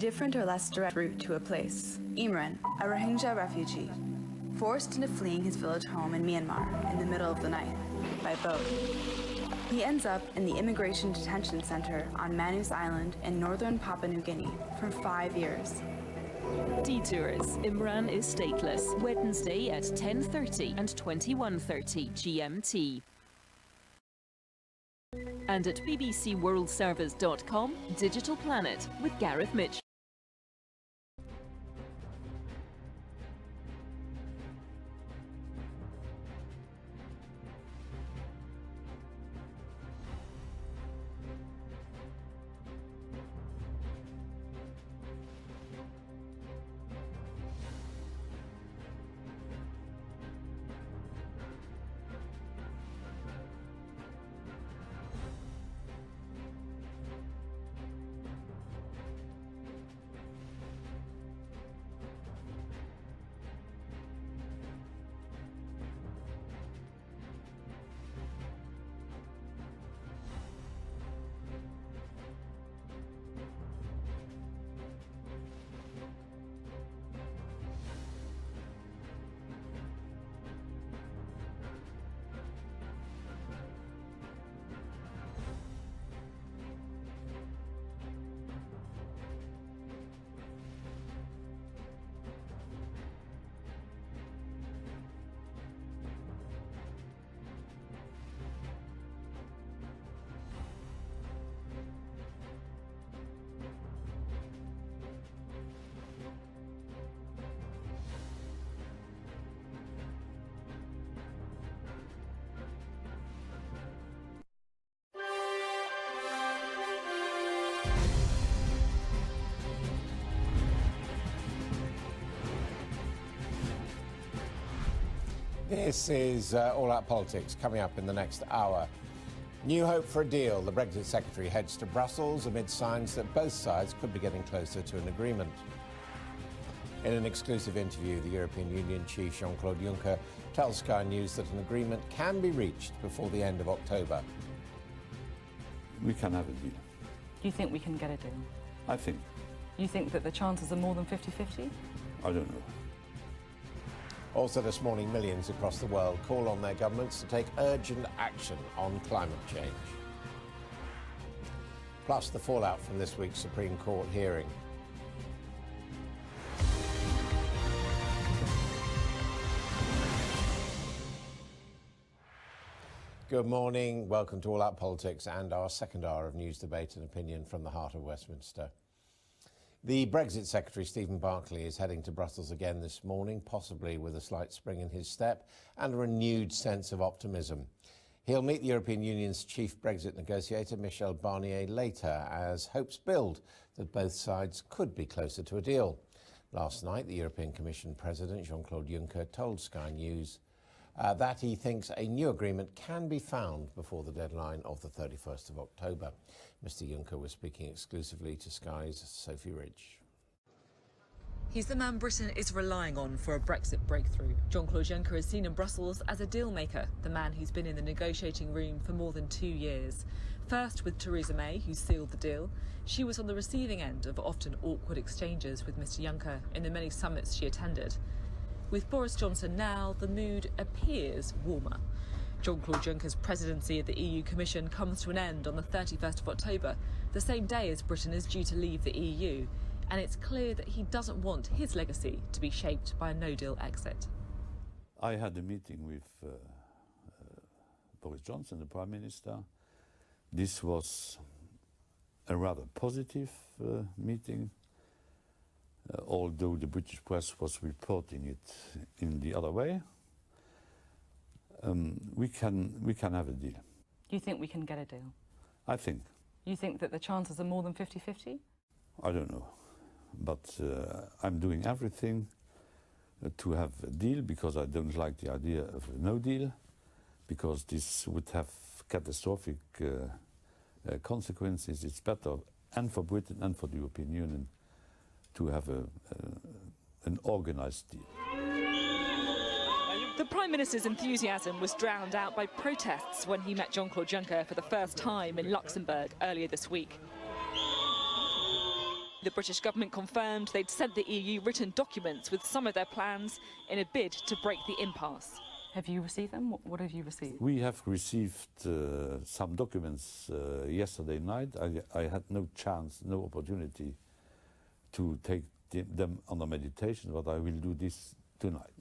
Different or less direct route to a place. Imran, a Rohingya refugee, forced into fleeing his village home in Myanmar in the middle of the night by boat. He ends up in the Immigration Detention Center on Manus Island in northern Papua New Guinea for 5 years. Detours. Imran is stateless. Wednesday at 10:30 and 21:30 GMT. And at bbcworldservice.com, Digital Planet with Gareth Mitchell. This is All Out Politics coming up in the next hour. New hope for a deal. The Brexit Secretary heads to Brussels amid signs that both sides could be getting closer to an agreement. In an exclusive interview, the European Union chief Jean-Claude Juncker tells Sky News that an agreement can be reached before the end of October. We can have a deal. You think we can get a deal? I think. You think that the chances are more than 50-50? I don't know. Also this morning, millions across the world call on their governments to take urgent action on climate change. Plus the fallout from this week's Supreme Court hearing. Good morning, welcome to All Out Politics and our second hour of news, debate and opinion from the heart of Westminster. The Brexit Secretary, Stephen Barclay, is heading to Brussels again this morning, possibly with a slight spring in his step and a renewed sense of optimism. He'll meet the European Union's chief Brexit negotiator, Michel Barnier, later, as hopes build that both sides could be closer to a deal. Last night, the European Commission President, Jean-Claude Juncker, told Sky News that he thinks a new agreement can be found before the deadline of the 31st of October. Mr Juncker was speaking exclusively to Sky's Sophie Ridge. He's the man Britain is relying on for a Brexit breakthrough. Jean-Claude Juncker is seen in Brussels as a deal maker, the man who's been in the negotiating room for more than 2 years. First with Theresa May, who sealed the deal. She was on the receiving end of often awkward exchanges with Mr Juncker in the many summits she attended. With Boris Johnson now, the mood appears warmer. Jean-Claude Juncker's presidency of the EU Commission comes to an end on the 31st of October, the same day as Britain is due to leave the EU, and it's clear that he doesn't want his legacy to be shaped by a no-deal exit. I had a meeting with Boris Johnson, the Prime Minister. This was a rather positive meeting. Although the British press was reporting it in the other way, we can have a deal. You think we can get a deal? I think. You think that the chances are more than 50-50? I don't know, but I'm doing everything to have a deal because I don't like the idea of a no deal, because this would have catastrophic consequences. It's better, and for Britain and for the European Union, to have an organised deal. The Prime Minister's enthusiasm was drowned out by protests when he met Jean-Claude Juncker for the first time in Luxembourg earlier this week. The British government confirmed they'd sent the EU written documents with some of their plans in a bid to break the impasse. Have you received them? What have you received? We have received some documents yesterday night. I had no chance, no opportunity to take them under meditation, but I will do this tonight.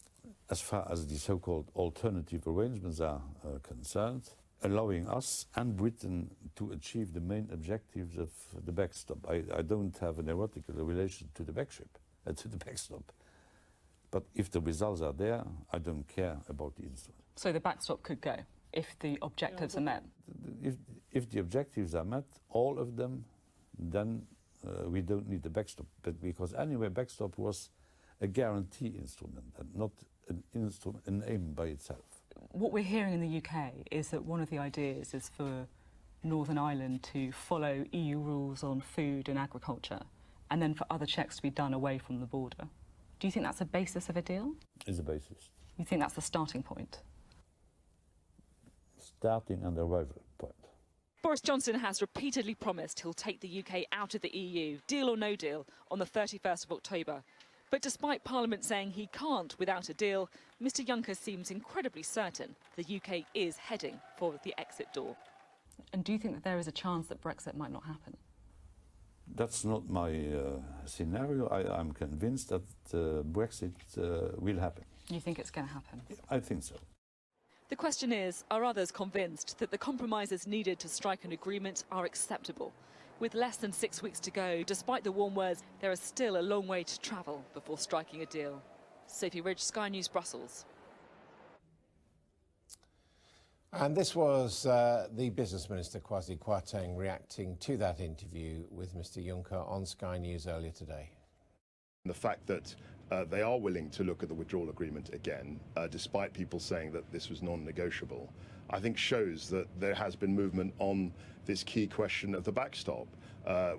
As far as the so-called alternative arrangements are concerned, allowing us and Britain to achieve the main objectives of the backstop. I don't have an erotic relation to the backstop. But if the results are there, I don't care about the instrument. So the backstop could go if the objectives are met? If the objectives are met, all of them, then we don't need the backstop. But because anyway, backstop was a guarantee instrument and not an instrument, an aim by itself. What we're hearing in the UK is that one of the ideas is for Northern Ireland to follow EU rules on food and agriculture, and then for other checks to be done away from the border. Do you think that's a basis of a deal? Is a basis. You think that's the starting point? Starting and arrival point. Boris Johnson has repeatedly promised he'll take the UK out of the EU, deal or no deal, on the 31st of October. But despite Parliament saying he can't without a deal, Mr Juncker seems incredibly certain the UK is heading for the exit door. And do you think that there is a chance that Brexit might not happen? That's not my scenario. I'm convinced that Brexit will happen. You think it's going to happen? I think so. The question is, are others convinced that the compromises needed to strike an agreement are acceptable? With less than 6 weeks to go, despite the warm words, there is still a long way to travel before striking a deal. Sophie Ridge, Sky News, Brussels. And this was the Business Minister, Kwasi Kwarteng, reacting to that interview with Mr Juncker on Sky News earlier today. The fact that they are willing to look at the withdrawal agreement again, despite people saying that this was non-negotiable, I think shows that there has been movement on this key question of the backstop.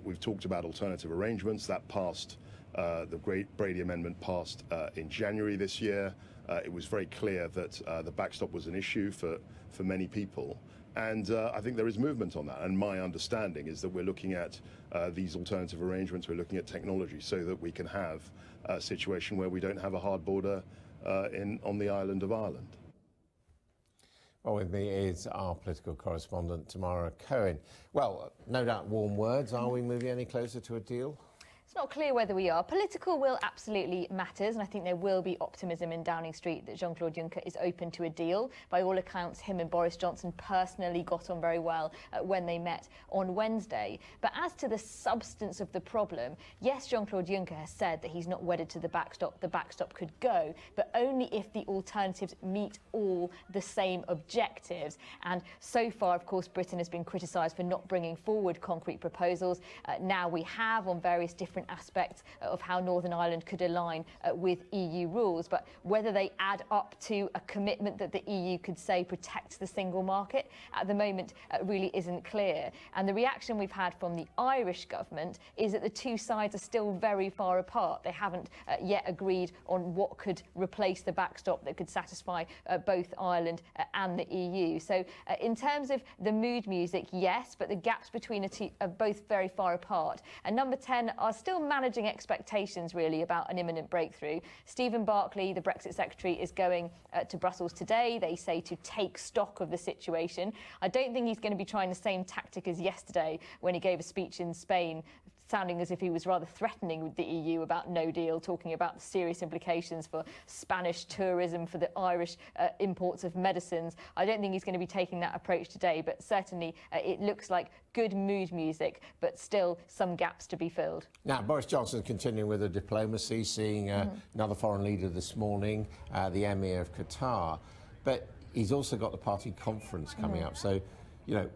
We've talked about alternative arrangements. That passed, the Great Brady Amendment passed in January this year. It was very clear that the backstop was an issue for many people. And I think there is movement on that. And my understanding is that we're looking at these alternative arrangements, we're looking at technology so that we can have a situation where we don't have a hard border on the island of Ireland. Well, with me is our political correspondent, Tamara Cohen. Well, no doubt warm words. Are we moving any closer to a deal? It's not clear whether we are. Political will absolutely matters, and I think there will be optimism in Downing Street that Jean-Claude Juncker is open to a deal. By all accounts, him and Boris Johnson personally got on very well when they met on Wednesday. But as to the substance of the problem, yes, Jean-Claude Juncker has said that he's not wedded to the backstop. The backstop could go, but only if the alternatives meet all the same objectives. And so far, of course, Britain has been criticised for not bringing forward concrete proposals. Now we have on various different aspects of how Northern Ireland could align with EU rules, but whether they add up to a commitment that the EU could say protects the single market at the moment really isn't clear. And the reaction we've had from the Irish government is that the two sides are still very far apart. They haven't yet agreed on what could replace the backstop that could satisfy both Ireland and the EU. So in terms of the mood music, yes, but the gaps between the two are both very far apart. And number 10 are still managing expectations, really, about an imminent breakthrough. Stephen Barclay, the Brexit Secretary, is going to Brussels today. They say to take stock of the situation. I don't think he's going to be trying the same tactic as yesterday when he gave a speech in Spain, sounding as if he was rather threatening with the EU about no deal, talking about the serious implications for Spanish tourism, for the Irish imports of medicines. I don't think he's going to be taking that approach today, but certainly it looks like good mood music, but still some gaps to be filled. Now, Boris Johnson continuing with the diplomacy, seeing another foreign leader this morning, the Emir of Qatar, but he's also got the party conference coming up. So, you know,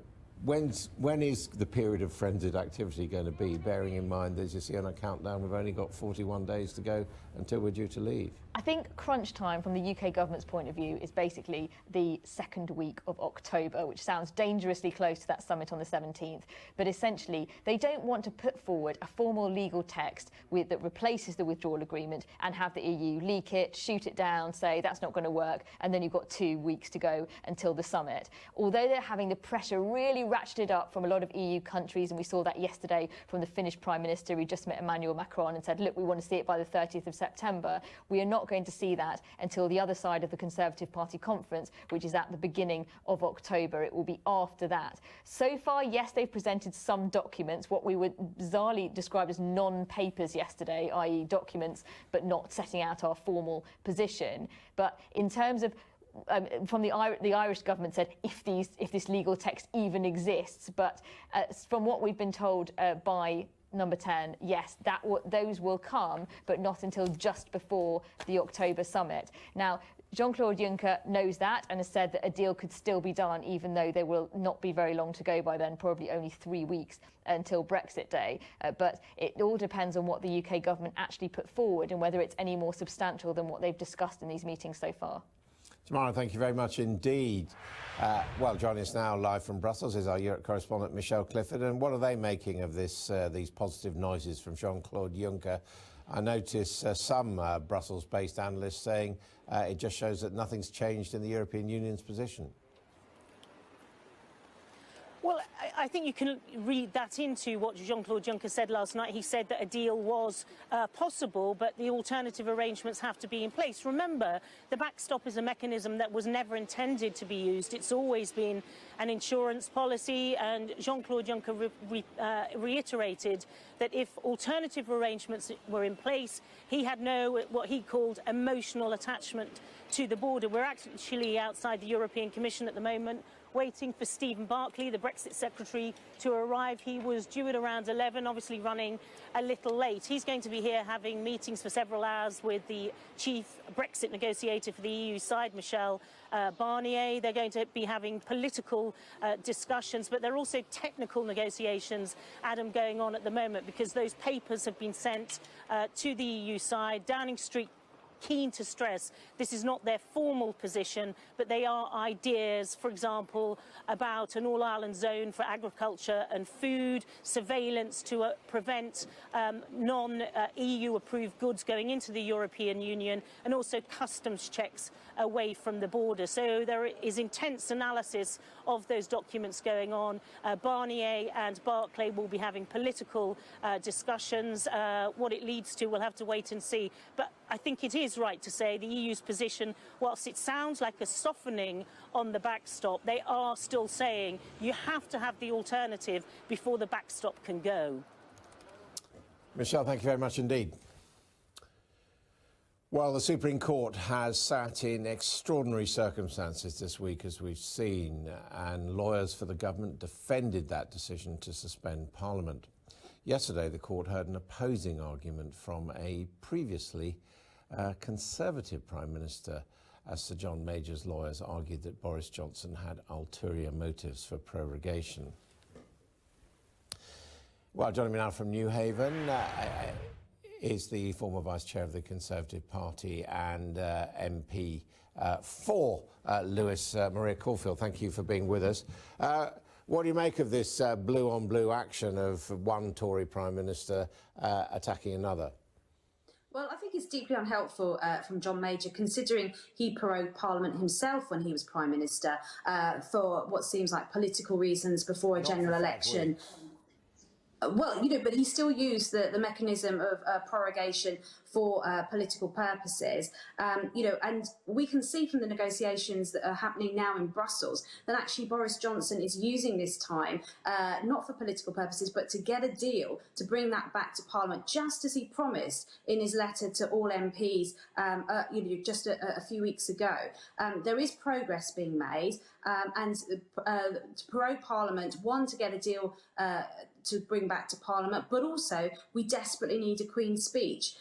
when is the period of frenzied activity going to be, bearing in mind, as you see on a countdown, we've only got 41 days to go until we're due to leave? I think crunch time from the UK government's point of view is basically the second week of October, which sounds dangerously close to that summit on the 17th. But essentially, they don't want to put forward a formal legal text that replaces the withdrawal agreement and have the EU leak it, shoot it down, say that's not going to work, and then you've got 2 weeks to go until the summit. Although they're having the pressure really really ratcheted up from a lot of EU countries, and we saw that yesterday from the Finnish Prime Minister, who just met Emmanuel Macron and said, look, we want to see it by the 30th of September. We are not going to see that until the other side of the Conservative Party conference, which is at the beginning of October. It will be after that. So far, yes, they've presented some documents, what we would bizarrely describe as non-papers yesterday, i.e. documents, but not setting out our formal position. But in terms of from the Irish government said if this legal text even exists, but from what we've been told by Number 10, yes, those will come, but not until just before the October summit. Now, Jean-Claude Juncker knows that and has said that a deal could still be done, even though there will not be very long to go by then, probably only 3 weeks until Brexit Day. But it all depends on what the UK government actually put forward and whether it's any more substantial than what they've discussed in these meetings so far. Tamara, thank you very much indeed. Well, joining us now live from Brussels is our Europe correspondent Michelle Clifford. And what are they making of this? These positive noises from Jean-Claude Juncker? I notice some Brussels-based analysts saying it just shows that nothing's changed in the European Union's position. Well, I think you can read that into what Jean-Claude Juncker said last night. He said that a deal was possible, but the alternative arrangements have to be in place. Remember, the backstop is a mechanism that was never intended to be used. It's always been an insurance policy, and Jean-Claude Juncker reiterated that if alternative arrangements were in place, he had no, what he called, emotional attachment to the border. We're actually outside the European Commission at the moment, waiting for Stephen Barclay, the Brexit Secretary, to arrive. He was due at around 11, obviously running a little late. He's going to be here having meetings for several hours with the chief Brexit negotiator for the EU side, Michel Barnier. They're going to be having political discussions, but there are also technical negotiations, Adam, going on at the moment, because those papers have been sent to the EU side. Downing Street keen to stress this is not their formal position, but they are ideas, for example, about an all-Ireland zone for agriculture and food, surveillance to prevent non-EU approved goods going into the European Union, and also customs checks away from the border. So there is intense analysis of those documents going on. Barnier and Barclay will be having political discussions. What it leads to, we'll have to wait and see. But I think it is right to say the EU's position, whilst it sounds like a softening on the backstop, they are still saying you have to have the alternative before the backstop can go. Michelle, thank you very much indeed. Well, the Supreme Court has sat in extraordinary circumstances this week, as we've seen, and lawyers for the government defended that decision to suspend Parliament. Yesterday, the court heard an opposing argument from a previously Conservative Prime Minister, as Sir John Major's lawyers argued that Boris Johnson had ulterior motives for prorogation. Well, joining me now from New Haven is the former Vice Chair of the Conservative Party and MP for Lewis, Maria Caulfield. Thank you for being with us. What do you make of this blue-on-blue action of one Tory Prime Minister attacking another? Well, I think it's deeply unhelpful from John Major, considering he prorogued Parliament himself when he was Prime Minister for what seems like political reasons before a general election. Well, you know, but he still used the mechanism of prorogation for political purposes, you know, and we can see from the negotiations that are happening now in Brussels that actually Boris Johnson is using this time not for political purposes, but to get a deal to bring that back to Parliament, just as he promised in his letter to all MPs, you know, just a few weeks ago. There is progress being made, and to prorogue Parliament, one, to get a deal to bring back to Parliament, but also we desperately need a Queen's speech.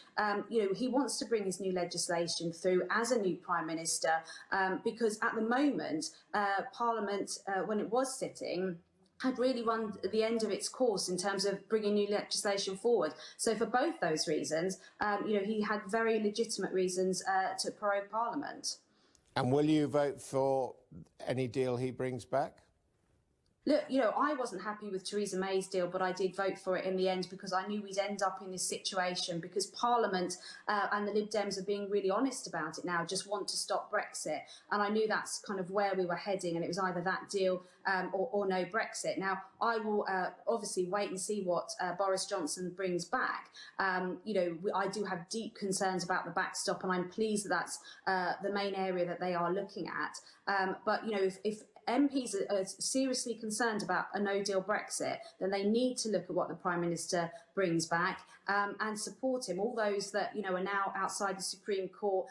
You know, he wants to bring his new legislation through as a new Prime Minister because at the moment, Parliament, when it was sitting, had really run the end of its course in terms of bringing new legislation forward. So for both those reasons, you know, he had very legitimate reasons to prorogue Parliament. And will you vote for any deal he brings back? Look, I wasn't happy with Theresa May's deal, but I did vote for it in the end because I knew we'd end up in this situation because Parliament and the Lib Dems are being really honest about it now, just want to stop Brexit. And I knew that's kind of where we were heading, and it was either that deal or no Brexit. Now, I will obviously wait and see what Boris Johnson brings back. I do have deep concerns about the backstop, and I'm pleased that that's the main area that they are looking at. But if MPs are seriously concerned about a no-deal Brexit, then they need to look at what the Prime Minister brings back and support him. All those that are now outside the Supreme Court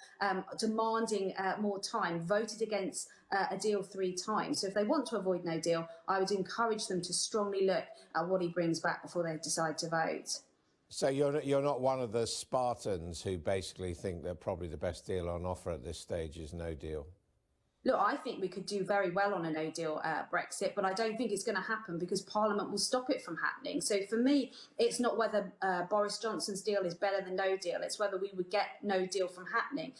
demanding more time voted against a deal 3 times. So if they want to avoid no deal, I would encourage them to strongly look at what he brings back before they decide to vote. So you're not one of the Spartans who basically think that probably the best deal on offer at this stage is no deal? Look, I think we could do very well on a no-deal Brexit, but I don't think it's going to happen because Parliament will stop it from happening. So for me, it's not whether Boris Johnson's deal is better than no deal. It's whether we would get no deal from happening.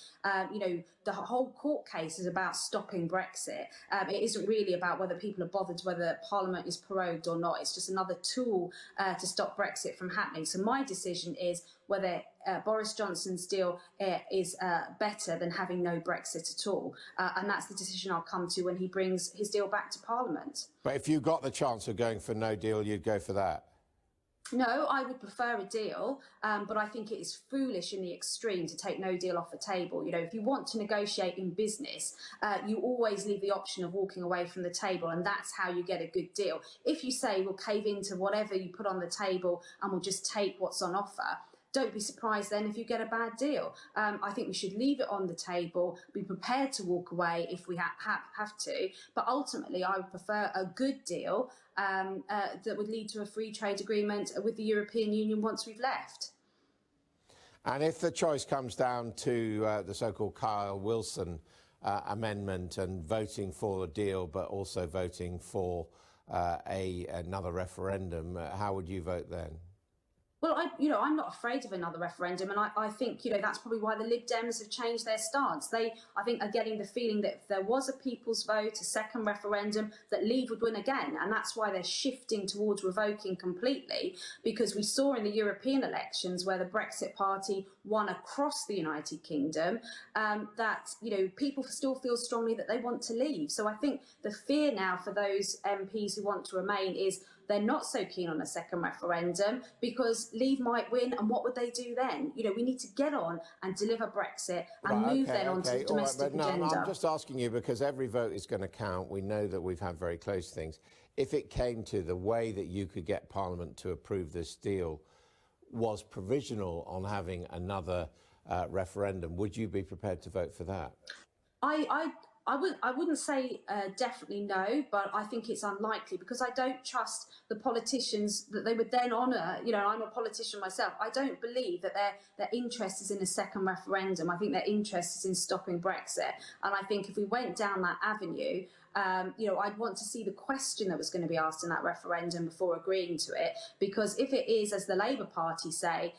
The whole court case is about stopping Brexit. It isn't really about whether people are bothered whether Parliament is prorogued or not. It's just another tool to stop Brexit from happening. So my decision is whether Boris Johnson's deal is better than having no Brexit at all. And that's the decision I'll come to when he brings his deal back to Parliament. But if you got the chance of going for no deal, you'd go for that? No, I would prefer a deal, but I think it is foolish in the extreme to take no deal off the table. If you want to negotiate in business, you always leave the option of walking away from the table, and that's how you get a good deal. If you say we'll cave into whatever you put on the table and we'll just take what's on offer, don't be surprised then if you get a bad deal. I think we should leave it on the table, be prepared to walk away if we have to. But ultimately, I would prefer a good deal that would lead to a free trade agreement with the European Union once we've left. And if the choice comes down to the so-called Kyle Wilson amendment and voting for the deal, but also voting for another referendum, how would you vote then? Well, I'm not afraid of another referendum, and I think that's probably why the Lib Dems have changed their stance. I think, are getting the feeling that if there was a people's vote, a second referendum, that Leave would win again, and that's why they're shifting towards revoking completely. Because we saw in the European elections where the Brexit Party won across the United Kingdom, that people still feel strongly that they want to leave. So I think the fear now for those MPs who want to remain is they're not so keen on a second referendum because Leave might win, and what would they do then? We need to get on and deliver Brexit and move on to the domestic agenda. I'm just asking you because every vote is going to count. We know that we've had very close things. If it came to the way that you could get Parliament to approve this deal was provisional on having another referendum, would you be prepared to vote for that? I wouldn't say definitely no, but I think it's unlikely because I don't trust the politicians that they would then honour. I'm a politician myself. I don't believe that their interest is in a second referendum. I think their interest is in stopping Brexit. And I think if we went down that avenue, I'd want to see the question that was going to be asked in that referendum before agreeing to it. Because if it is, as the Labour Party say,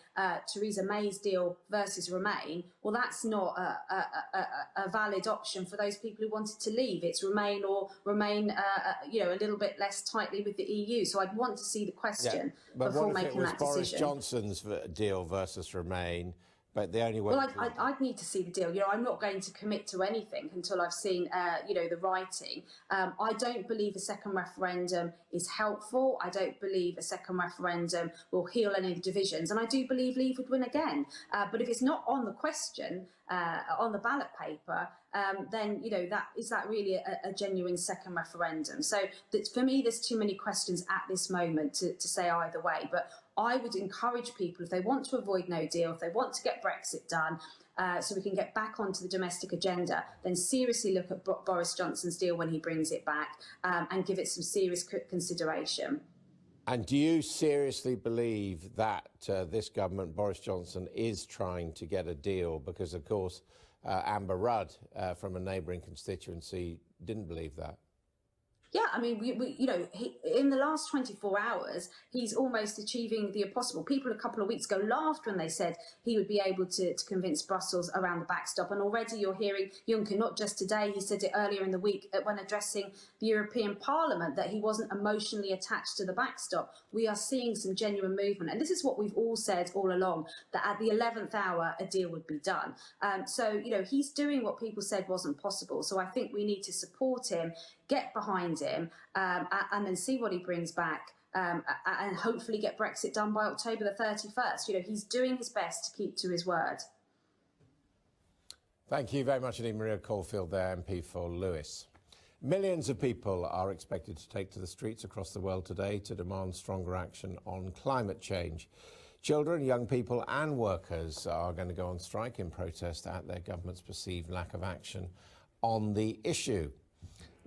Theresa May's deal versus Remain, well, that's not a valid option for those people who wanted to leave. It's Remain or remain, a little bit less tightly with the EU. So I'd want to see the question before making that decision. But what if it was Boris Johnson's deal versus Remain? But the only way. Well, I'd need to see the deal. I'm not going to commit to anything until I've seen, the writing. I don't believe a second referendum is helpful. I don't believe a second referendum will heal any of the divisions. And I do believe Leave would win again. But if it's not on the question, on the ballot paper, then, is that really a genuine second referendum? So for me, there's too many questions at this moment to say either way. But I would encourage people, if they want to avoid no deal, if they want to get Brexit done, so we can get back onto the domestic agenda, then seriously look at Boris Johnson's deal when he brings it back and give it some serious consideration. And do you seriously believe that this government, Boris Johnson, is trying to get a deal? Because, of course, Amber Rudd from a neighbouring constituency didn't believe that. Yeah, I mean, in the last 24 hours, he's almost achieving the impossible. People a couple of weeks ago laughed when they said he would be able to convince Brussels around the backstop. And already you're hearing Juncker, not just today, he said it earlier in the week when addressing the European Parliament, that he wasn't emotionally attached to the backstop. We are seeing some genuine movement. And this is what we've all said all along, that at the 11th hour, a deal would be done. So, he's doing what people said wasn't possible. So I think we need to support him, get behind him, and then see what he brings back, and hopefully get Brexit done by October the 31st. He's doing his best to keep to his word. Thank you very much indeed, Maria Caulfield there, MP for Lewis. Millions of people are expected to take to the streets across the world today to demand stronger action on climate change. Children, young people and workers are going to go on strike in protest at their government's perceived lack of action on the issue.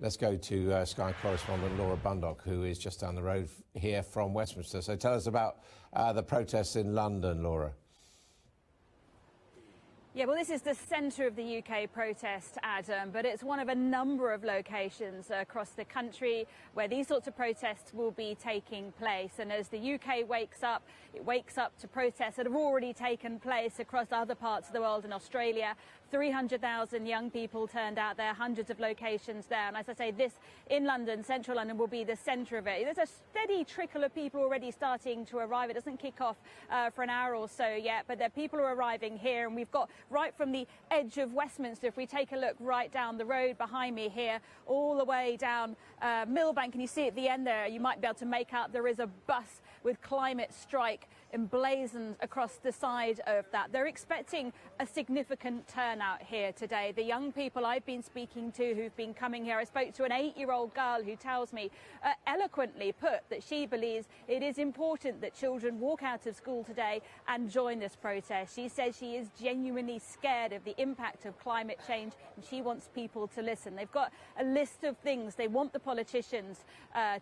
Let's go to Sky correspondent Laura Bundock, who is just down the road here from Westminster. So tell us about the protests in London, Laura. Yeah, well, this is the centre of the UK protest, Adam, but it's one of a number of locations across the country where these sorts of protests will be taking place. And as the UK wakes up, it wakes up to protests that have already taken place across other parts of the world. In Australia, 300,000 young people turned out there, hundreds of locations there. And as I say, this in London, central London, will be the centre of it. There's a steady trickle of people already starting to arrive. It doesn't kick off for an hour or so yet, but there are people who are arriving here. And we've got right from the edge of Westminster, if we take a look right down the road behind me here, all the way down Millbank, and you see at the end there, you might be able to make out there is a bus with climate strike emblazoned across the side of that. They're expecting a significant turnout here today. The young people I've been speaking to who've been coming here, I spoke to an 8-year-old girl who tells me, eloquently put, that she believes it is important that children walk out of school today and join this protest. She says she is genuinely scared of the impact of climate change and she wants people to listen. They've got a list of things they want the politicians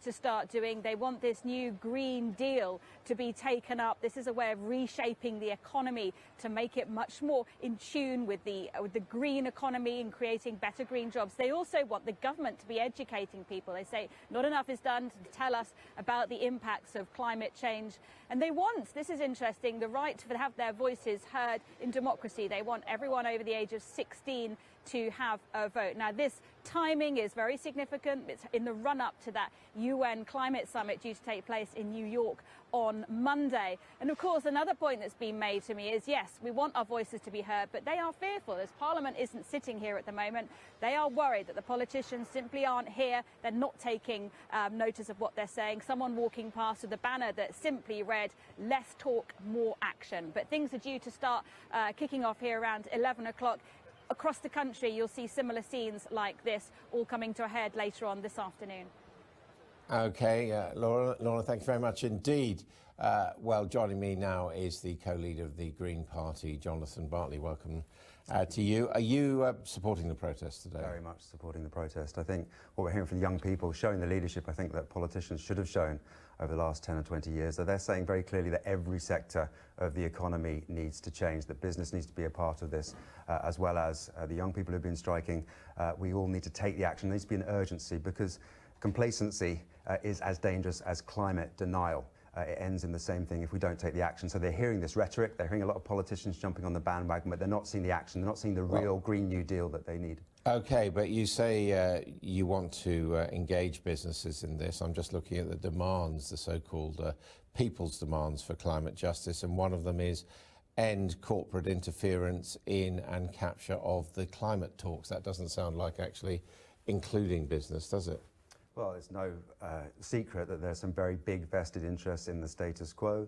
to start doing. They want this new Green Deal to be taken up. This is a way of reshaping the economy to make it much more in tune with the green economy and creating better green jobs. They also want the government to be educating people. They say not enough is done to tell us about the impacts of climate change. And they want, this is interesting, the right to have their voices heard in democracy. They want everyone over the age of 16 to have a vote. Now, this timing is very significant. It's in the run-up to that UN climate summit due to take place in New York on Monday. And of course, another point that's been made to me is, yes, we want our voices to be heard, but they are fearful. As Parliament isn't sitting here at the moment, they are worried that the politicians simply aren't here. They're not taking notice of what they're saying. Someone walking past with a banner that simply read, "Less talk, more action." But things are due to start kicking off here around 11 o'clock. Across the country, you'll see similar scenes like this all coming to a head later on this afternoon. OK, Laura, thank you very much indeed. Well, joining me now is the co-leader of the Green Party, Jonathan Bartley. Welcome to you. Are you supporting the protest today? Very much supporting the protest. I think what we're hearing from the young people, showing the leadership I think that politicians should have shown over the last 10 or 20 years, that they're saying very clearly that every sector of the economy needs to change, that business needs to be a part of this, as well as the young people who've been striking. We all need to take the action. There needs to be an urgency, because complacency is as dangerous as climate denial. It ends in the same thing if we don't take the action. So they're hearing this rhetoric, they're hearing a lot of politicians jumping on the bandwagon, but they're not seeing the action, they're not seeing the real Green New Deal that they need. OK, but you say you want to engage businesses in this. I'm just looking at the demands, the so-called people's demands for climate justice, and one of them is end corporate interference in and capture of the climate talks. That doesn't sound like actually including business, does it? Well, it's no secret that there's some very big vested interests in the status quo,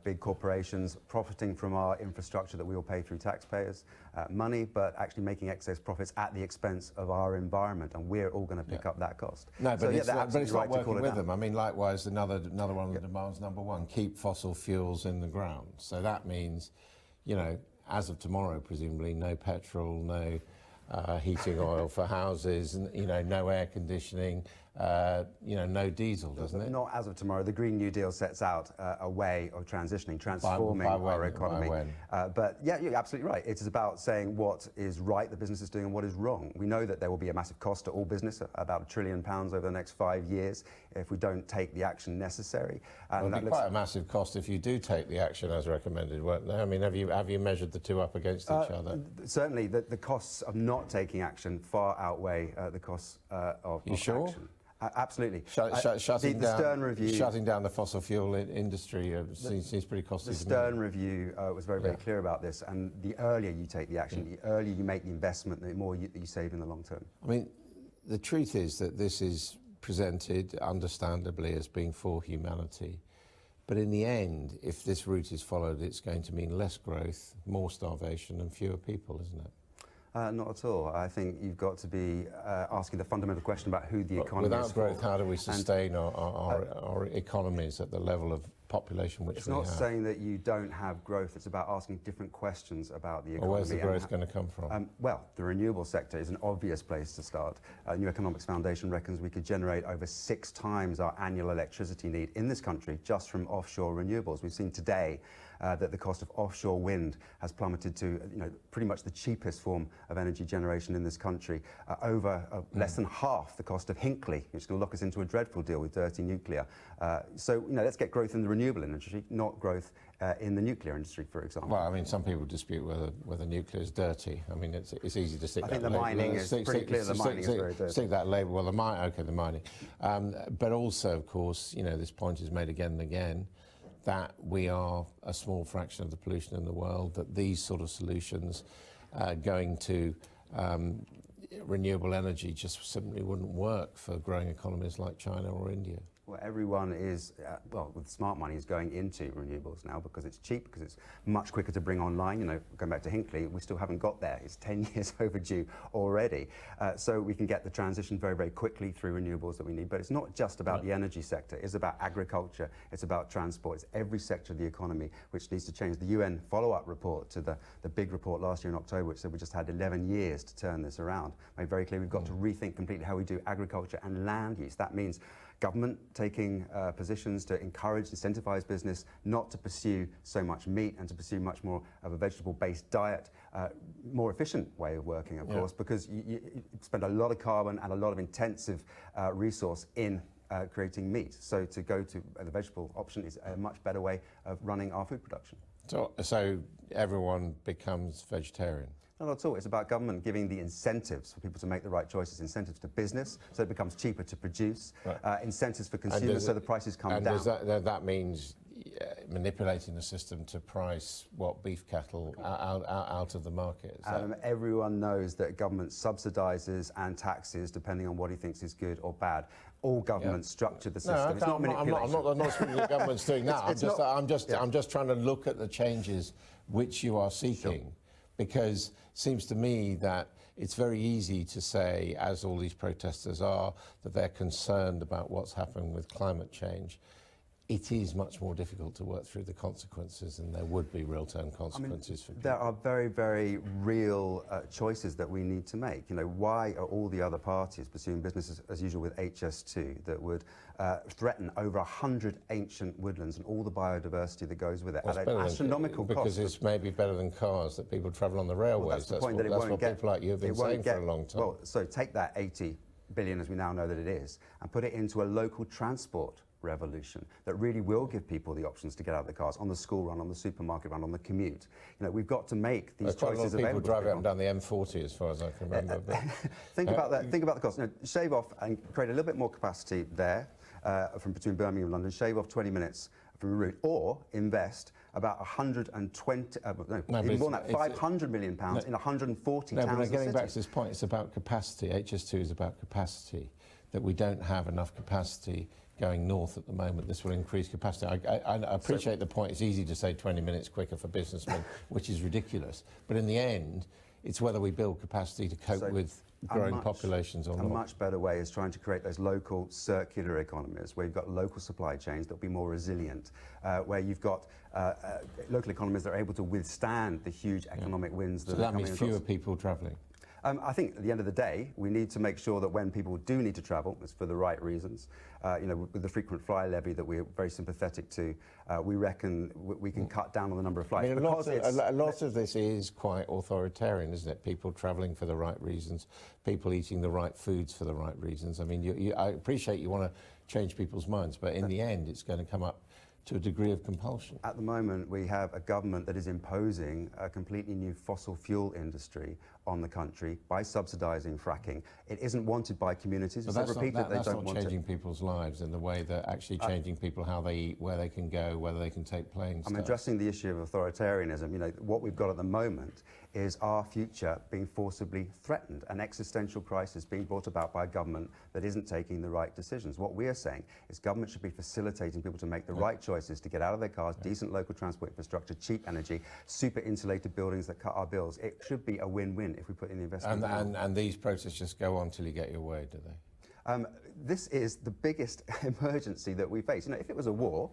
big corporations profiting from our infrastructure that we all pay through taxpayers' money, but actually making excess profits at the expense of our environment, and we're all going to pick up that cost. No, but so, it's not working with down. them. I mean, likewise, another one of the demands, number one, keep fossil fuels in the ground. So that means, you know, as of tomorrow, presumably, no petrol, no heating oil for houses, and, you know, no air conditioning, no diesel, doesn't it? Not as of tomorrow. The Green New Deal sets out a way of transitioning, transforming our economy. But yeah, you're absolutely right. It is about saying what is right the business is doing and what is wrong. We know that there will be a massive cost to all business, about £1 trillion over the next 5 years, if we don't take the action necessary. It will be quite a massive cost if you do take the action as recommended, won't there? I mean, have you measured the two up against each other? Certainly, the costs of not taking action far outweigh the costs of action. Absolutely. Shutting the Stern review, shutting down the fossil fuel industry seems pretty costly. The Stern review was very clear about this, and the earlier you take the action, the earlier you make the investment, the more you save in the long term. I mean, the truth is that this is presented, understandably, as being for humanity. But in the end, if this route is followed, it's going to mean less growth, more starvation and fewer people, isn't it? Not at all. I think you've got to be asking the fundamental question about who the economy is. Without growth, how do we sustain our economies at the level of population which we have? It's not saying that you don't have growth. It's about asking different questions about the economy. Well, where's the growth going to come from? Well, the renewable sector is an obvious place to start. New Economics Foundation reckons we could generate over 6 times our annual electricity need in this country just from offshore renewables. We've seen today that the cost of offshore wind has plummeted to pretty much the cheapest form of energy generation in this country, over less than half the cost of Hinkley, which will lock us into a dreadful deal with dirty nuclear. So let's get growth in the renewable industry, not growth in the nuclear industry, for example. Well, I mean, some people dispute whether nuclear is dirty. I mean, it's easy to stick. I think the mining is pretty clear. The mining is very dirty. Stick that label. Well, the mining. But also, of course, this point is made again and again, that we are a small fraction of the pollution in the world, that these sort of solutions going to renewable energy just simply wouldn't work for growing economies like China or India. Well, everyone is, with smart money, is going into renewables now because it's cheap, because it's much quicker to bring online. Going back to Hinkley, we still haven't got there. It's 10 years overdue already. So we can get the transition very, very quickly through renewables that we need. But it's not just about the energy sector. It's about agriculture. It's about transport. It's every sector of the economy which needs to change. The UN follow-up report to the big report last year in October, which said we just had 11 years to turn this around, made very clear we've got to rethink completely how we do agriculture and land use. That means government taking positions to encourage, incentivize business not to pursue so much meat and to pursue much more of a vegetable-based diet, more efficient way of working, of course, because you spend a lot of carbon and a lot of intensive resource in creating meat. So to go to the vegetable option is a much better way of running our food production. So everyone becomes vegetarian? Not at all. It's about government giving the incentives for people to make the right choices, incentives to business so it becomes cheaper to produce, incentives for consumers so the prices come down. And that means manipulating the system to price beef cattle out of the market? Everyone knows that government subsidises and taxes depending on what he thinks is good or bad. All governments structure the system. No, it's not manipulation. I'm not speaking the government's doing that. I'm just trying to look at the changes which you are seeking. Sure. Because it seems to me that it's very easy to say, as all these protesters are, that they're concerned about what's happening with climate change. It is much more difficult to work through the consequences, and there would be real-term consequences for people. There are very, very real choices that we need to make. Why are all the other parties pursuing business as usual with HS2 that would threaten over 100 ancient woodlands and all the biodiversity that goes with it at an astronomical cost? Because it's maybe better than cars, that people travel on the railways. Well, that's the point, that it won't get. People like you have been saying for a long time. Well, so take that 80 billion, as we now know that it is, and put it into a local transport revolution that really will give people the options to get out of the cars, on the school run, on the supermarket run, on the commute. We've got to make these choices available. People drive up and down the M40 as far as I can remember. Think about that. Think about the cost. Shave off and create a little bit more capacity there from between Birmingham and London. Shave off 20 minutes from a route, or invest about 120, even more than that, £500 million in 140 towns and cities. Getting back to this point, it's about capacity. HS2 is about capacity, that we don't have enough capacity going north at the moment. This will increase capacity. I appreciate the point. It's easy to say 20 minutes quicker for businessmen, which is ridiculous. But in the end, it's whether we build capacity to cope with growing populations or not. A much better way is trying to create those local circular economies where you've got local supply chains that will be more resilient, where you've got local economies that are able to withstand the huge economic winds that are coming across. So that means fewer people travelling? I think at the end of the day, we need to make sure that when people do need to travel, it's for the right reasons. With the frequent flyer levy that we're very sympathetic to, we reckon we can cut down on the number of flights. I mean, a lot of this is quite authoritarian, isn't it? People travelling for the right reasons, people eating the right foods for the right reasons. I mean, I appreciate you want to change people's minds, but in the end, it's going to come up to a degree of compulsion. At the moment, we have a government that is imposing a completely new fossil fuel industry on the country by subsidising fracking. It isn't wanted by communities. But that's not changing people's lives in the way that actually changing people how they eat, where they can go, whether they can take planes. I'm addressing the issue of authoritarianism. What we've got at the moment is our future being forcibly threatened, an existential crisis being brought about by a government that isn't taking the right decisions. What we are saying is government should be facilitating people to make the right choices to get out of their cars, decent local transport infrastructure, cheap energy, super insulated buildings that cut our bills. It should be a win-win if we put in the investment. And these protests just go on till you get your way, do they? This is the biggest emergency that we face. If it was a war,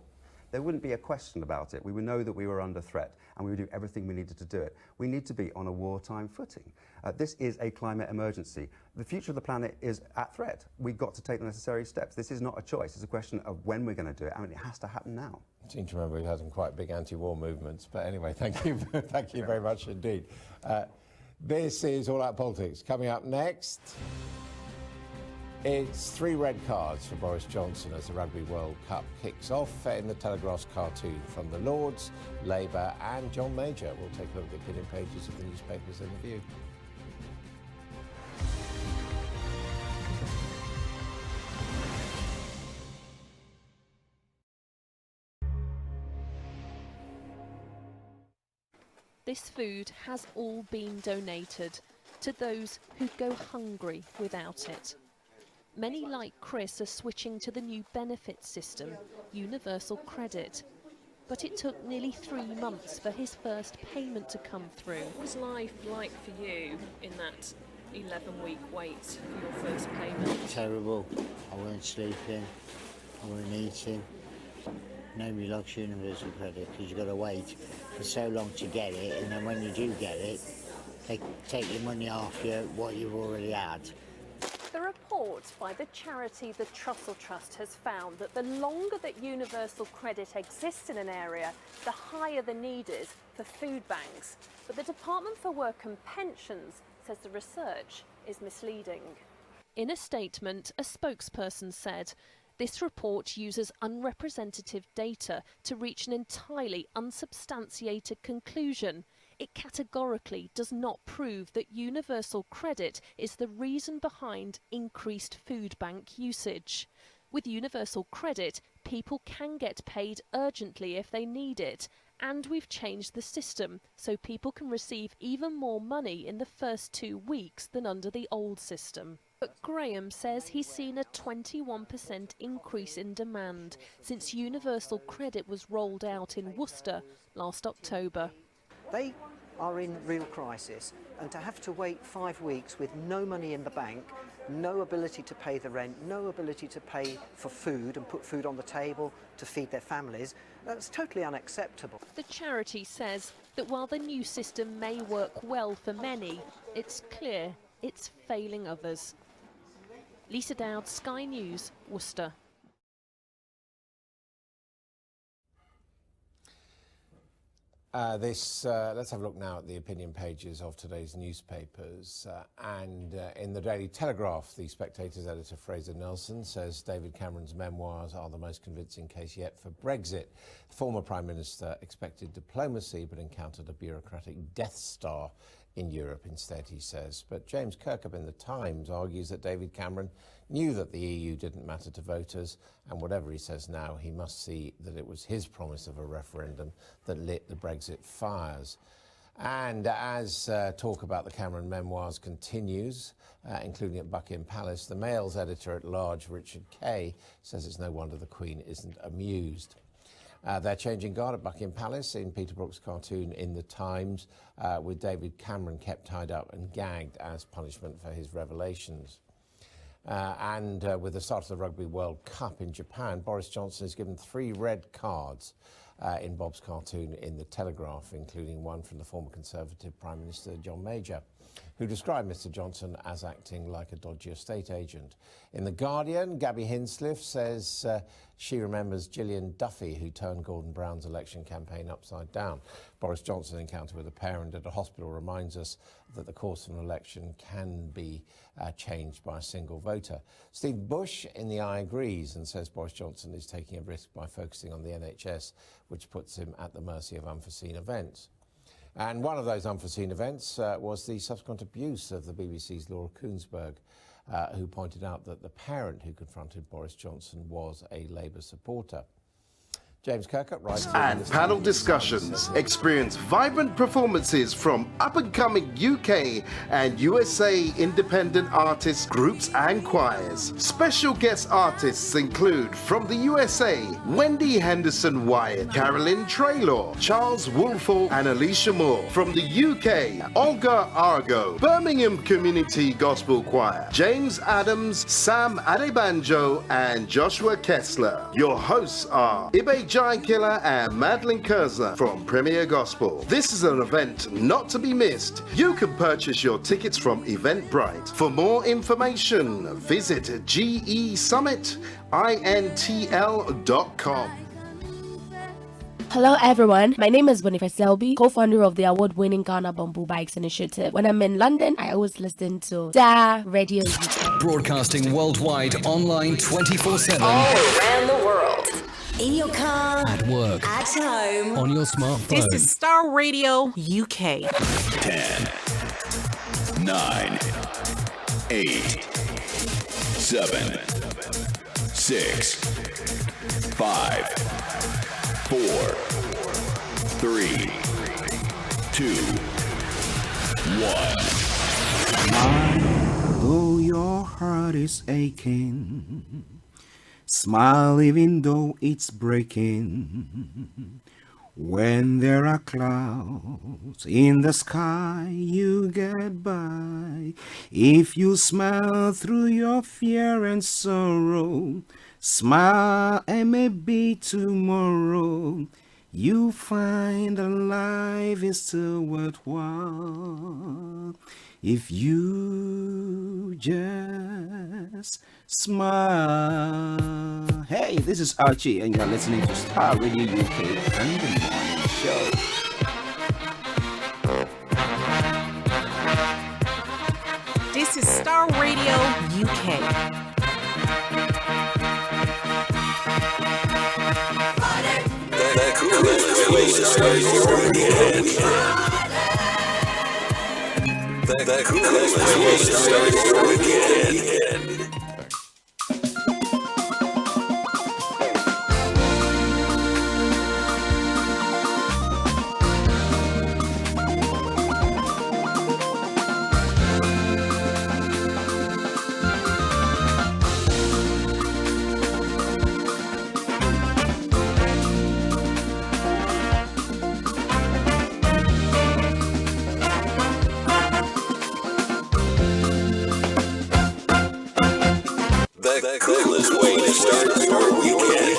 there wouldn't be a question about it. We would know that we were under threat and we would do everything we needed to do it. We need to be on a wartime footing. This is a climate emergency. The future of the planet is at threat. We've got to take the necessary steps. This is not a choice. It's a question of when we're going to do it. I mean, it has to happen now. I seem to remember we've had some quite big anti-war movements. But anyway, thank you, thank you very much indeed. This is All Out Politics. Coming up next, it's 3 red cards for Boris Johnson as the Rugby World Cup kicks off in the Telegraph's cartoon from the Lords, Labour and John Major. We'll take a look at the opinion pages of the newspapers in the View. This food has all been donated to those who go hungry without it. Many like Chris are switching to the new benefit system, Universal Credit. But it took nearly 3 months for his first payment to come through. What was life like for you in that 11-week wait for your first payment? Terrible. I weren't sleeping, I weren't eating. Nobody likes Universal Credit because you've got to wait for so long to get it, and then when you do get it, they take your money off you, what you've already had. The report by the charity the Trussell Trust has found that the longer that Universal Credit exists in an area, the higher the need is for food banks. But the Department for Work and Pensions says the research is misleading. In a statement, a spokesperson said, "This report uses unrepresentative data to reach an entirely unsubstantiated conclusion. It categorically does not prove that Universal Credit is the reason behind increased food bank usage. With Universal Credit, people can get paid urgently if they need it, and we've changed the system so people can receive even more money in the first 2 weeks than under the old system." But Graham says he's seen a 21% increase in demand since Universal Credit was rolled out in Worcester last October. They are in real crisis, and to have to wait 5 weeks with no money in the bank, no ability to pay the rent, no ability to pay for food and put food on the table to feed their families, that's totally unacceptable. The charity says that while the new system may work well for many, it's clear it's failing others. Lisa Dowd, Sky News, Worcester. Let's have a look now at the opinion pages of today's newspapers. In the Daily Telegraph, the Spectator's editor Fraser Nelson says David Cameron's memoirs are the most convincing case yet for Brexit. The former Prime Minister expected diplomacy but encountered a bureaucratic Death Star in Europe instead, he says. But James Kirkup in The Times argues that David Cameron knew that the EU didn't matter to voters, and whatever he says now, he must see that it was his promise of a referendum that lit the Brexit fires. And as talk about the Cameron memoirs continues, including at Buckingham Palace, the Mail's editor-at-large, Richard Kay, says it's no wonder the Queen isn't amused. They're changing guard at Buckingham Palace in Peter Brook's cartoon in The Times, with David Cameron kept tied up and gagged as punishment for his revelations. With the start of the Rugby World Cup in Japan, Boris Johnson is given 3 red cards in Bob's cartoon in The Telegraph, including one from the former Conservative Prime Minister John Major, who described Mr Johnson as acting like a dodgy estate agent. In The Guardian, Gabby Hinsliff says she remembers Gillian Duffy, who turned Gordon Brown's election campaign upside down. Boris Johnson's encounter with a parent at a hospital reminds us that the course of an election can be changed by a single voter. Steve Bush in The Eye agrees and says Boris Johnson is taking a risk by focusing on the NHS, which puts him at the mercy of unforeseen events. And one of those unforeseen events was the subsequent abuse of the BBC's Laura Kuenssberg, who pointed out that the parent who confronted Boris Johnson was a Labour supporter. James Kirkup writes... And panel discussions. Experience vibrant performances from up-and-coming UK and USA independent artists, groups and choirs. Special guest artists include from the USA, Wendy Henderson-Wyatt, Carolyn Traylor, Charles Woolford and Alicia Moore. From the UK, Olga Argo, Birmingham Community Gospel Choir, James Adams, Sam Adebanjo and Joshua Kessler. Your hosts are Ibe Giant Killer and Madeline Kurzler from Premier Gospel. This is an event not to be missed. You can purchase your tickets from Eventbrite. For more information, visit gesummitintl.com. Hello everyone, my name is Boniface Selby, co-founder of the award-winning Ghana Bamboo Bikes Initiative. When I'm in London, I always listen to Da Radio UK. Broadcasting worldwide, online 24/7. All around the world. In your car. At work. At home. On your smartphone. This is Star Radio UK. 10, 9, 8, 7, 6, 5, 4, 3, 2, 1. Though your heart is aching, smile even though it's breaking. When there are clouds in the sky, you get by. If you smile through your fear and sorrow, smile and maybe tomorrow you find that life is still worthwhile. If you just smile. Hey, this is Archie and you're listening to Star Radio UK and the Morning Show. This is Star Radio UK. The coolest way to start your weekend. The coolest way to start your weekend. The coolest way to start your weekend.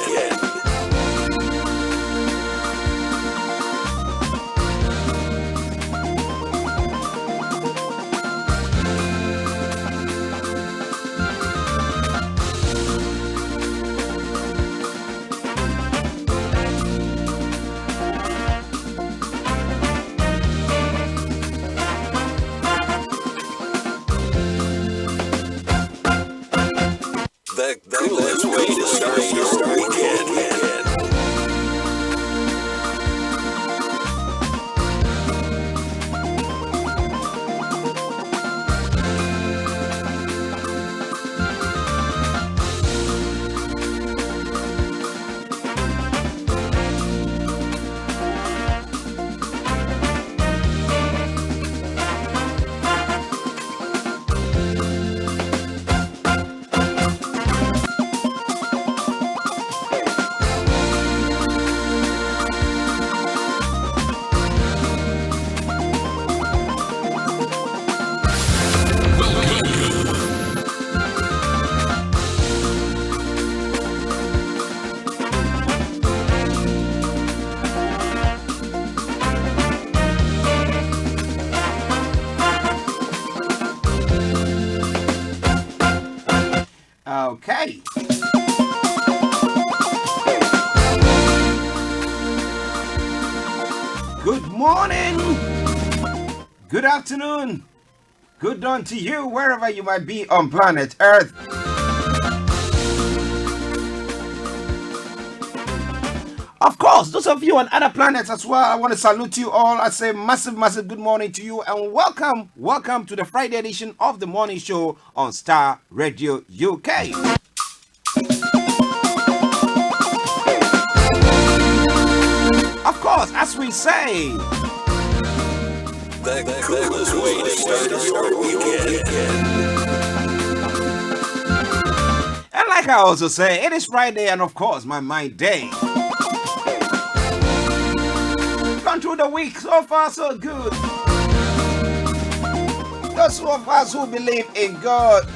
The coolest way to start your Okay. Good morning. Good afternoon. Good dawn to you, wherever you might be on planet Earth. Of course, those of you on other planets as well, I want to salute you all. I say massive, massive good morning to you and welcome to the Friday edition of the morning show on Star Radio UK. Of course, as we say, the coolest way to start your weekend. And like I also say, it is Friday and of course my mind day. Gone through the week, so far so good. Those of us who believe in God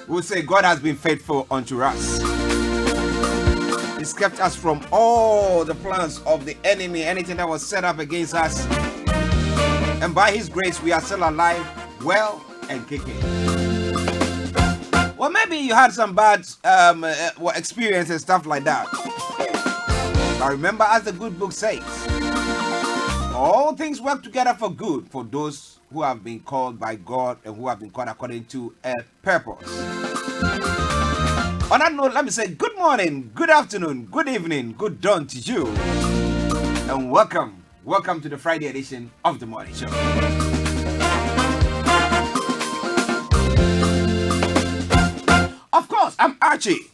will say God has been faithful unto us. He's kept us from all the plans of the enemy, anything that was set up against us. And by His grace, we are still alive, well, and kicking. Well, maybe you had some bad experience and stuff like that. But remember, as the good book says, all things work together for good for those who have been called by God and who have been called according to a purpose. On that note, let me say good morning, good afternoon, good evening, good dawn to you. And welcome to the Friday edition of the morning show. Of course, I'm Archie.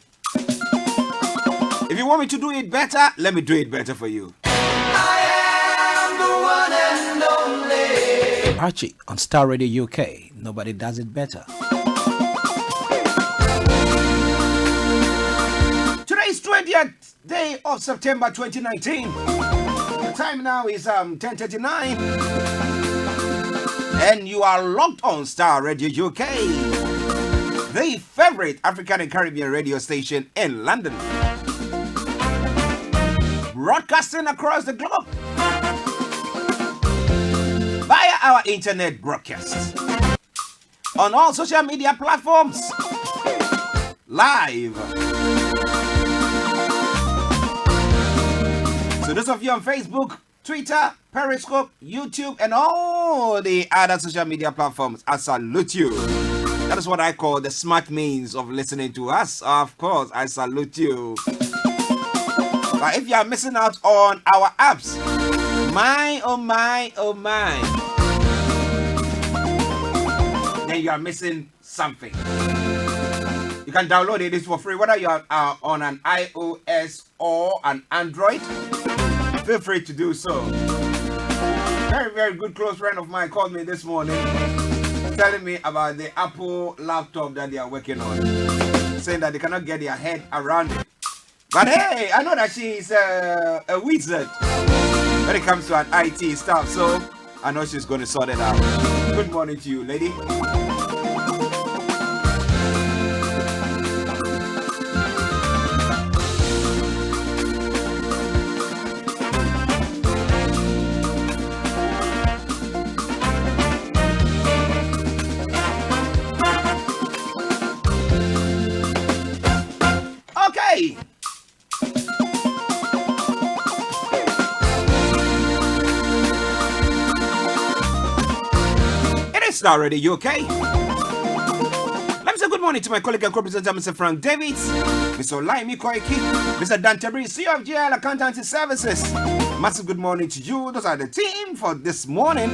If you want me to do it better, let me do it better for you. I am the one and only Archie on Star Radio UK. Nobody does it better. Today is 20th day of September 2019. The time now is 10:39. And you are locked on Star Radio UK, the favorite African and Caribbean radio station in London. Broadcasting across the globe via our internet broadcasts on all social media platforms live. So those of you on Facebook, Twitter, Periscope, YouTube, and all the other social media platforms, I salute you. That is what I call the smart means of listening to us. Of course, I salute you. But if you are missing out on our apps, my, then you are missing something. You can download it for free, whether you are on an iOS or an Android. Feel free to do so. Very, very good close friend of mine called me this morning, telling me about the Apple laptop that they are working on, saying that they cannot get their head around it. But hey, I know that she is a wizard when it comes to an IT stuff, so I know she's going to sort it out. Good morning to you, lady. Okay. Star Radio UK. Let me say good morning to my colleague and co-presenter, Mr. Frank Davids, Mr. Olaimi Koiki, Mr. Dantebri, CEO of GL Accountancy Services. Massive good morning to you. Those are the team for this morning.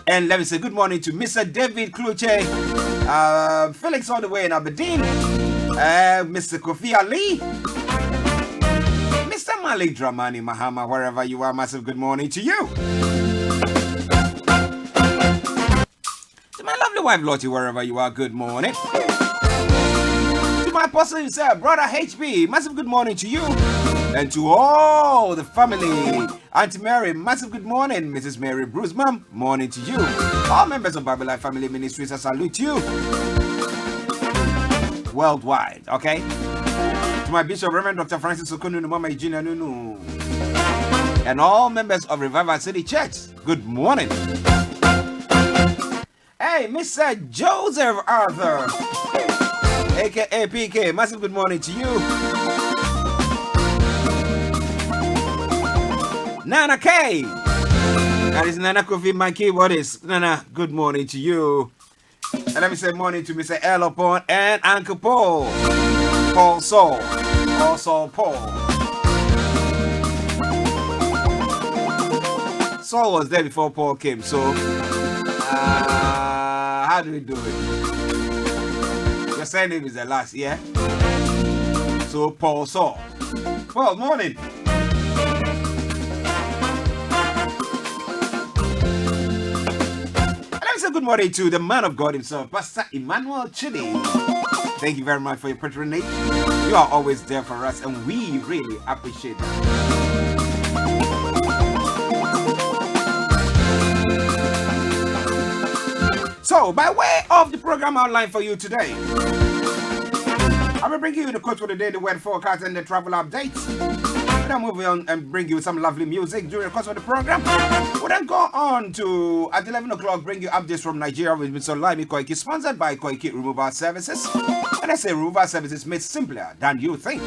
And let me say good morning to Mr. David Kluche, Felix all the way in Aberdeen, Mr. Kofi Ali, Mr. Malik Dramani Mahama, wherever you are. Massive good morning to you. My lovely wife Lottie, wherever you are, good morning. To my apostle himself, brother HB, massive good morning to you. And to all the family, Auntie Mary, massive good morning. Mrs. Mary Bruce, ma'am, morning to you. All members of Bible Life Family Ministries, I salute you. Worldwide, okay? To my Bishop, Reverend Dr. Francis Okunu, Mama Eugenia Nunu. And all members of Revival City Church, good morning. Hey, Mr. Joseph Arthur, aka PK, massive good morning to you. Nana K, that is Nana Kofi, my keyboardist. Nana, good morning to you. And let me say morning to Mr. Elopon and Uncle Paul. Paul Saul. Also Paul. Saul was there before Paul came, so how do we do it? Your surname is the last, yeah? So Paul Saul. Paul, morning. Good morning to the man of God himself, Pastor Emmanuel Chidi. Thank you very much for your patronage. You are always there for us, and we really appreciate that. So, by way of the program outline for you today, I will bring you the quote for the day, the weather forecast, and the travel updates. We'll move on and bring you some lovely music during the course of the program. We'll then go on to, at 11 o'clock, bring you updates from Nigeria with Mr. Laimi Koiki, sponsored by Koiki Removal Services. And I say removal services made simpler than you think.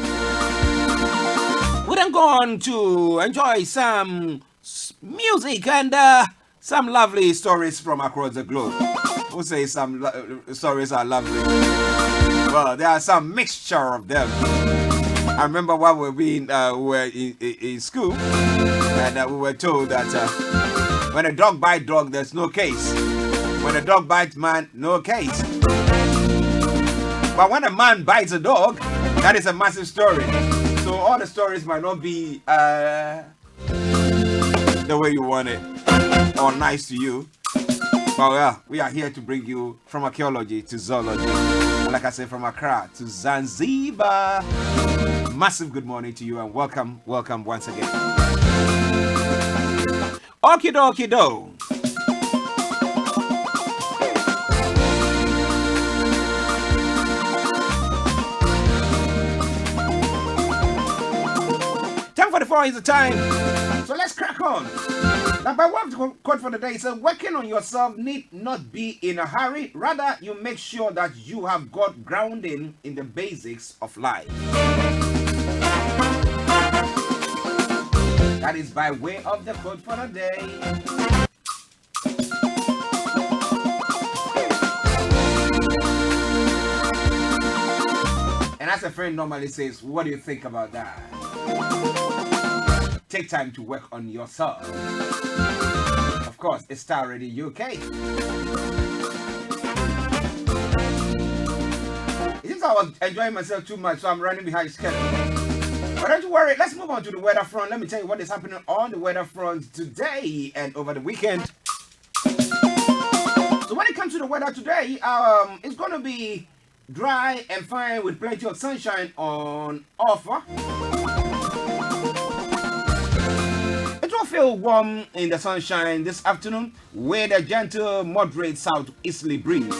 We'll then go on to enjoy some music and some lovely stories from across the globe. We'll say some stories are lovely. Well, there are some mixture of them. I remember when we were in school, and we were told that when a dog bites dog, there's no case. When a dog bites man, no case. But when a man bites a dog, that is a massive story. So all the stories might not be the way you want it, or nice to you. But well, we are here to bring you from archaeology to zoology. And like I said, from Accra to Zanzibar. Massive good morning to you and welcome once again. Okie dokie do. Is the time. So let's crack on. Now, by way of quote for the day, it says, working on yourself need not be in a hurry. Rather, you make sure that you have got grounding in the basics of life. That is by way of the quote for the day. And as a friend normally says, what do you think about that? Take time to work on yourself. Of course, it's Star Radio UK. It seems I was enjoying myself too much, so I'm running behind schedule. But don't you worry, let's move on to the weather front. Let me tell you what is happening on the weather front today and over the weekend. So when it comes to the weather today, it's going to be dry and fine with plenty of sunshine on offer. Feel warm in the sunshine this afternoon with a gentle, moderate southeasterly breeze.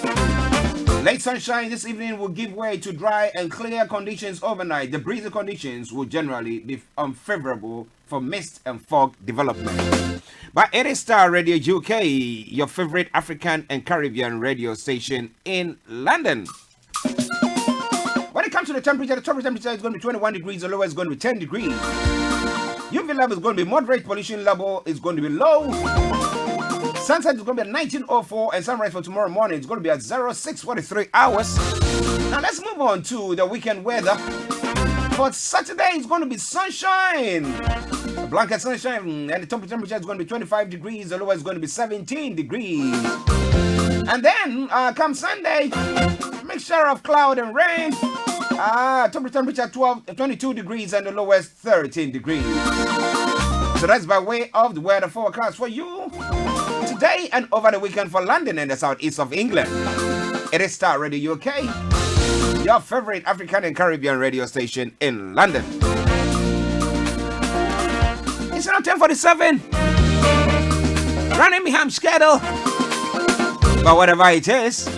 Late sunshine this evening will give way to dry and clear conditions overnight. The breezy conditions will generally be unfavorable for mist and fog development. But it is Star Radio UK, your favorite African and Caribbean radio station in London. When it comes to the temperature is going to be 21 degrees, the lower is going to be 10 degrees. UV level is going to be moderate, pollution level is going to be low. Sunset is going to be at 19:04 and sunrise for tomorrow morning is going to be at 06:43 hours. Now let's move on to the weekend weather. For Saturday, it's going to be sunshine. A blanket sunshine, and the temperature is going to be 25 degrees, the lower is going to be 17 degrees. And then, come Sunday, mixture of cloud and rain. Temperature 22 degrees and the lowest 13 degrees. So that's by way of the weather forecast for you today and over the weekend for London and the southeast of England. It is Star Radio UK, your favorite African and Caribbean radio station in London. It's now 10:47. Running behind schedule. But whatever it is,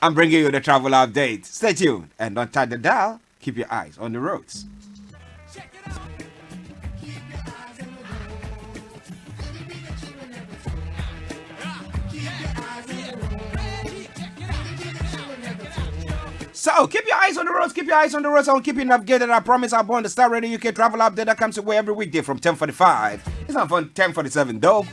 I'm bringing you the travel update. Stay tuned and don't touch the dial. Keep your eyes on the roads. So keep your eyes on the roads, keep your eyes on the roads. I'll keep you navigated. I promise I'll be on the Star Radio UK travel update that comes away every weekday from 10:45. It's not from 10:47 though.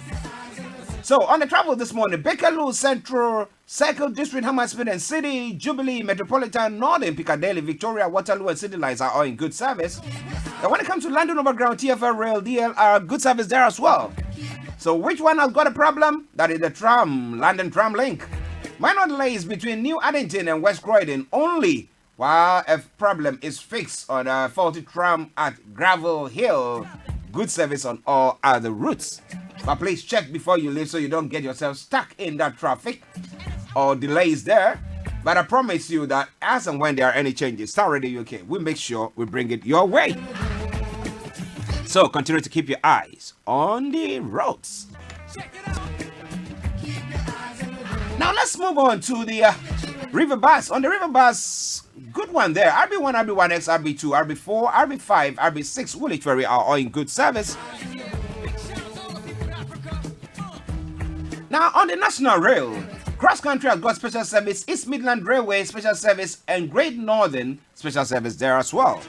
So on the travel this morning, Bakerloo, Central, Circle District, Hammersmith and City, Jubilee, Metropolitan, Northern, Piccadilly, Victoria, Waterloo and City lines are all in good service. And when it comes to London Overground, TfL, Rail, DL are good service there as well. So which one has got a problem? That is the tram, London Tram Link. Minor delays between New Addington and West Croydon only, while a problem is fixed on a faulty tram at Gravel Hill. Good service on all other routes. But please check before you leave so you don't get yourself stuck in that traffic or delays there. But I promise you that as and when there are any changes, Star Radio UK, we make sure we bring it your way. So continue to keep your eyes on the roads. Now let's move on to the River Bus. On the River Bus, good one there. RB1, RB1X, RB2, RB4, RB5, RB6, Woolwich Ferry are all in good service. Now on the National Rail, Cross Country has got special service, East Midland Railway special service, and Great Northern special service there as well.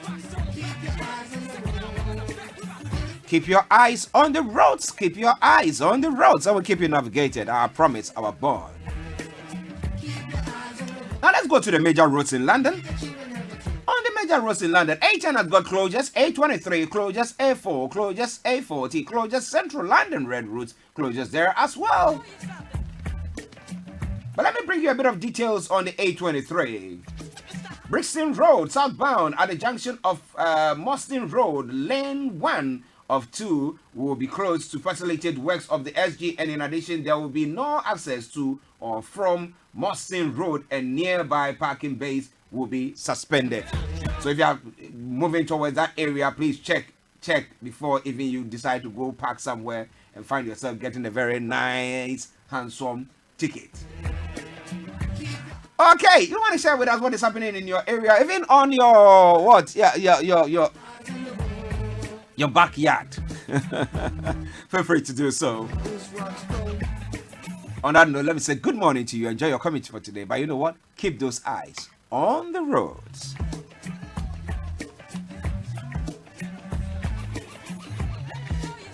Keep your eyes on the roads. Keep your eyes on the roads. I will keep you navigated. I promise, our bond. Now let's go to the major roads in London. On the major roads in London, A10 has got closures, A23 closures, A4 closures, A40 closures, Central London Red routes closures there as well. But let me bring you a bit of details on the A23. Brixton Road southbound at the junction of Moston Road, lane 1 of 2 will be closed to facilitate works of the SG, and in addition there will be no access to or from Moston Road, and nearby parking bays will be suspended. So if you are moving towards that area, please check before even you decide to go park somewhere and find yourself getting a very nice, handsome ticket. Okay, you want to share with us what is happening in your area, even on your what? Your backyard. Feel free to do so. On that note, let me say good morning to you. Enjoy your community for today. But you know what? Keep those eyes on the roads.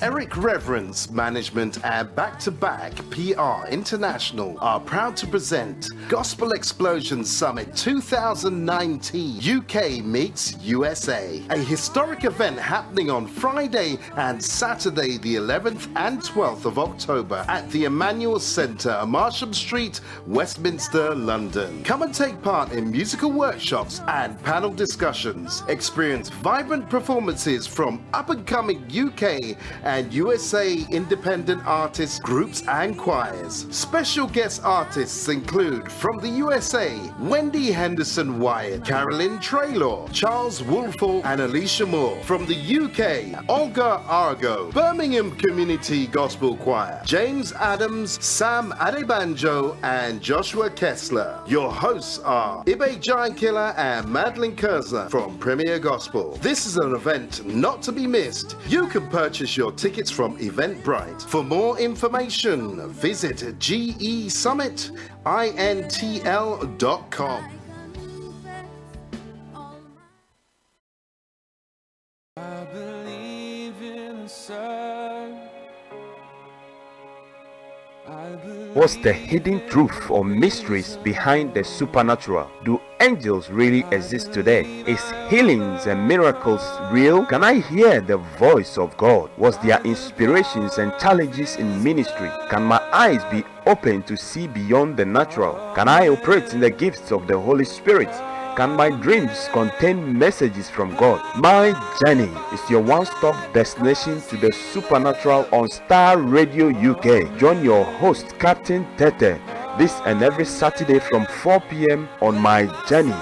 Eric Reverence Management and Back-to-Back PR International are proud to present Gospel Explosion Summit 2019 UK meets USA, a historic event happening on Friday and Saturday the 11th and 12th of October at the Emmanuel Centre, Marsham Street, Westminster, London. Come and take part in musical workshops and panel discussions. Experience vibrant performances from up-and-coming UK and USA independent artists, groups and choirs. Special guest artists include from the USA, Wendy Henderson Wyatt, Carolyn Traylor, Charles Woolfall and Alicia Moore. From the UK, Olga Argo, Birmingham Community Gospel Choir, James Adams, Sam Adebanjo and Joshua Kessler. Your hosts are Ibe Giantkiller and Madeline Kurzner from Premier Gospel. This is an event not to be missed. You can purchase your tickets from Eventbrite. For more information, visit gesummitintl.com. I believe in the sun. What's the hidden truth or mysteries behind the supernatural? Do angels really exist today? Is healings and miracles real? Can I hear the voice of God? What's their inspirations and challenges in ministry? Can my eyes be open to see beyond the natural? Can I operate in the gifts of the Holy Spirit? Can my dreams contain messages from God? My Journey is your one-stop destination to the supernatural on Star Radio UK. Join your host, Captain Tete, this and every Saturday from 4 p.m. on My Journey,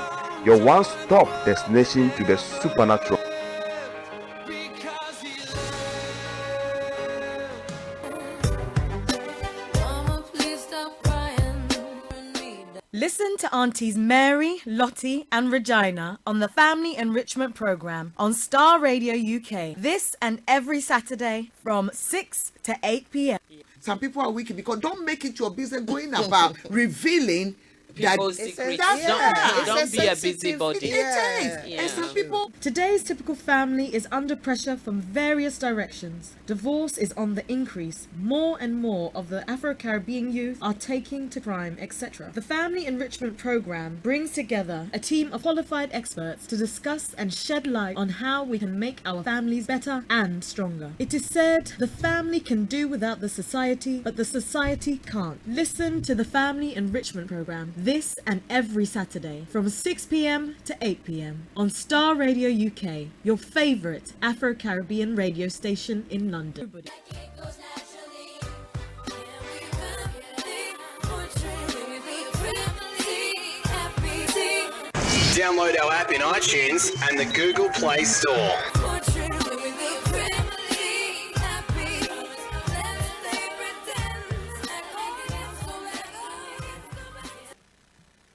your one-stop destination to the supernatural. Listen to Aunties Mary, Lottie and Regina on the Family Enrichment Programme on Star Radio UK. This and every Saturday from 6 to 8 p.m. Some people are wicked because don't make it your business going about revealing people's It's secrets. yeah, Don't it's be a sensitive- busybody. It is. Yeah. And some people. Today's typical family is under pressure from various directions. Divorce is on the increase. More and more of the Afro-Caribbean youth are taking to crime, etc. The Family Enrichment Program brings together a team of qualified experts to discuss and shed light on how we can make our families better and stronger. It is said the family can do without the society, but the society can't. Listen to the Family Enrichment Program this and every Saturday from 6 p.m. to 8 p.m. on Star Radio UK, your favourite Afro-Caribbean radio station in London. Download our app in iTunes and the Google Play Store.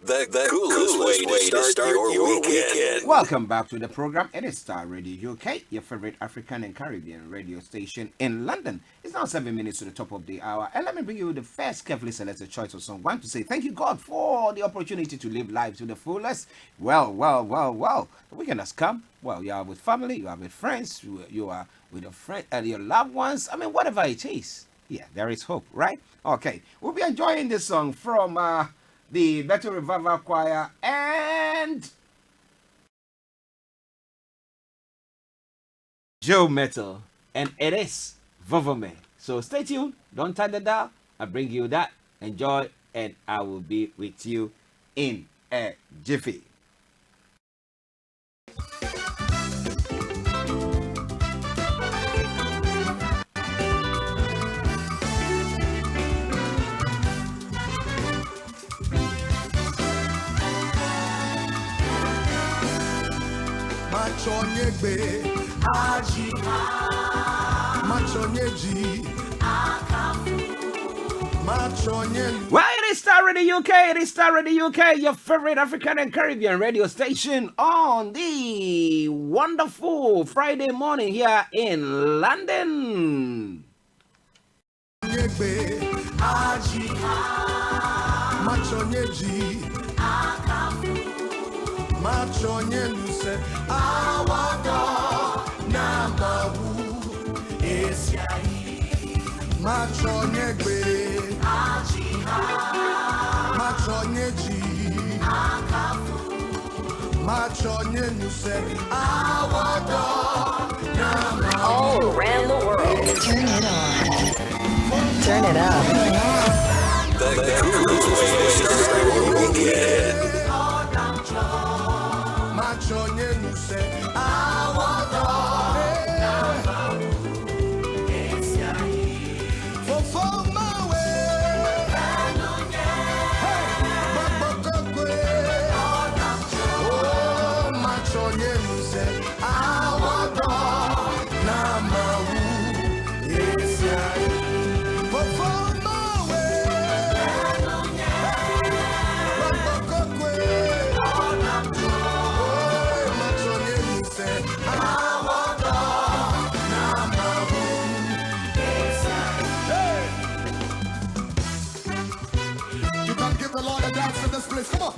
The coolest way to start your weekend. Welcome back to the program. It is Star Radio UK, your favorite African and Caribbean radio station in London. It's now 7 minutes to the top of the hour, and let me bring you the first carefully selected choice of song. One to say thank you, God, for the opportunity to live life to the fullest. Well. The weekend has come. Well, you are with family, you are with friends, you are with your friend and your loved ones. I mean, whatever it is. Yeah, there is hope, right? Okay, we'll be enjoying this song from the Better Revival Choir and Joe Metal, and it is Vovome. So stay tuned, don't turn the dial. I bring you that. Enjoy, and I will be with you in a jiffy. Machonyegbe Aji Machonyeji Machonyelu. Well, it is Star Radio UK. It is Star Radio UK, your favorite African and Caribbean radio station on the wonderful Friday morning here in London. Machonyegbe Aji Machonyeji Machonyelu se awado namawu esiai Machonyegbe Machonyeji Machonyelu se awado namawu. All around the world. Turn it on. Turn it up. The coolest way to start your weekend. Machonyelu se awado namawu esiai fofo mawe babokokwe oh machonyelu se awado namawu esiai fofo mawe babokokwe you can give the Lord a dance in this place. Come on.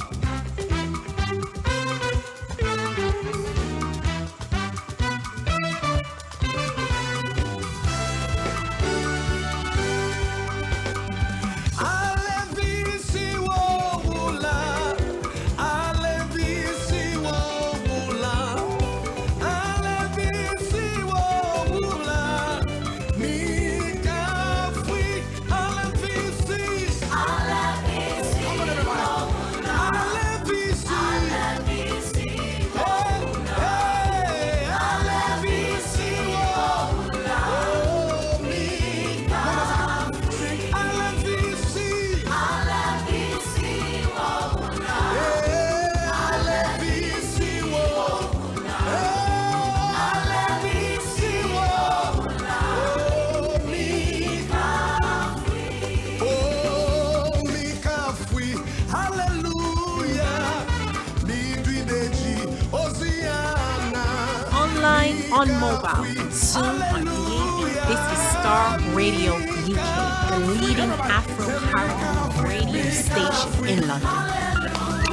On mobile and soon on DAB. This is Star Radio UK, the leading Afro-Caribbean radio station in London.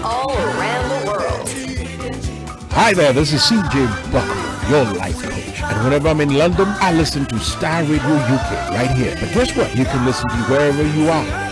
all around the world. Hi there, this is CJ Buckle, your life coach. And whenever I'm in London, I listen to Star Radio UK right here. But guess what? You can listen to me wherever you are.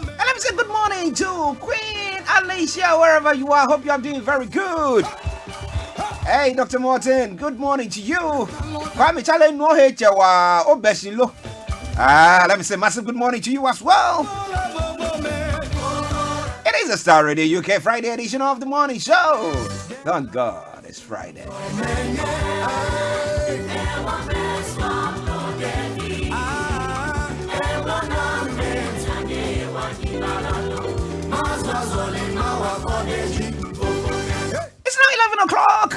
And let me say good morning to Queen Alicia, wherever you are. Hope you are doing very good. Hey, Dr. Morton, good morning to you. Let me say massive good morning to you as well. It is a Star Radio UK Friday edition of the morning show. Thank God it's Friday. It's now 11 o'clock.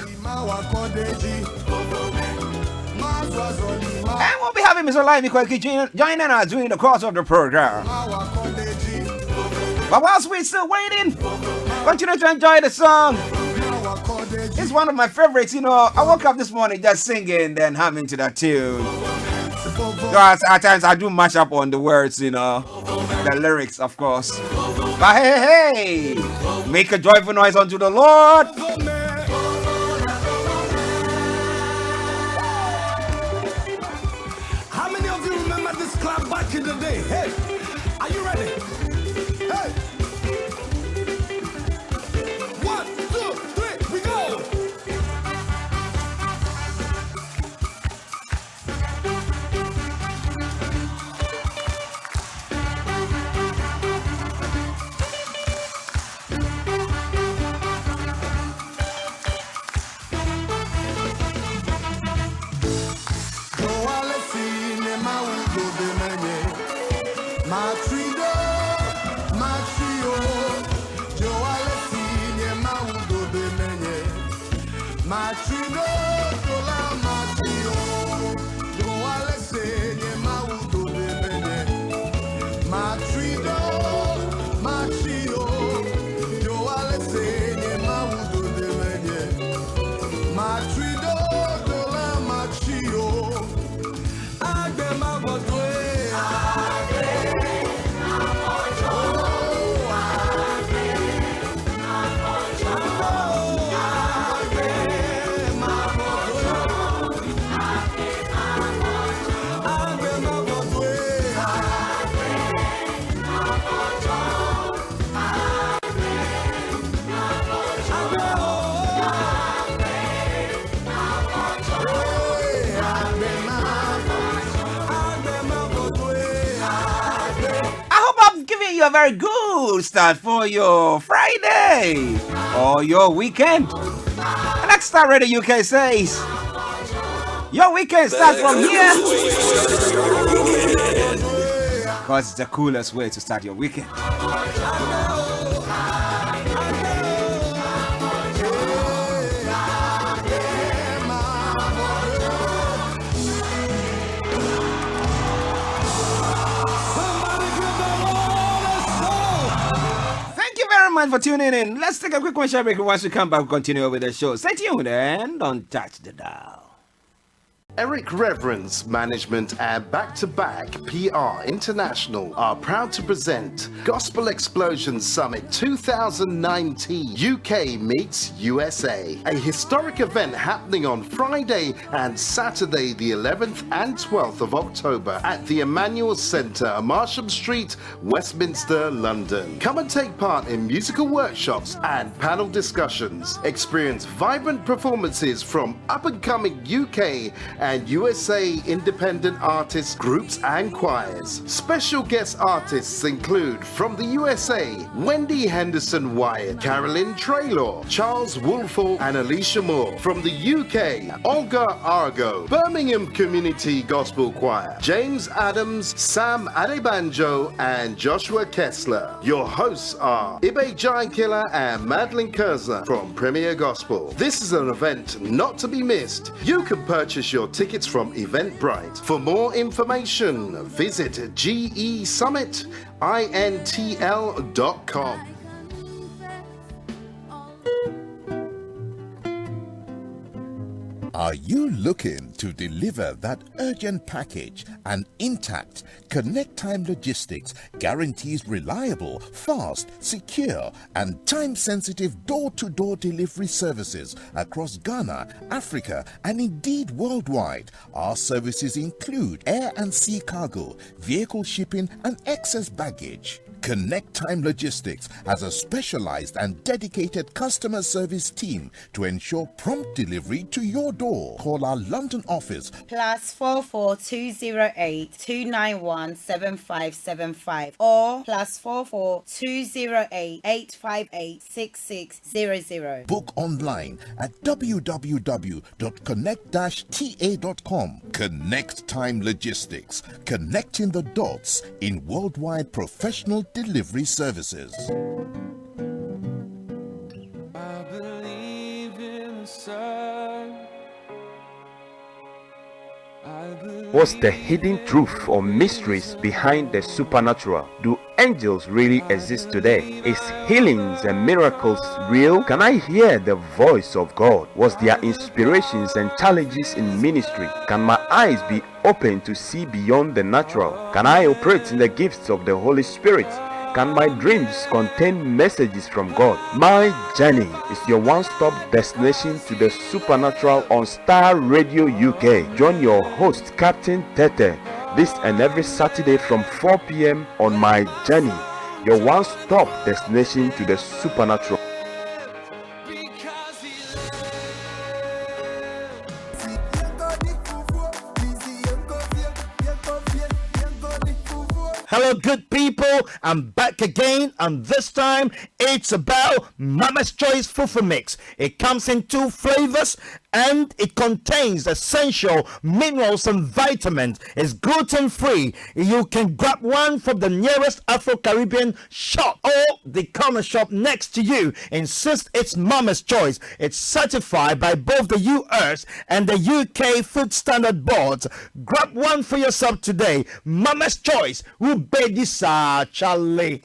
And we'll be having Mr. Laimi Kweki joining us during the course of the program. But whilst we're still waiting, continue to enjoy the song. It's one of my favorites, you know. I woke up this morning just singing, then humming to that tune. Because at times I do mash up on the words, you know, the lyrics, of course. But hey, make a joyful noise unto the Lord. How many of you remember this club back in the day? Hey, are you ready? Hey. 1, 2, 3, we go. wishing you a very good start for your Friday or your weekend. And like Star Radio UK says, your weekend starts from here. Because it's the coolest way to start your weekend. Much for tuning in. Let's take a quick commercial break. Once we come back, we'll continue with the show. Stay tuned and don't touch the dial. Eric Reverence Management and Back-to-Back PR International are proud to present Gospel Explosion Summit 2019 UK meets USA, a historic event happening on Friday and Saturday the 11th and 12th of October at the Emmanuel Centre, Marsham Street, Westminster, London. Come and take part in musical workshops and panel discussions. Experience vibrant performances from up-and-coming UK and USA independent artists, groups and choirs. Special guest artists include from the USA, Wendy Henderson Wyatt, Carolyn Traylor, Charles Woolfall and Alicia Moore. From the UK, Olga Argo, Birmingham Community Gospel Choir, James Adams, Sam Adebanjo and Joshua Kessler. Your hosts are Ibe Giankiller and Madeline Kurza from Premier Gospel. This is an event not to be missed. You can purchase your tickets from Eventbrite. For more information, visit gesummitintl.com. Are you looking to deliver that urgent package? And Intact Connect Time Logistics guarantees reliable, fast, secure, and time-sensitive door-to-door delivery services across Ghana, Africa, and indeed worldwide. Our services include air and sea cargo, vehicle shipping, and excess baggage. Connect Time Logistics has a specialized and dedicated customer service team to ensure prompt delivery to your door. Call our London office +44 208 291 7575 or +44 208 858 6600. Book online at www.connect-ta.com. Connect Time Logistics, connecting the dots in worldwide professional delivery services. I believe in the sun. What's the hidden truth or mysteries behind the supernatural? Do angels really exist today? Is healings and miracles real? Can I hear the voice of God? Was there inspirations and challenges in ministry? Can my eyes be open to see beyond the natural? Can I operate in the gifts of the Holy Spirit? Can my dreams contain messages from God? My Journey is your one-stop destination to the supernatural on Star Radio UK. Join your host, Captain Tete, this and every Saturday from 4 p.m. on My Journey, your one-stop destination to the supernatural. Hello, good people. I'm back again, and this time it's about Mama's Choice Fufu Mix. It comes in 2 flavors and it contains essential minerals and vitamins. It's gluten-free. You can grab one from the nearest Afro-Caribbean shop or the corner shop next to you. Insist it's Mama's Choice. It's certified by both the US and the UK Food Standard Boards. Grab one for yourself today. Mama's Choice. Ubedisa Charlie.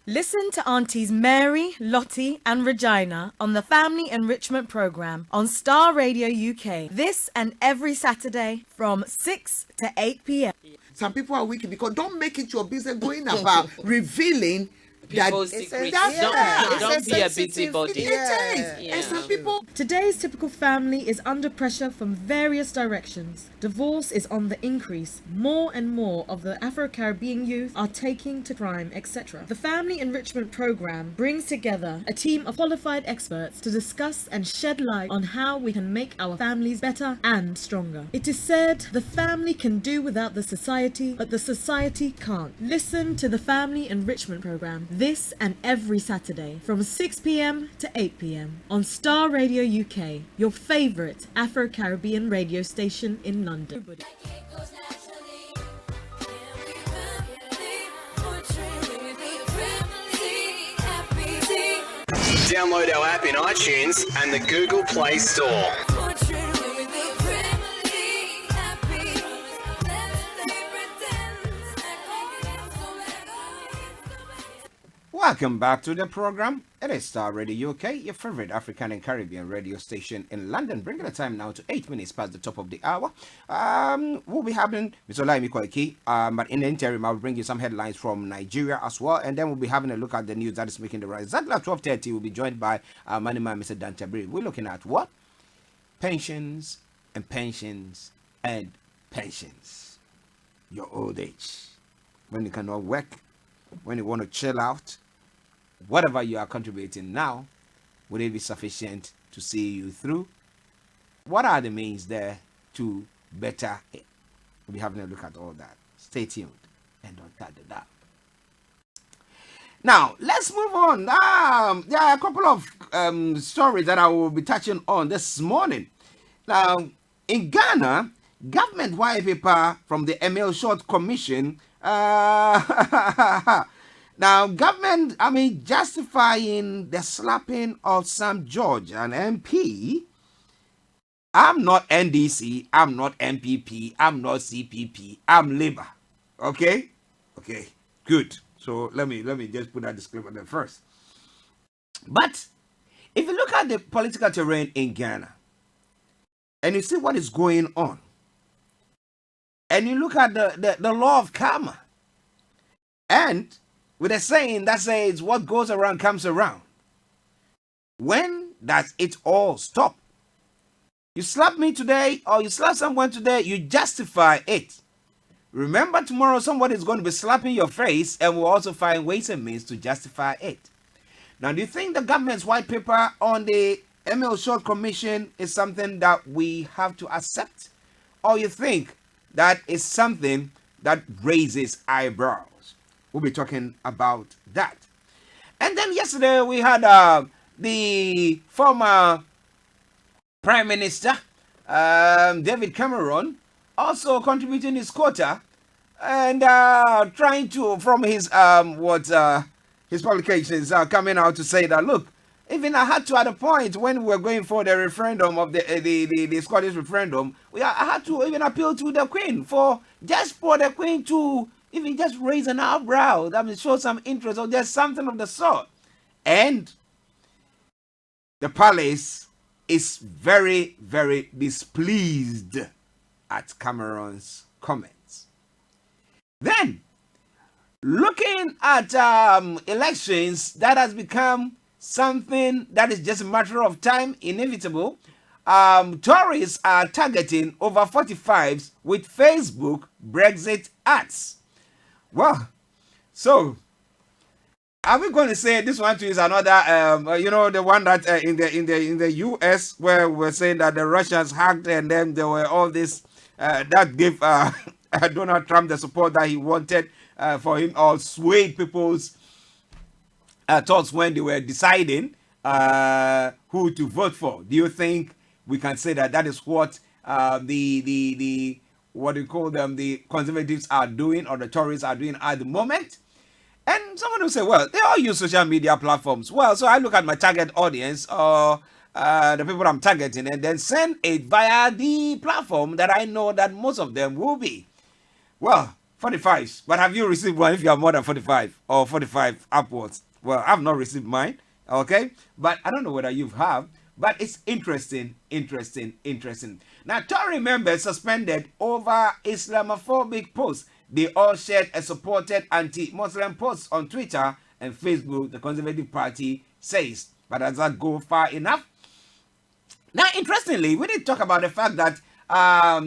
Listen to Aunties Mary, Lottie and Regina on the Family Enrichment Programme on Star Radio UK. This and every Saturday from 6 to 8 p.m. Some people are wicked because don't make it your business going about revealing people's It's secrets. a- yeah, it's Don't a be a sensitive- busybody. yeah. And some people. Today's typical family is under pressure from various directions. Divorce is on the increase. More and more of the Afro-Caribbean youth are taking to crime, etc. The Family Enrichment Program brings together a team of qualified experts to discuss and shed light on how we can make our families better and stronger. It is said the family can do without the society, but the society can't. Listen to the Family Enrichment Program this and every Saturday from 6 p.m. to 8 p.m. on Star Radio UK, your favorite Afro-Caribbean radio station in London. Download our app in iTunes and the Google Play Store. Welcome back to the program. It is Star Radio UK, your favorite African and Caribbean radio station in London. Bringing the time now to 8 minutes past the top of the hour. We'll be having Mr. Laimi Koiki, but in the interim, I'll bring you some headlines from Nigeria as well, and then we'll be having a look at the news that is making the rise. Exactly at 12:30, we'll be joined by Manima Mr. Dan Chabri. We're looking at what? Pensions and pensions and pensions. Your old age. When you cannot work, when you want to chill out, whatever you are contributing now, will it be sufficient to see you through? What are the means there to better it? We'll be having a look at all that. Stay tuned and don't touch the dial. Now, let's move on. There are a couple of stories that I will be touching on this morning. Now, in Ghana, government white paper from the Emile Short Commission now, government, justifying the slapping of Sam George, an MP. I'm not NDC, I'm not MPP, I'm not CPP, I'm Labour. Okay? Okay, good. So let me just put that disclaimer there first. But if you look at the political terrain in Ghana, and you see what is going on, and you look at the law of karma, and with a saying that says what goes around comes around. When does it all stop? You slap me today or you slap someone today, you justify it. Remember, tomorrow somebody is going to be slapping your face and will also find ways and means to justify it. Now, do you think the government's white paper on the Emile Short Commission is something that we have to accept? Or you think that is something that raises eyebrows? We'll be talking about that. And then yesterday we had the former Prime Minister, David Cameron, also contributing his quota and trying to, from his his publications coming out to say that, look, even I had to, at a point when we were going for the referendum of the Scottish referendum, I had to even appeal to the Queen for the Queen to even just raise an eyebrow, that will show some interest or just something of the sort. And the palace is very, very displeased at Cameron's comments. Then, looking at elections, that has become something that is just a matter of time, inevitable. Tories are targeting over 45s with Facebook Brexit ads. Well, so are we going to say this one too is another, the one that in the US where we're saying that the Russians hacked and then there were all this that gave Donald Trump the support that he wanted for him, or swayed people's thoughts when they were deciding who to vote for? Do you think we can say that that is what the what do you call them, the Conservatives are doing, or the Tories are doing at the moment? And someone will say, well, they all use social media platforms. Well, so I look at my target audience, or the people I'm targeting, and then send it via the platform that I know that most of them will be. Well, 45s. But have you received one if you are more than 45 or 45 upwards? Well, I've not received mine, okay? But I don't know whether you have. But it's interesting. Now, Tory members suspended over Islamophobic posts. They all shared a supported anti-Muslim post on Twitter and Facebook, the Conservative Party says. But does that go far enough? Now, interestingly, we did talk about the fact that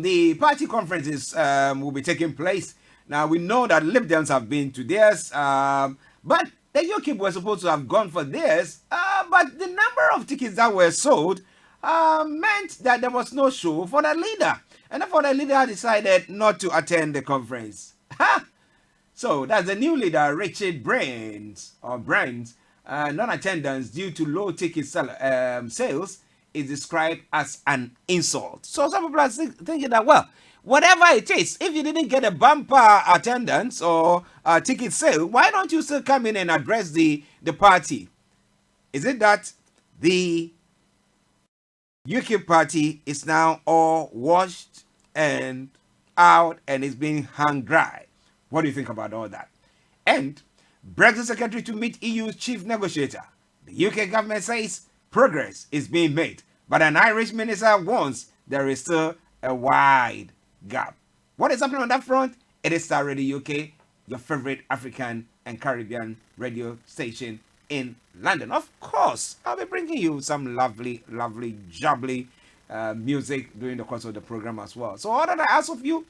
the party conferences will be taking place. Now, we know that Lib Dems have been to theirs, but the UKIP were supposed to have gone for theirs, but the number of tickets that were sold meant that there was no show for the leader. And therefore, the leader decided not to attend the conference. So, that's the new leader, Richard Brains, non-attendance due to low ticket sales is described as an insult. So some people are thinking that, well, whatever it is, if you didn't get a bumper attendance or a ticket sale, why don't you still come in and address the party? Is it that the UKIP party is now all washed and out and is being hung dry? What do you think about all that? And Brexit secretary to meet EU's chief negotiator. The UK government says progress is being made, but an Irish minister warns there is still a wide gap. What is happening on that front? It is Star Radio UK, your favorite African and Caribbean radio station in London. Of course, I'll be bringing you some lovely, jubbly music during the course of the program as well. So all that I ask of you,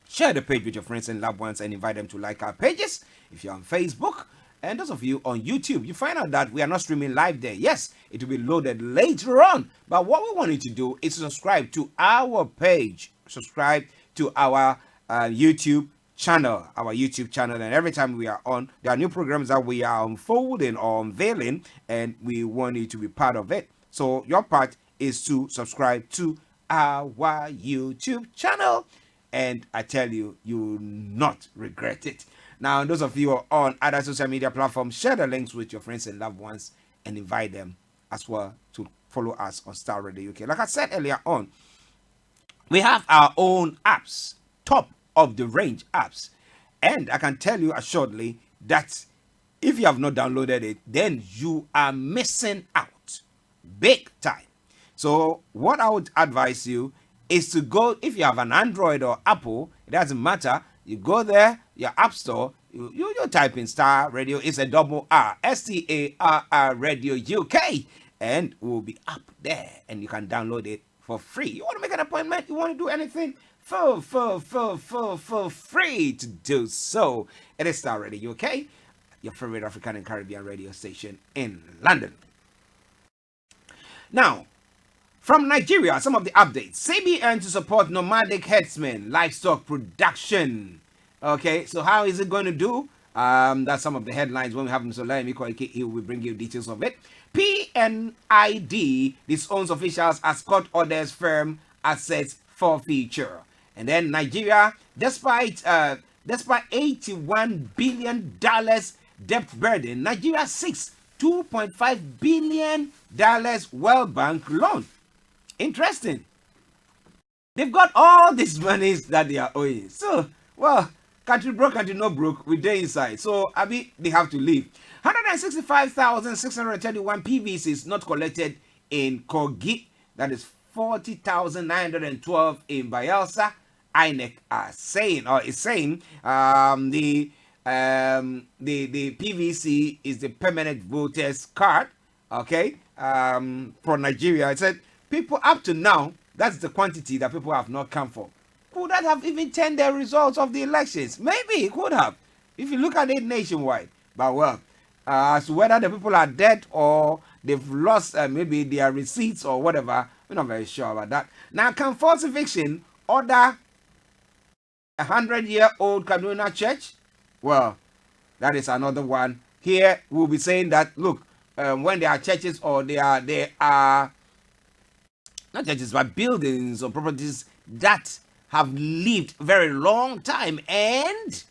share the page with your friends and loved ones and invite them to like our pages. If you're on Facebook, and those of you on YouTube, you find out that we are not streaming live there. Yes, it will be loaded later on. But what we want you to do is subscribe to our page. Subscribe to our YouTube channel. And every time we are on, there are new programs that we are unfolding or unveiling, and we want you to be part of it. So your part is to subscribe to our YouTube channel. And I tell you, you will not regret it. Now, those of you who are on other social media platforms, share the links with your friends and loved ones and invite them as well to follow us on Star Radio UK. Like I said earlier on, we have our own apps, top of the range apps. And I can tell you assuredly that if you have not downloaded it, then you are missing out big time. So what I would advise you is to go, if you have an Android or Apple, it doesn't matter. You go there, your app store, you type in Star Radio, it's a double R, STARR Radio UK, and we'll be up there, and you can download it for free. You want to make an appointment, you want to do anything, feel free to do so. It is Star Radio UK, your favorite African and Caribbean radio station in London. Now, from Nigeria, some of the updates. CBN to support nomadic herdsmen, livestock production. Okay, so how is it going to do? That's some of the headlines. When we have Mr. Laimi Koike, he will bring you details of it. PNID disowns officials as court orders firm assets forfeiture. And then Nigeria, despite $81 billion debt burden, Nigeria seeks $2.5 billion World Bank loan. Interesting. They've got all these monies that they are owing. So, well, country broke, country no broke, we're there inside. So, they have to leave. 165,631 PVCs not collected in Kogi. That is 40,912 in Bayelsa. INEC is saying the PVC is the permanent voters card. Okay, for Nigeria, I said people up to now, that's the quantity that people have not come for. Could that have even changed the results of the elections? Maybe it could have, if you look at it nationwide. But well, as to whether the people are dead or they've lost maybe their receipts or whatever, we're not very sure about that. Now, can false eviction order 100-year-old Kaduna church? Well, that is another one. Here we'll be saying that, look, when there are churches or there are not churches but buildings or properties that have lived very long time and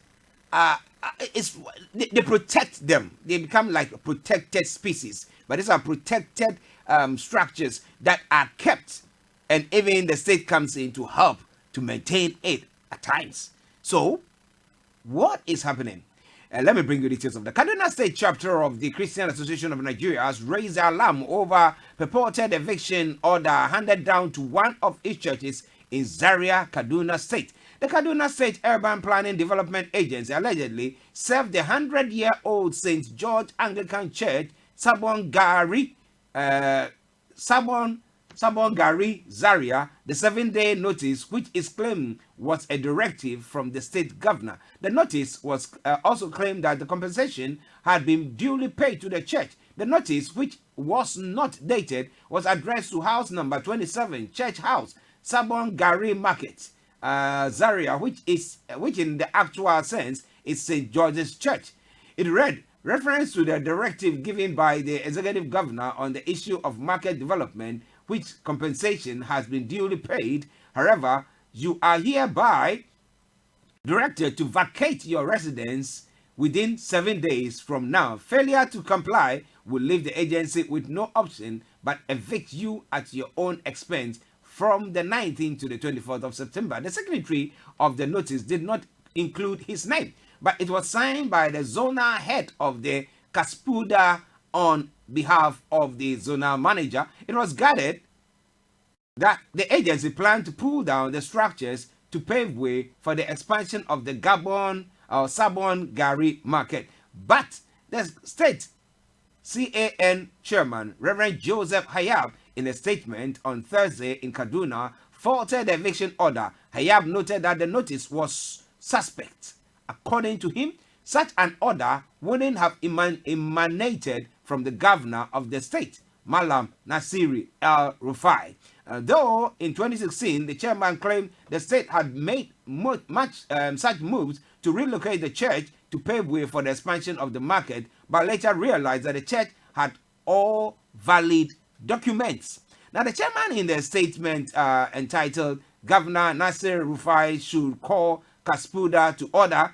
they protect them. They become like protected species. But these are protected structures that are kept, and even the state comes in to help to maintain it at times. So, what is happening? Let me bring you details of the Kaduna State chapter of the Christian Association of Nigeria has raised alarm over purported eviction order handed down to one of its churches in Zaria, Kaduna State. The Kaduna State Urban Planning Development Agency allegedly served the 100-year-old St. George Anglican Church, Sabon Gari, Zaria, the 7-day notice, which is claimed was a directive from the state governor. The notice was also claimed that the compensation had been duly paid to the church. The notice, which was not dated, was addressed to house number 27, Church House, Sabon Gari Market, Zaria, which in the actual sense is St. George's Church. It read, reference to the directive given by the executive governor on the issue of market development, which compensation has been duly paid. However, you are hereby directed to vacate your residence within 7 days from now. Failure to comply will leave the agency with no option but evict you at your own expense from the 19th to the 24th of September. The signatory of the notice did not include his name, but it was signed by the zonal head of the Kaspuda on behalf of the zonal manager. It was gathered that the agency planned to pull down the structures to pave way for the expansion of the Sabon Gari market. But the state CAN chairman, Reverend Joseph Hayab, in a statement on Thursday in Kaduna, faulted the eviction order. Hayab noted that the notice was suspect. According to him, such an order wouldn't have emanated from the governor of the state, Malam Nasiri El-Rufai. Though in 2016, the chairman claimed the state had made such moves to relocate the church to pave way for the expansion of the market, but later realized that the church had all valid documents. Now, the chairman in the statement entitled Governor Nasir Rufai should call Kaspuda to order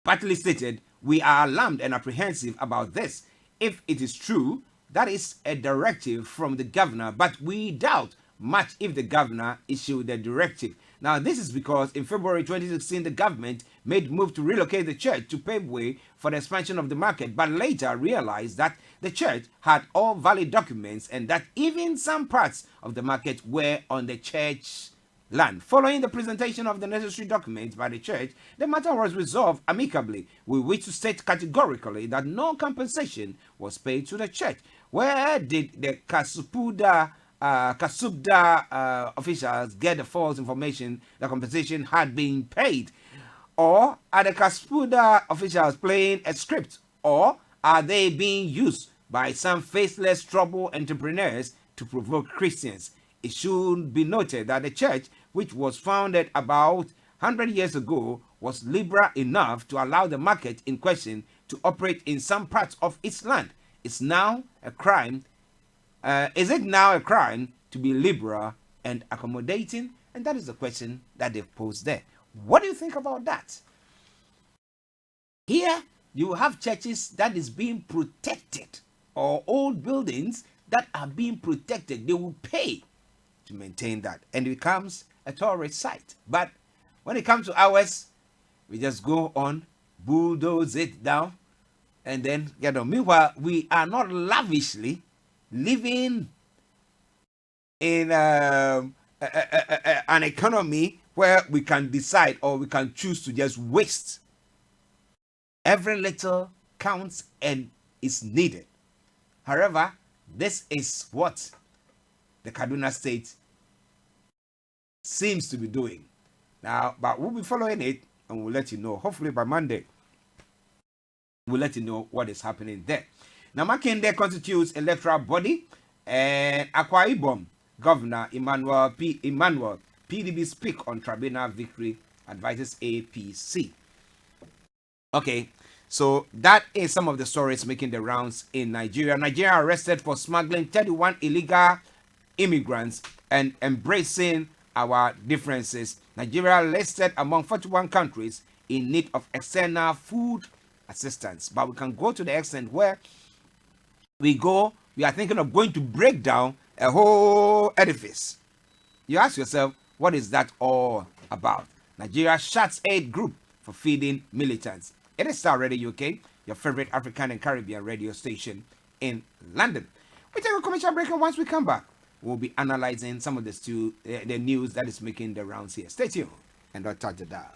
partly stated, "We are alarmed and apprehensive about this. If it is true, that is a directive from the governor, but we doubt much if the governor issued the directive." Now, this is because in February 2016, the government made move to relocate the church to pave way for the expansion of the market, but later realized that the church had all valid documents and that even some parts of the market were on the church land. Following the presentation of the necessary documents by the church, the matter was resolved amicably. We wish to state categorically that no compensation was paid to the church. Where did the Kasubda officials get the false information that compensation had been paid? Or are the Kasubda officials playing a script? Or are they being used by some faceless trouble entrepreneurs to provoke Christians? It should be noted that the church, which was founded about 100 years ago, was liberal enough to allow the market in question to operate in some parts of its land. Is it now a crime to be liberal and accommodating? And that is the question that they've posed there. What do you think about that? Here, you have churches that is being protected, or old buildings that are being protected. They will pay to maintain that, and it becomes a tourist site. But when it comes to ours, we just go on, bulldoze it down, and then get on. Meanwhile, we are not lavishly living in an economy where we can decide or we can choose to just waste. Every little counts and is needed. However, this is what the Kaduna State seems to be doing now, but we'll be following it and we'll let you know. Hopefully by Monday, we'll let you know what is happening there. Now, Makinde constitutes electoral body, and Akwa Ibom Governor Emmanuel PDB speak on tribunal victory, advises APC. Okay, so that is some of the stories making the rounds in Nigeria. Nigeria arrested for smuggling 31 illegal immigrants and embracing our differences. Nigeria listed among 41 countries in need of external food assistance. But we can go to the extent where we are thinking of going to break down a whole edifice. You ask yourself, what is that all about? Nigeria shuts aid group for feeding militants. It is Star Radio UK, your favorite African and Caribbean radio station in London. We take a commercial break, and once we come back, we'll be analyzing some of the news that is making the rounds here. Stay tuned. and don't touch the dial.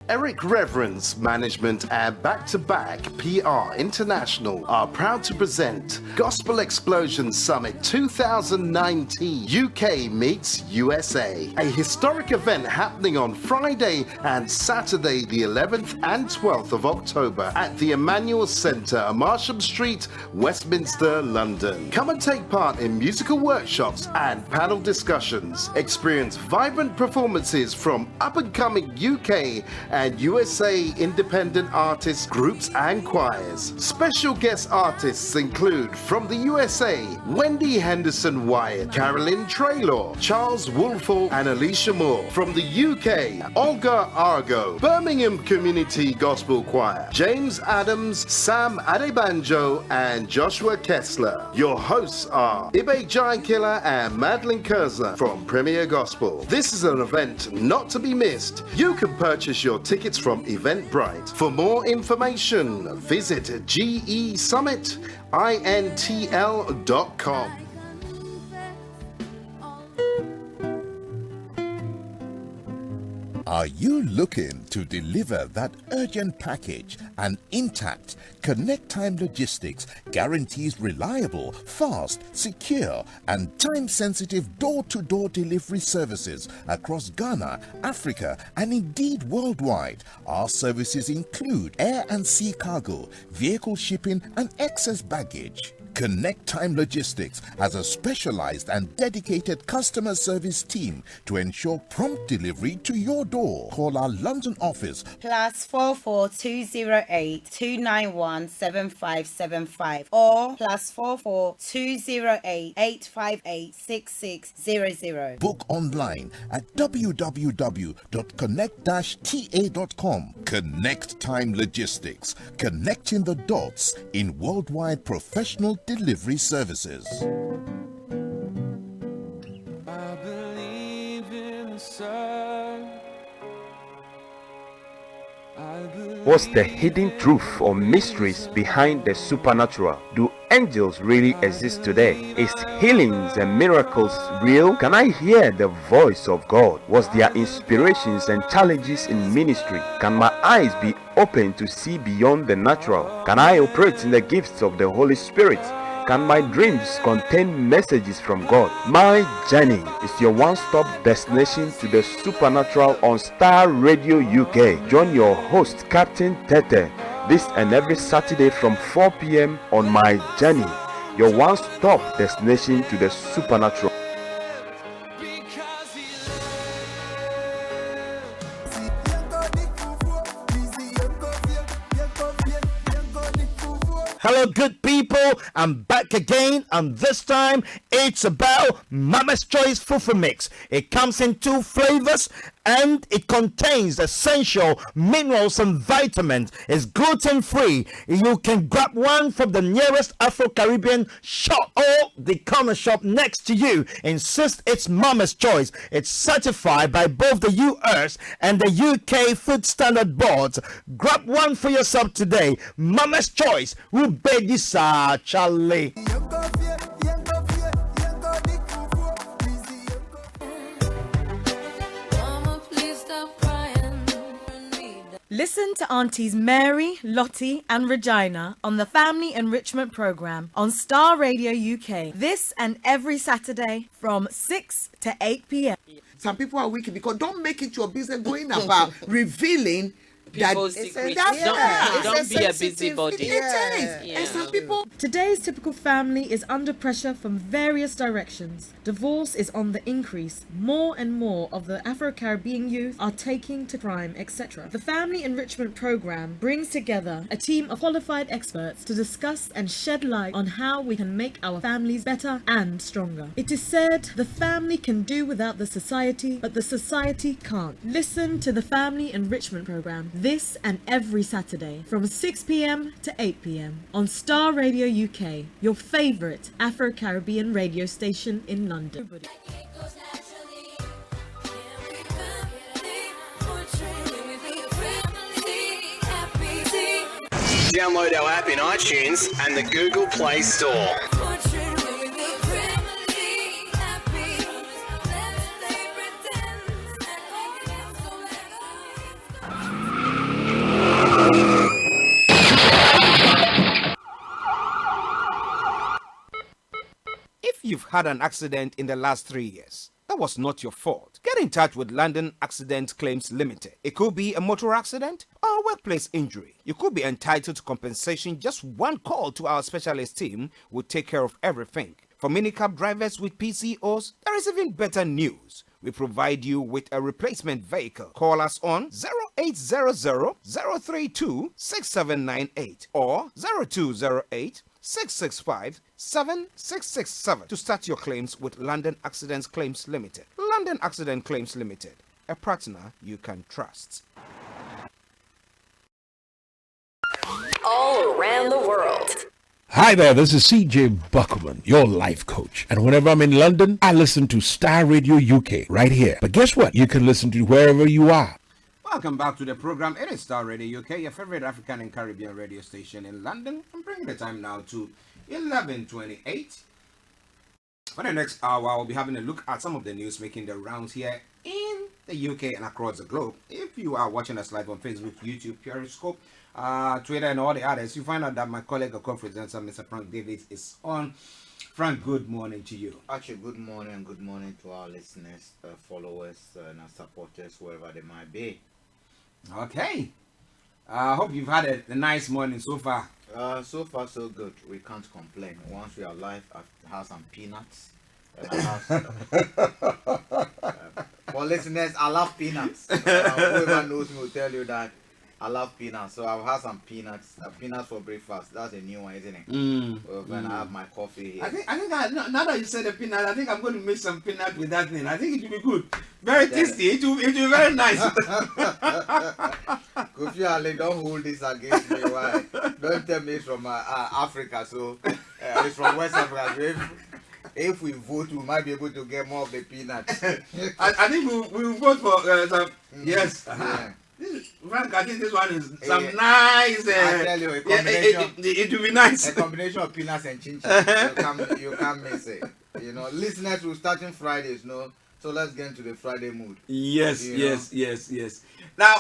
Eric Reverence Management and Back to Back PR International are proud to present Gospel Explosion Summit 2019 UK meets USA, a historic event happening on Friday and Saturday the 11th and 12th of October at the Emmanuel Centre, Marsham Street, Westminster, London. Come and take part in musical workshops and panel discussions. Experience vibrant performances from up-and-coming UK and USA independent artists, groups and choirs. Special guest artists include from the USA, Wendy Henderson Wyatt, Carolyn Traylor, Charles Woolfall and Alicia Moore. From the UK, Olga Argo, Birmingham Community Gospel Choir, James Adams, Sam Adebanjo and Joshua Kessler. Your hosts are Ibe Giankiller and Madeline Kurzler from Premier Gospel. This is an event not to be missed. You can purchase your tickets from Eventbrite. For more information, visit gesummitintl.com. Are you looking to deliver that urgent package and intact? Connect Time Logistics guarantees reliable, fast, secure, and time-sensitive door-to-door delivery services across Ghana, Africa, and indeed worldwide. Our services include air and sea cargo, vehicle shipping, and excess baggage. Connect Time Logistics has a specialized and dedicated customer service team to ensure prompt delivery to your door. Call our London office +44 208 291 7575 or +44 208 858 6600. Book online at www.connect-ta.com. Connect Time Logistics, connecting the dots in worldwide professional delivery services. I believe in the sun. What's the hidden truth or mysteries behind the supernatural? Do angels really exist today? Is healings and miracles real? Can I hear the voice of God? Was there inspirations and challenges in ministry? Can my eyes be open to see beyond the natural? Can I operate in the gifts of the Holy Spirit? Can my dreams contain messages from God? My Journey is your one-stop destination to the supernatural on Star Radio UK. Join your host, Captain Tete, this and every Saturday from 4 p.m. on My Journey, your one-stop destination to the supernatural. Hello, good people. I'm back again, and this time it's about Mama's Choice Fufu Mix. It comes in 2 flavors and it contains essential minerals and vitamins. It's gluten-free. You can grab one from the nearest Afro-Caribbean shop or the corner shop next to you. Insist it's Mama's Choice. It's certified by both the US and the UK Food Standard Boards. Grab one for yourself today. Mama's Choice. Ubedi sa Charlie. Listen to Aunties Mary, Lottie and Regina on the Family Enrichment Programme on Star Radio UK. This and every Saturday from 6 to 8 p.m. Some people are wicked because don't make it your business going about revealing people's secrets. Don't be a busybody. It is. And some people. Today's typical family is under pressure from various directions. Divorce is on the increase. More and more of the Afro-Caribbean youth are taking to crime, etc. The Family Enrichment Programme brings together a team of qualified experts to discuss and shed light on how we can make our families better and stronger. It is said the family can do without the society, but the society can't. Listen to the Family Enrichment Programme this and every Saturday from 6 p.m. to 8 p.m. on Star Radio UK, your favourite Afro-Caribbean radio station in London. Download our app in iTunes and the Google Play Store. you've had an accident in the last 3 years, that was not your fault. Get in touch with London Accident Claims Limited. It could be a motor accident or a workplace injury. You could be entitled to compensation. Just one call to our specialist team will take care of everything. For minicab drivers with PCOs, there is even better news. We provide you with a replacement vehicle. Call us on 0800-032-6798 or 0208-665-7667 to start your claims with London Accident Claims Limited. London Accident Claims Limited, a partner you can trust. All around the world. Hi there, this is CJ Buckman, your life coach. And whenever I'm in London, I listen to Star Radio UK right here. But guess what? You can listen to wherever you are. Welcome back to the program. It is Star Radio UK, your favorite African and Caribbean radio station in London. I'm bringing the time now to 11:28. For the next hour, I'll be having a look at some of the news making the rounds here in the UK and across the globe. If you are watching us live on Facebook, YouTube, Periscope, Twitter, and all the others, you find out that my colleague, a co-presenter, Mr. Frank Davis, is on. Frank, good morning to you. Actually, good morning and good morning to our listeners, followers, and our supporters, wherever they might be. Okay. I hope you've had a nice morning so far. So far, so good. We can't complain. Once we are live, I've had some peanuts. For listeners, I love peanuts. Whoever knows me will tell you that I love peanuts. So I've had some peanuts. Peanuts for breakfast. That's a new one, isn't it? When I have my coffee here. I think now that you said the peanut, I think I'm going to make some peanut with that thing. I think it will be good. Very tasty. It will be very nice. Kofi Ali, don't hold this against me. Why? Don't tell me it's from Africa. So it's from West Africa. So if we vote, we might be able to get more of the peanuts. I think we will vote for some. Yes. Yeah. Frank, I think this one is some nice. I tell you, a combination. It will be nice. A combination of peanuts and chin chin. You can't miss it. You know, listeners, we're starting Fridays, no? So let's get into the Friday mood. Yes. Now,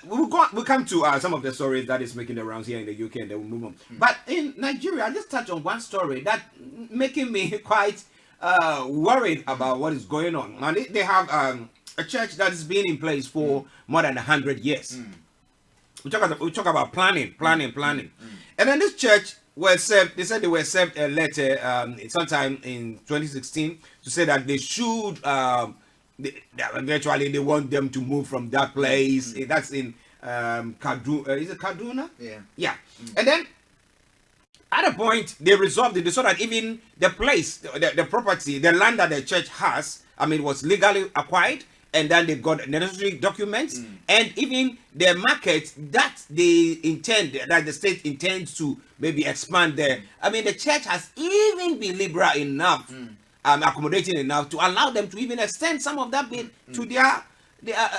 we'll come to some of the stories that is making the rounds here in the UK, and then we'll move on. But in Nigeria, I'll just touch on one story that making me quite worried about what is going on. Now, they have a church that has been in place for more than 100 years. We talk about planning. And then this church was served, they said they were served a letter sometime in 2016 to say that they should, eventually they want them to move from that place. That's in Kaduna. Is it Kaduna? Yeah. And then at a point, they resolved it. They saw that even the place, the property, the land that the church has, was legally acquired. And then they got the necessary documents, and even the market that they intend, that the state intends to maybe expand there. The church has even been liberal enough, accommodating enough to allow them to even extend some of that bit to their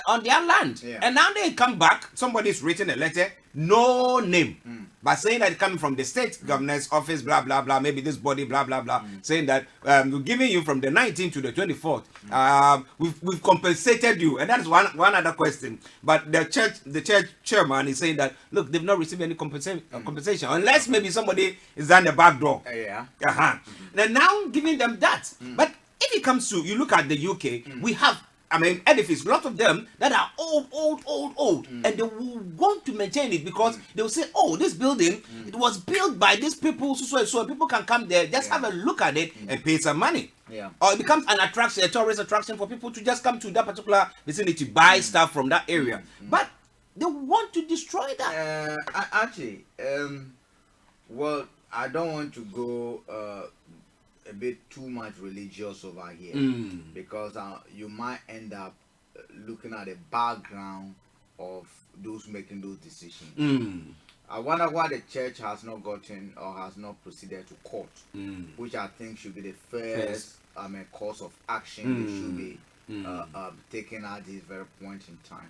on their land. And now they come back. Somebody's written a letter, no name, but saying that it's coming from the state governor's office, blah blah blah. Maybe this body, blah blah blah, saying that we're giving you from the 19th to the 24th. We've compensated you, and that's one other question. But the church chairman is saying that look, they've not received any compensation unless maybe somebody is down the back door. They're now giving them that. But if it comes to, you look at the UK, we have edifice, a lot of them that are old, and they will want to maintain it because they will say, oh, this building, it was built by these people, so people can come there, just have a look at it and pay some money. Or it becomes an attraction, a tourist attraction for people to just come to that particular vicinity, buy stuff from that area. But they want to destroy that. Actually, well, I don't want to go a bit too much religious over here because you might end up looking at the background of those making those decisions. I wonder why the church has not gotten or has not proceeded to court, which I think should be the first course of action they should be taking at this very point in time.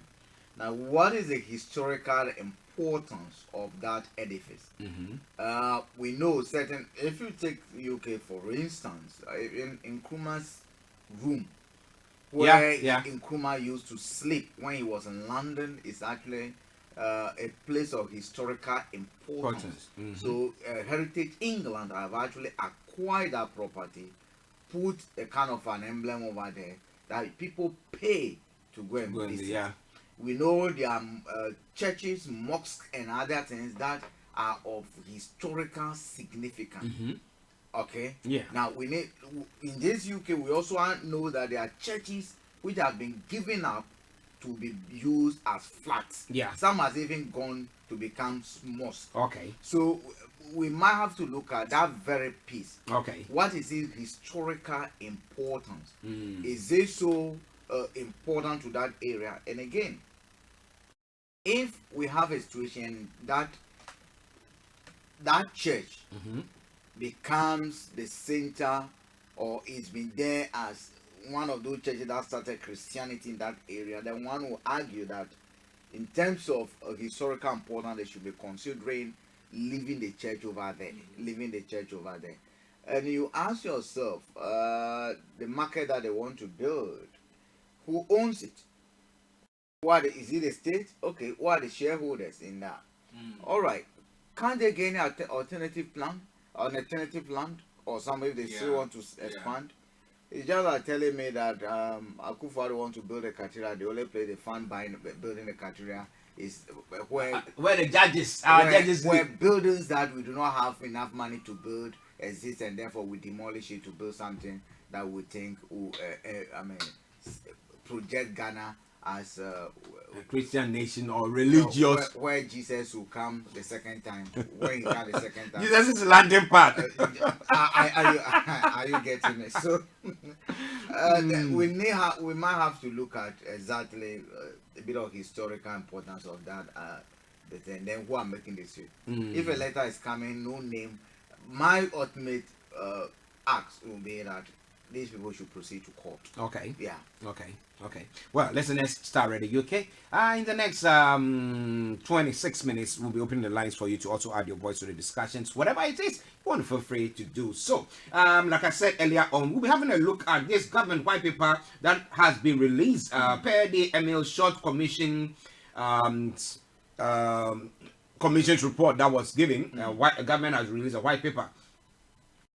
Now, what is the historical importance of that edifice? We know certain, if you take UK for instance, in Nkrumah's room, where Nkrumah used to sleep when he was in London, is actually a place of historical importance. So Heritage England have actually acquired that property put a kind of an emblem over there that people pay to go and visit. Yeah. We know there are churches, mosques, and other things that are of historical significance. Mm-hmm. Okay. Yeah. Now we need in this UK. We also know that there are churches which have been given up to be used as flats. Yeah. Some has even gone to become mosques. Okay. So we might have to look at that very piece. Okay. What is its historical importance? Mm. Is it so important to that area? And again, if we have a situation that church becomes the center, or it's been there as one of those churches that started Christianity in that area, then one will argue that in terms of historical importance, they should be considering leaving the church over there, And you ask yourself, the market that they want to build, who owns it? Is it the state? Okay, who are the shareholders in that? All right, can't they get any alternative land, or somebody if they still want to expand? It's just like telling me that Akufo-Addo want to build a cathedral. The only place they fund building a cathedral is where the judges, where buildings that we do not have enough money to build exist, and therefore we demolish it to build something that we think will, project Ghana as a Christian nation or religious, where Jesus will come the second time. When he comes the second time, Jesus is landing part. Are you getting it? So we might have to look at exactly a bit of historical importance of that. Then who are making this shit? If a letter is coming, no name, my ultimate ask will be that these people should proceed to court. Okay. Yeah. Okay. Well, listeners, Star Radio UK. In the next 26 minutes, we'll be opening the lines for you to also add your voice to the discussions. Whatever it is, you want to feel free to do so. Like I said earlier on, we'll be having a look at this government white paper that has been released per the Emil Short Commission commission's report that was given. Government has released a white paper.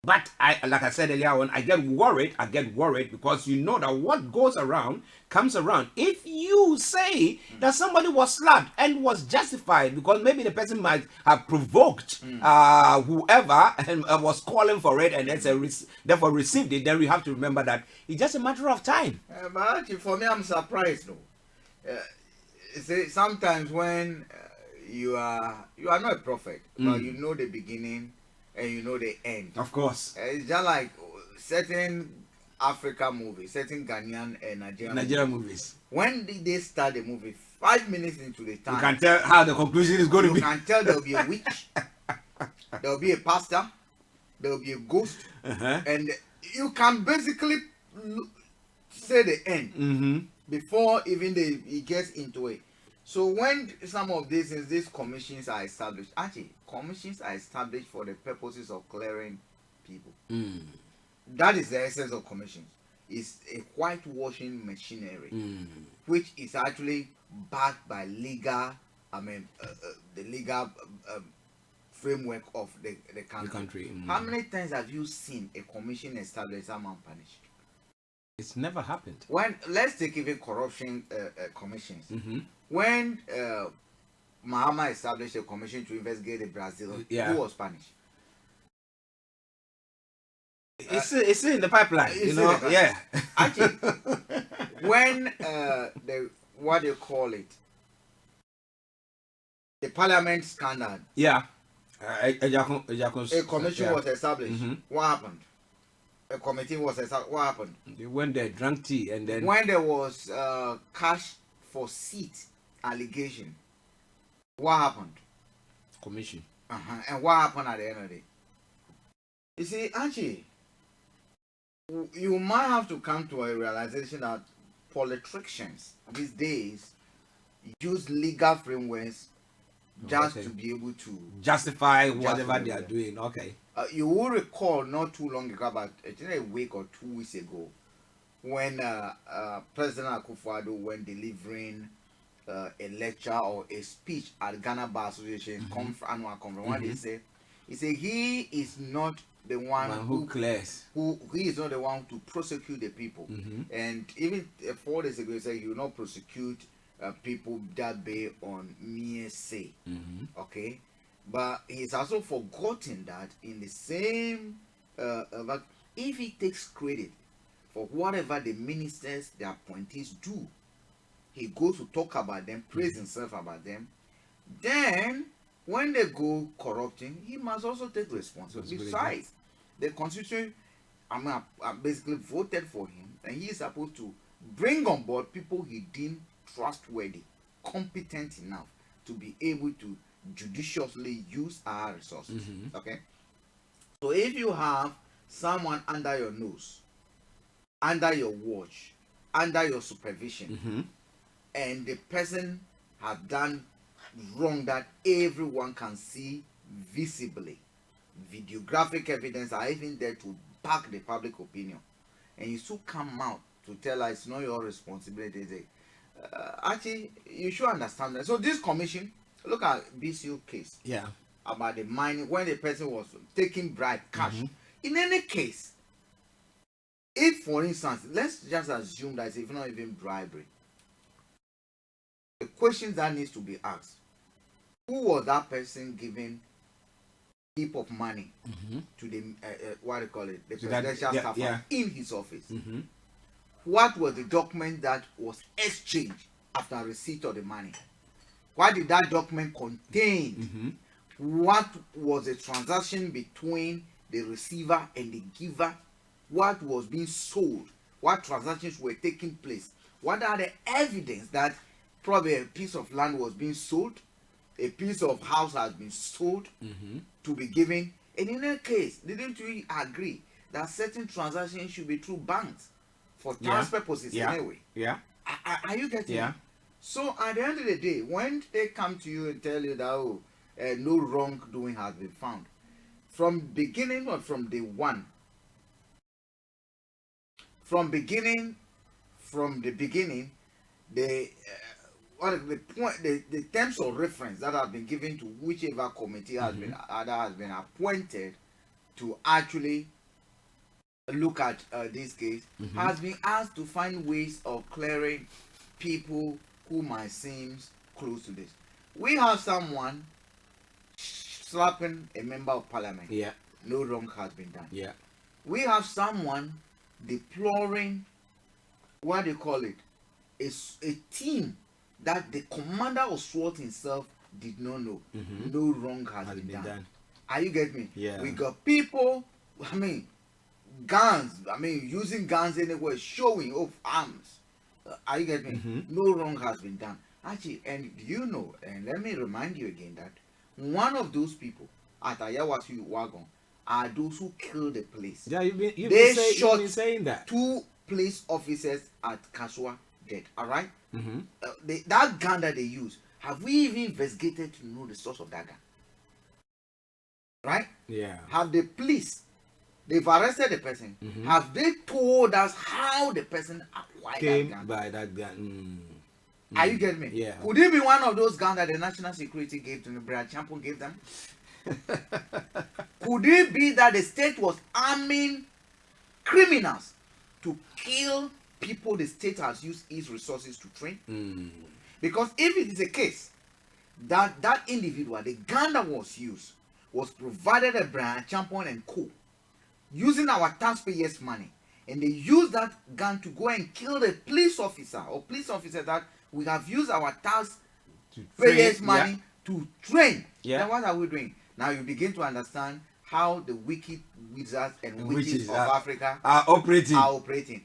But like I said earlier on, I get worried because you know that what goes around comes around. If you say that somebody was slapped and was justified because maybe the person might have provoked whoever and was calling for it and therefore received it, then we have to remember that it's just a matter of time. But for me, I'm surprised though. Sometimes when you are not a prophet, but you know the beginning and you know the end. Of course. It's just like certain African movies, certain Ghanaian and Nigerian movies. When did they start the movie? 5 minutes into the time. You can tell how the conclusion is going to be. You can tell there will be a witch, there will be a pastor, there will be a ghost, and you can basically say the end before even he gets into it. So when some of these commissions are established, actually commissions are established for the purposes of clearing people. That is the essence of commissions. It's a whitewashing machinery, which is actually backed by legal, the legal framework of the country. How many times have you seen a commission established, someone punished? It's never happened. Let's take even corruption commissions. When Mahama established a commission to investigate the Brazil, who was punished? It's in the pipeline, yeah. Actually, when what do you call it? The parliament scandal. Yeah. A commission was established. What happened? A committee was established. What happened? They went there, drank tea, and then when there was cash for seat allegation, what happened? Commission. And what happened at the end of the day? You see, actually, you might have to come to a realization that politicians these days use legal frameworks just to be able to justify whatever they are doing. Okay. You will recall not too long ago, about a week or 2 weeks ago, when President Akufo-Addo went delivering a lecture or a speech at Ghana Bar Association annual conference. What did he say? He said he is not the one who clears. Who he is not the one to prosecute the people. And even 4 days ago, he said he will not prosecute people that based on mere say. Okay, but he's also forgotten that in the same that if he takes credit for whatever the ministers, the appointees do, he goes to talk about them, praise himself about them. Then when they go corrupting, he must also take responsibility. Besides, the constitution, I basically voted for him, and he is supposed to bring on board people he deemed trustworthy, competent enough to be able to judiciously use our resources. Okay, so if you have someone under your nose, under your watch, under your supervision, and the person has done wrong that everyone can see visibly, videographic evidence are even there to back the public opinion, and you still come out to tell us it's not your responsibility. Actually, you should understand that. So this commission, look at BCO case, about the mining when the person was taking bribe cash. In any case, if for instance, let's just assume that it's not even bribery, the questions that needs to be asked: who was that person giving heap of money to the what do you call it, the presidential staff in his office? What was the document that was exchanged after receipt of the money? What did that document contain? What was the transaction between the receiver and the giver? What was being sold? What transactions were taking place? What are the evidence that probably a piece of land was being sold, a piece of house has been sold to be given? And in that case, didn't we agree that certain transactions should be through banks for tax purposes anyway? Are you getting it? So at the end of the day, when they come to you and tell you that no wrongdoing has been found, from beginning or from day one, from the beginning, the terms of reference that have been given to whichever committee has been appointed to actually look at this case has been asked to find ways of clearing people who might seem close to this. We have someone slapping a member of parliament. No wrong has been done. We have someone deploring what they call it, a team that the commander of SWAT himself did not know. No wrong has been done. Are you getting me? We got people, guns, using guns anywhere, showing off arms. Are you getting me? No wrong has been done. Actually, and you know, and let me remind you again that one of those people at Ayawasu Wagon are those who killed the police. You've been saying that. 2 police officers at Kaswa dead. All right. That gun that they use, have we even investigated to know the source of that gun? Right? Have the police, they've arrested the person, have they told us how the person acquired that gun? By that gun. Are you getting me? Could it be one of those guns that the national security gave to the Brad Champon gave them? Could it be that the state was arming criminals to kill people the state has used its resources to train? Because if it is a case that that individual, the gun that was used, was provided by Brian Champon and co, using our taxpayers' money, and they used that gun to go and kill the police officer or police officer that we have used our taxpayers' money to train, then what are we doing? Now you begin to understand how the wicked wizards and witches of Africa are operating.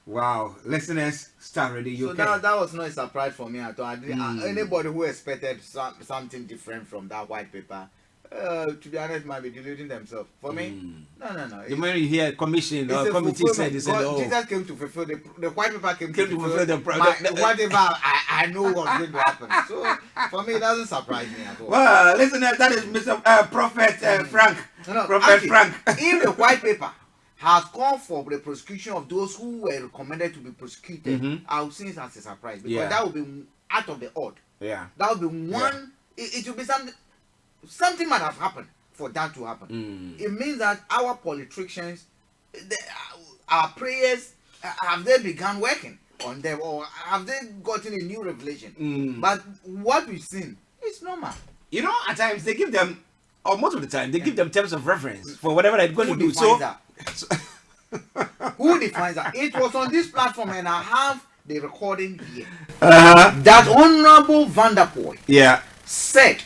Wow, listeners, Star Radio UK. So that was not a surprise for me at all. Anybody who expected something different from that white paper, to be honest, might be deluding themselves. For me, no. The moment you hear commission or committee said, Jesus came to fulfill the white paper came to fulfill the whatever I know was going to happen. So for me, it doesn't surprise me at all. Well, listeners, that is Mr. Prophet Frank. Prophet Frank. If the white paper has called for the prosecution of those who were recommended to be prosecuted, I would see it as a surprise, because that would be out of the odd. That would be one. It would be something might have happened for that to happen. It means that our politicians, our prayers, have they begun working on them, or have they gotten a new revelation? But what we've seen is normal. You know, at times they give them, or most of the time, they give them terms of reference for whatever they're going to do. So, who defines that? It was on this platform, and I have the recording here. That Honorable Vanderpoel said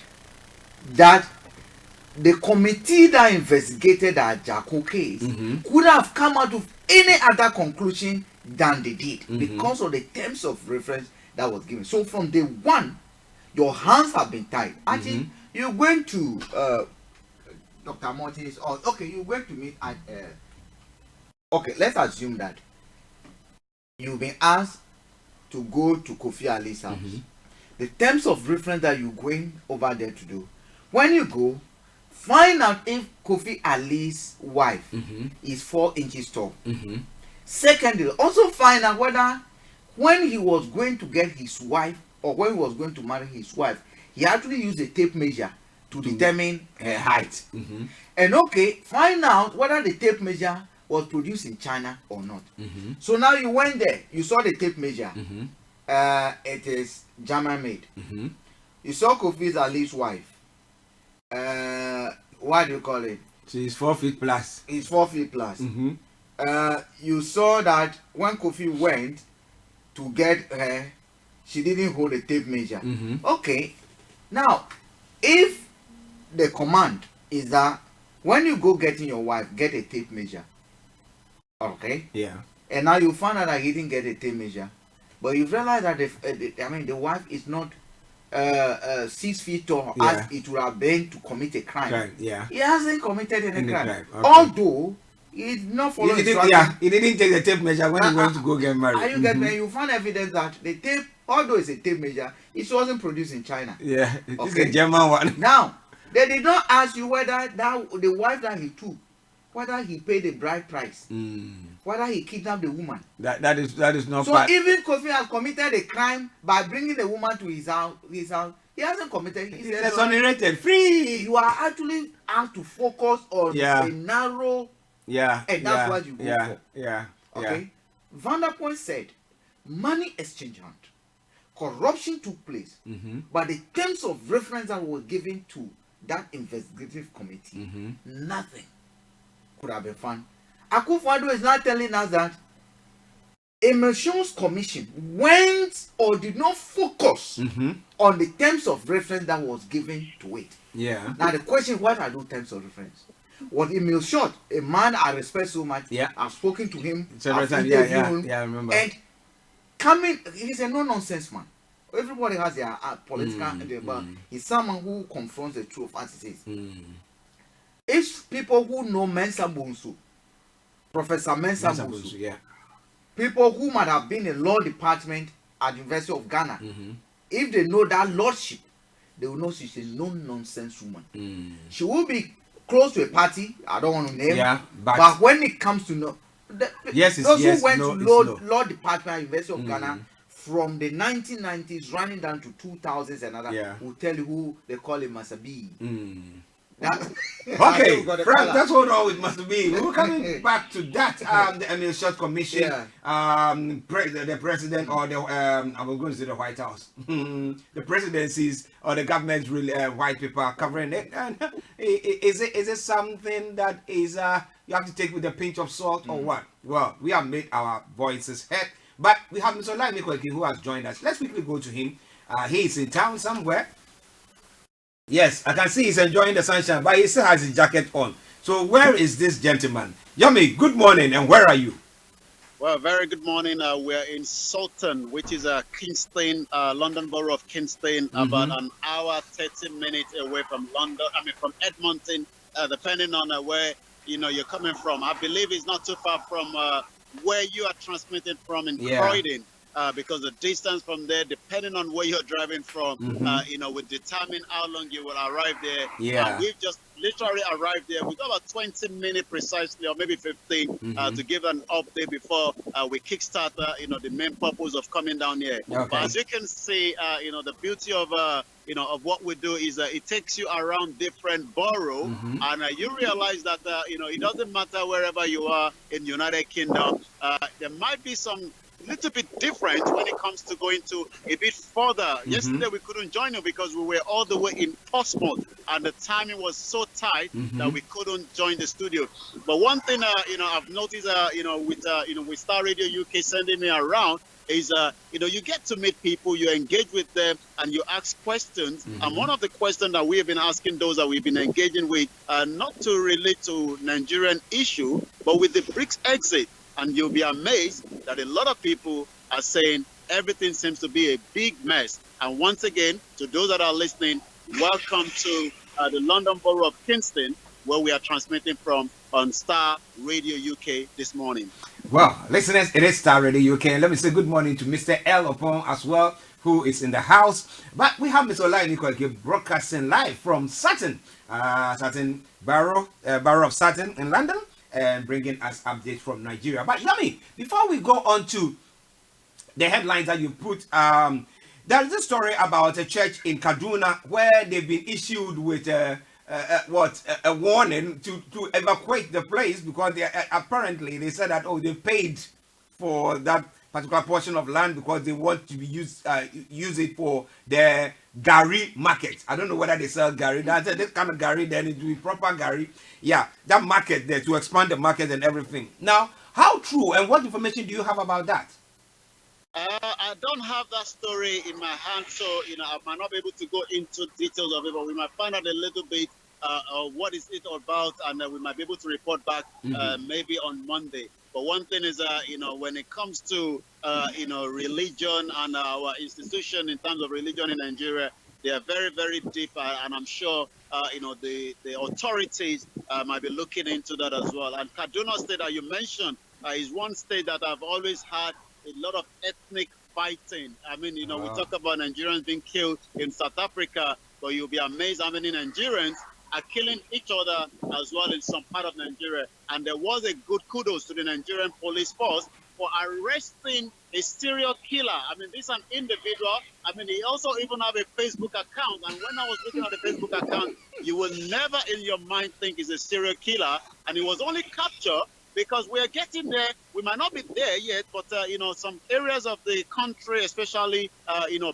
that the committee that investigated the Ajako case could have come out of any other conclusion than they did because of the terms of reference that was given. So from day one, your hands have been tied. Actually, you're going to Dr. Martinez, or okay, you're going to meet at okay, let's assume that you've been asked to go to Kofi Ali's house. The terms of reference that you're going over there to do, when you go, find out if Kofi Ali's wife is 4 inches tall. Secondly, also find out whether when he was going to get his wife, or when he was going to marry his wife, he actually used a tape measure to determine her height. And okay, find out whether the tape measure was produced in China or not. So now you went there, you saw the tape measure. It is German made. You saw Kofi Ali's wife. What do you call it? She's 4 feet plus. He's 4 feet plus. You saw that when Kofi went to get her, she didn't hold a tape measure. Okay, now if the command is that when you go getting your wife, get a tape measure. Okay. Yeah. And now you find out that he didn't get a tape measure, but you realize that the wife is not 6 feet tall as it would have been to commit a crime. He hasn't committed any crime. Okay. Although he did not follow instructions. He didn't take the tape measure when he went to go get married. Are you getting me? You find evidence that the tape, although it's a tape measure, it wasn't produced in China. Yeah, it's a German one. Now, they did not ask you whether the wife that he took, whether he paid the bride price, whether he kidnapped the woman. That is not. So even Kofi has committed a crime by bringing the woman to his house. He hasn't committed. He's exonerated, free. You are actually asked to focus on a narrow. And that's what you go for. Okay. Vanderpoel said, money exchanged, corruption took place, but the terms of reference that was given to that investigative committee, nothing could have been found. Akufo-Addo is now telling us that Emulsion's commission went or did not focus on the terms of reference that was given to it. Now the question, what are those terms of reference? What Emulsion, a man I respect so much, I've spoken to him, I've interviewed him, I remember. And he's a no-nonsense man. Everybody has their political, but he's someone who confronts the truth as it is. If people who know Mensa Bonsu, Professor Mensa Bonsu, people who might have been in law department at the University of Ghana, if they know that lordship, they will know she's a no-nonsense woman. She will be close to a party, I don't want to name, but when it comes to know, those who went to law department at University of Ghana from the 1990s running down to 2000s and other will tell you who they call it Masabi. Okay, Frank, that's what all it must be. We're coming back to that. The Emulsion Commission, the president, or the I was going to say the White House, the presidencies or the government's white paper covering it. And is it something that is you have to take with a pinch of salt or what? Well, we have made our voices heard, but we have Mr. Lai Mikoiki who has joined us. Let's quickly go to him. He is in town somewhere. Yes, I can see he's enjoying the sunshine, but he still has his jacket on. So where is this gentleman? Yomi, good morning, and where are you? Well, very good morning. We're in Sultan, which is Kingston, London Borough of Kingston, about an hour, 30 minutes away from London. I mean, from Edmonton, depending on where you're coming from. I believe it's not too far from where you are transmitted from in Croydon. because the distance from there, depending on where you're driving from, Mhm. will determine how long you will arrive there. Yeah. We've just literally arrived there. We've got about 20 minutes precisely, or maybe 15, Mhm. to give an update before we kickstart, the main purpose of coming down here. Okay. But as you can see, the beauty of of what we do is it takes you around different boroughs, Mhm. and you realize that it doesn't matter wherever you are in United Kingdom. There might be some little bit different when it comes to going to a bit further. Yesterday we couldn't join you because we were all the way in Portsmouth, and the timing was so tight that we couldn't join the studio. But one thing I've noticed with Star Radio UK sending me around is you get to meet people, you engage with them, and you ask questions. And one of the questions that we have been asking those that we've been engaging with, not to relate to Nigerian issue, but with the BRICS exit. And you'll be amazed that a lot of people are saying everything seems to be a big mess. And once again, to those that are listening, welcome to the London Borough of Kingston, where we are transmitting from on Star Radio UK this morning. Well, listeners, it is Star Radio UK. And let me say good morning to Mr. L. Opon as well, who is in the house. But we have Mr. Olai Nikoke broadcasting live from Sutton, Borough of Sutton in London, and bringing us updates from Nigeria. But Yami, before we go on to the headlines that you put, there is a story about a church in Kaduna where they've been issued with a warning to evacuate the place because they apparently they said that they paid for that particular portion of land because they want to be use it for their Gary market. I don't know whether they sell Gary. That's this kind of Gary, then it will be proper Gary. Yeah, that market there to expand the market and everything. Now, how true and what information do you have about that? I don't have that story in my hand, so I might not be able to go into details of it, but we might find out a little bit what is it about, and we might be able to report back maybe on Monday. But one thing is, when it comes to religion and our institution in terms of religion in Nigeria, they are very, very deep, and I'm sure the authorities might be looking into that as well. And Kaduna State that you mentioned is one state that I've always had a lot of ethnic fighting. I mean, we talk about Nigerians being killed in South Africa, but you'll be amazed how many Nigerians are killing each other as well in some part of Nigeria. And there was a good kudos to the Nigerian police force for arresting a serial killer. I mean, this is an individual. I mean, he also even have a Facebook account. And when I was looking at the Facebook account, you will never in your mind think he's a serial killer. And he was only captured because we are getting there. We might not be there yet, but some areas of the country, especially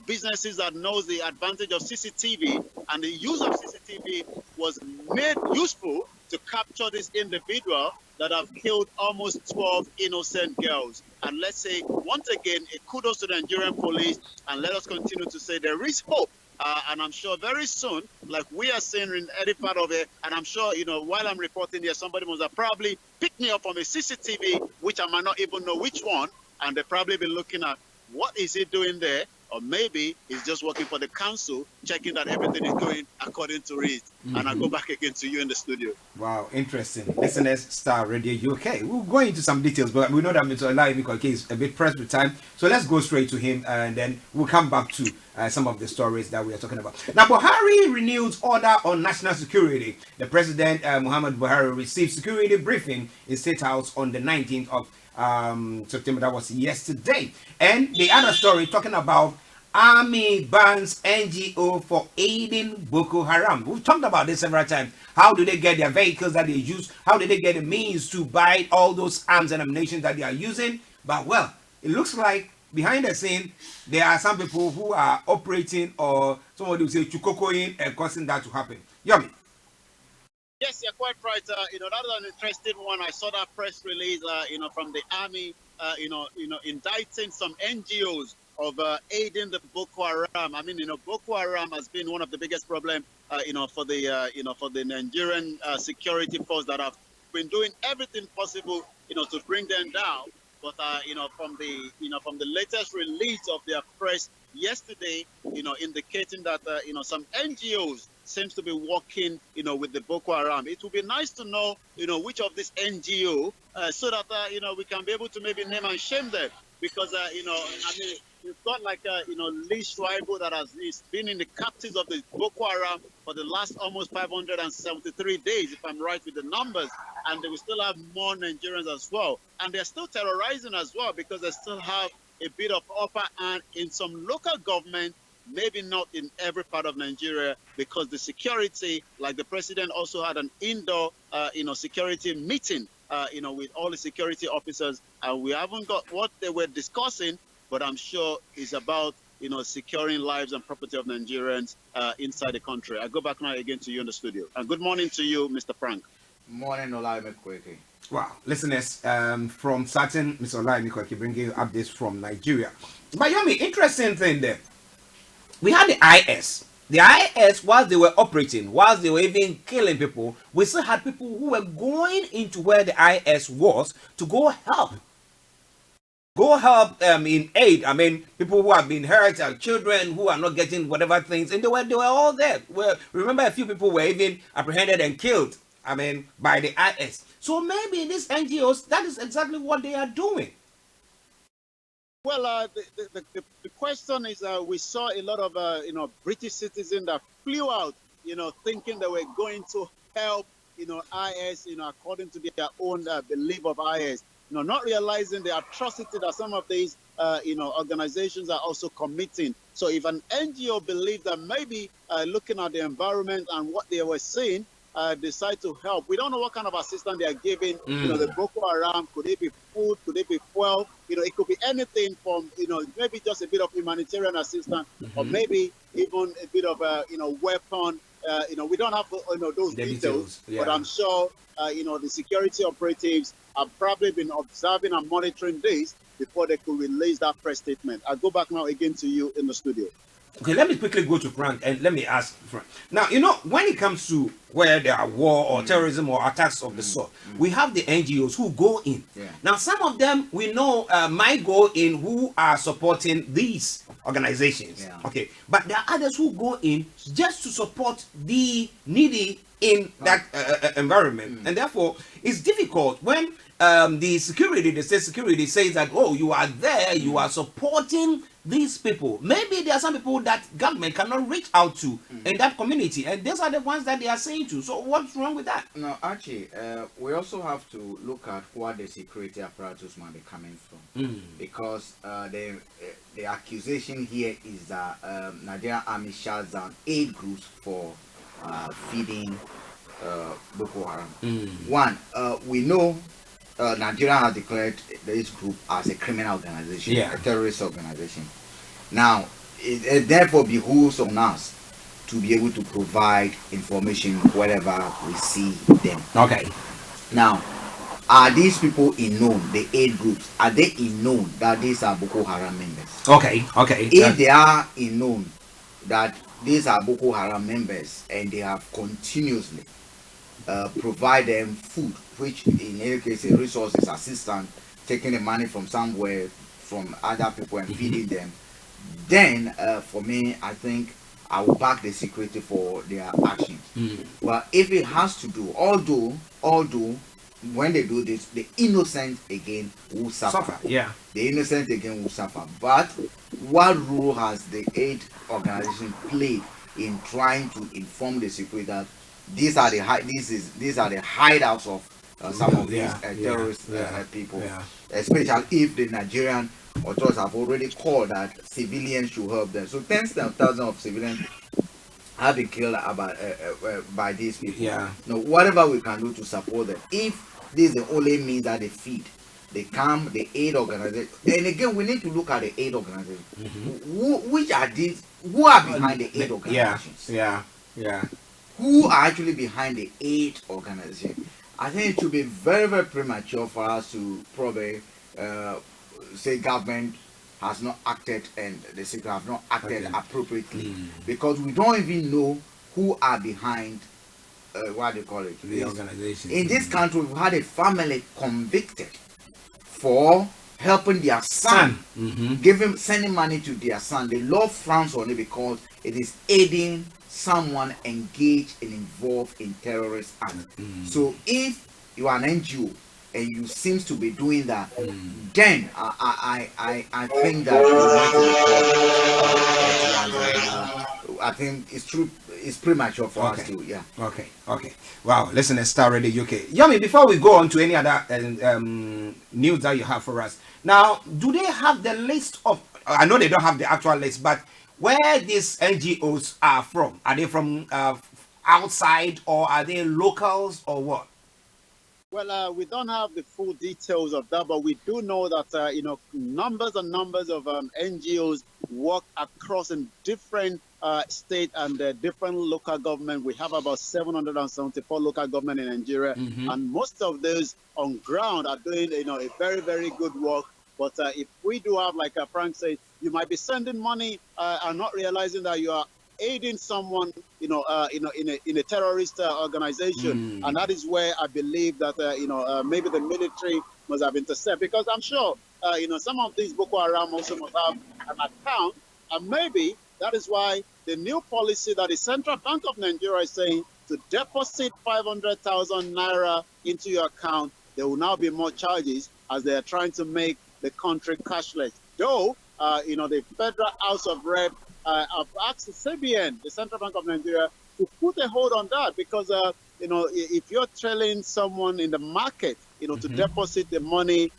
businesses that knows the advantage of CCTV and the use of CCTV was made useful to capture this individual that have killed almost 12 innocent girls. And let's say once again, a kudos to the Nigerian police, and let us continue to say there is hope. And I'm sure very soon, like we are seeing in any part of it, and I'm sure, while I'm reporting here, somebody must have probably picked me up from a CCTV, which I might not even know which one, and they probably be looking at what is he doing there, or maybe he's just working for the council, checking that everything is going according to it. And I go back again to you in the studio. Wow, interesting. Listeners, Star Radio UK. We'll go into some details, but we know that Mr. Olai Nikoke is a bit pressed with time. So let's go straight to him, and then we'll come back to some of the stories that we are talking about. Now, Buhari renews order on national security. The President, Muhammad Buhari, received security briefing in State House on the 19th of September. That was yesterday. And the other story talking about Army bans NGO for aiding Boko Haram. We've talked about this several times. How do they get their vehicles that they use? How do they get the means to buy all those arms and ammunition that they are using? But well, it looks like behind the scene, there are some people who are operating, or somebody will say chukokoing and causing that to happen. Yummy. Yes, you're quite right. That is an interesting one. I saw that press release, from the Army, indicting some NGOs of aiding the Boko Haram. I mean, Boko Haram has been one of the biggest problems, for the Nigerian security force that have been doing everything possible, to bring them down. But from the latest release of their press yesterday, indicating that some NGOs seems to be working, with the Boko Haram. It would be nice to know, which of this NGO, so that we can be able to maybe name and shame them. because you've got like Lee Schreiber that he's been in the captives of the Boko Haram for the last almost 573 days, if I'm right with the numbers, and they will still have more Nigerians as well, and they're still terrorizing as well because they still have a bit of upper hand in some local government, maybe not in every part of Nigeria, because the security, like the president also had an indoor security meeting with all the security officers, and we haven't got what they were discussing, but I'm sure it's about securing lives and property of Nigerians inside the country. I go back now again to you in the studio. And good morning to you, Mr. Frank. Morning, Olaime Kweke. Wow, listeners, from certain Mr. Olaime Kweke bringing you updates from Nigeria. But Yomi, interesting thing there. We had the IS. The IS, whilst they were operating, whilst they were even killing people, we still had people who were going into where the IS was to go help. In aid. I mean, people who have been hurt, children who are not getting whatever things, and they were all there. Well, remember, a few people were even apprehended and killed. I mean, by the IS. So maybe these NGOs, that is exactly what they are doing. Well, the question is, we saw a lot of British citizens that flew out, thinking they were going to help, IS, according to their own belief of IS. Not realizing the atrocity that some of these, organizations are also committing. So if an NGO believes that maybe looking at the environment and what they were seeing, decide to help, we don't know what kind of assistance they are giving. The Boko Haram, could it be food? Could it be fuel? It could be anything from, maybe just a bit of humanitarian assistance, or maybe even a bit of, weapon. We don't have those details, but I'm sure, the security operatives have probably been observing and monitoring this before they could release that press statement. I'll go back now again to you in the studio. Okay, let me quickly go to Frank and let me ask Frank. Now, when it comes to where there are war or terrorism or attacks of the sort, we have the NGOs who go in. Yeah. Now, some of them we know might go in who are supporting these organizations. Yeah. Okay, but there are others who go in just to support the needy in that environment, and therefore it's difficult when the state security says that, oh, you are there, you are supporting these people. Maybe there are some people that government cannot reach out to in that community, and these are the ones that they are saying to. So what's wrong with that? No, actually, we also have to look at what the security apparatus might be coming from, because the accusation here is that Nigerian Army shuts down 8 groups for feeding Boko Haram. One, we know Nigeria has declared this group as a criminal organization, a terrorist organization. Now, it therefore behooves on us to be able to provide information wherever we see them. Okay. Now, are these people known, the 8 groups, are they known that these are Boko Haram members? Okay. If they are known that these are Boko Haram members and they have continuously provide them food, which in any case a resources assistance, taking the money from somewhere from other people and feeding them, then for me, I think I will back the security for their actions. But if it has to do, although when they do this, the innocent again will suffer. The innocent again will suffer. But what role has the aid organization played in trying to inform the security that these are the hideouts of some of these terrorist people, especially if the Nigerian authorities have already called that civilians should help them. So tens of thousands of civilians have been killed by these people. Now, whatever we can do to support them, if this is the only means that they feed, they come, the aid organization, and again we need to look at the aid organization. Which are these? Who are behind the aid organizations? Who are actually behind the aid organization? I think it should be very, very premature for us to probably say government has not acted and the security have not acted appropriately, because we don't even know who are behind what they call it, the organization. In this country, we've had a family convicted for helping their son, sending money to their son. The law frowns on it because it is aiding someone engaged and involved in terrorist acts. So if you are an NGO and you seems to be doing that, then I think that you I think it's true. It's premature for us to, Okay. Wow. Listen to Star Radio UK. Yami, before we go on to any other news that you have for us, now, do they have the list of? I know they don't have the actual list, but where these NGOs are from? Are they from outside, or are they locals, or what? Well, we don't have the full details of that, but we do know that numbers and numbers of NGOs work across in different state and different local government. We have about 774 local government in Nigeria, and most of those on ground are doing a very, very good work. But if we do have, like Frank said, you might be sending money and not realizing that you are aiding someone, in a terrorist organization, and that is where I believe that maybe the military must have intercepted, because I'm sure some of these Boko Haram also must have an account, and maybe that is why the new policy that the Central Bank of Nigeria is saying to deposit 500,000 naira into your account, there will now be more charges as they are trying to make the country cashless. Though, the Federal House of Rep have asked the CBN, the Central Bank of Nigeria, to put a hold on that, because, if you're trailing someone in the market, to deposit the money,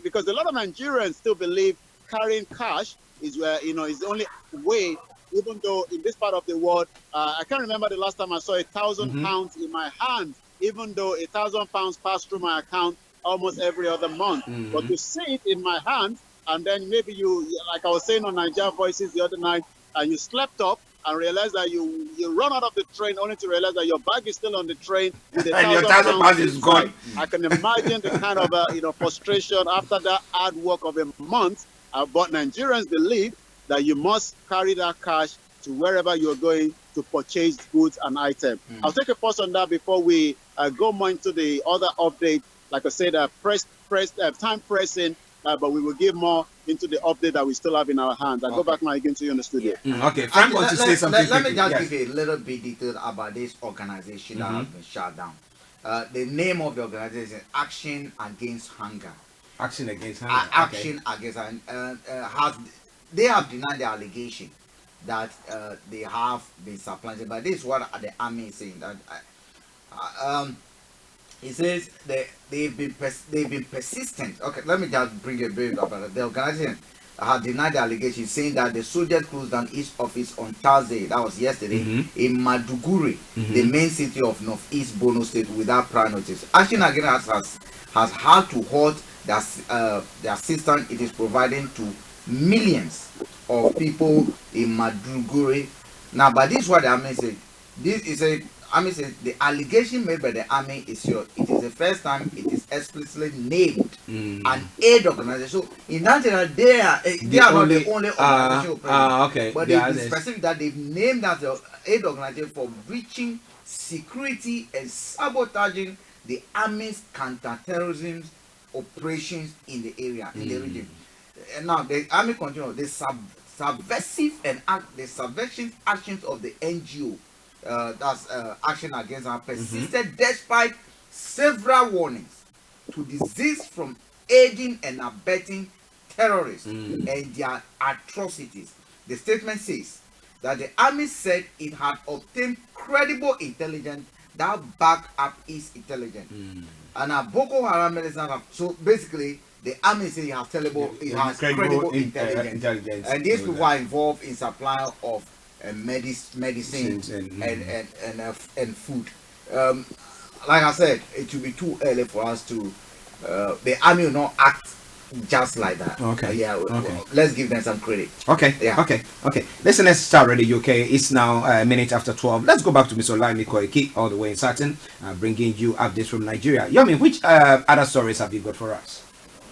because a lot of Nigerians still believe carrying cash is where, is the only way, even though in this part of the world, I can't remember the last time I saw 1,000 pounds in my hand, even though 1,000 pounds passed through my account almost every other month. But to see it in my hand, and then maybe you, like I was saying on Nigeria Voices the other night, and you slept up and realized that you run out of the train only to realize that your bag is still on the train with and your 1,000 pounds is gone. I can imagine the kind of frustration after that hard work of a month. But Nigerians believe that you must carry that cash to wherever you're going to purchase goods and items. I'll take a pause on that before we go more into the other update. Like I said, time pressing, but we will give more into the update that we still have in our hands. I'll go back now again to you in the studio. Okay, Frank wants to say something. Let me just give you a little bit detail about this organization that has been shut down. The name of the organization is Action Against Hunger. Action Against Hunger. Action Against Hunger. They have denied the allegation that they have been supplanted, but this is what the army is saying. That it says they've been persistent. Okay, let me just bring a bit about it. The organization have denied the allegation, saying that the soldiers closed down its office on Thursday, that was yesterday, in Maduguri, the main city of Northeast Borno State, without prior notice. Action Against has had to halt the assistance it is providing to millions of people in Maduguri. Now, but this is what the army said. This is a army says the allegation made by the army is it is the first time it is explicitly named an aid organization. So in Nigeria, they are not the only organization, but they be specific that they've named as the aid organization for breaching security and sabotaging the army's counter-terrorism operations in the area, in the region. And now the army continues the subversive actions of the NGO. That's Action Against Hunger persisted despite several warnings to desist from aiding and abetting terrorists and their atrocities. The statement says that the army said it had obtained credible intelligence that backed up its intelligence. And Boko Haram medicine. So basically, the army says it has credible intelligence. And these people are involved in supply of medicines and food. Like I said, it will be too early for us to. The army will not act just like that. Let's give them some credit. Okay. Listen, let's start Radio UK. It's now a minute after 12. Let's go back to Mr. Olaimi Koiki, all the way in Saturn, bringing you updates from Nigeria. Yomi, which other stories have you got for us?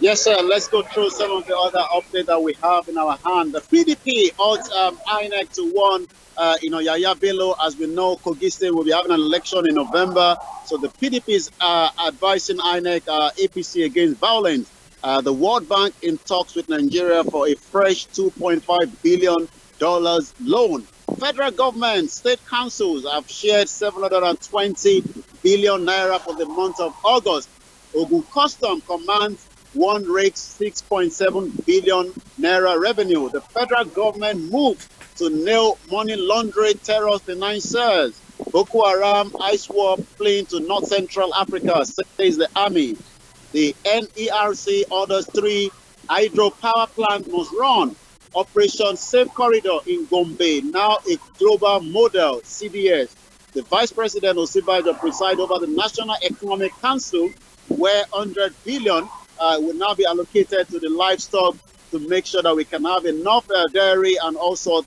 Yes, sir. Let's go through some of the other updates that we have in our hand. The PDP urged INEC to warn, Yaya Bello. As we know, Kogi State will be having an election in November. So the PDP is advising INEC, APC against violence. The World Bank in talks with Nigeria for a fresh $2.5 billion loan. Federal government, state councils have shared 720 billion naira for the month of August. Ogun Custom commands one rakes 6.7 billion naira revenue. The federal government moved to nail money laundering terrorist financiers. Boko Haram ice war fleeing to North Central Africa, says the army. The NERC orders 3 hydropower plants must run. Operation Safe Corridor in Gombe, now a global model, CDS. The Vice President Osibajo preside over the National Economic Council, where 100 billion will now be allocated to the livestock to make sure that we can have enough dairy and also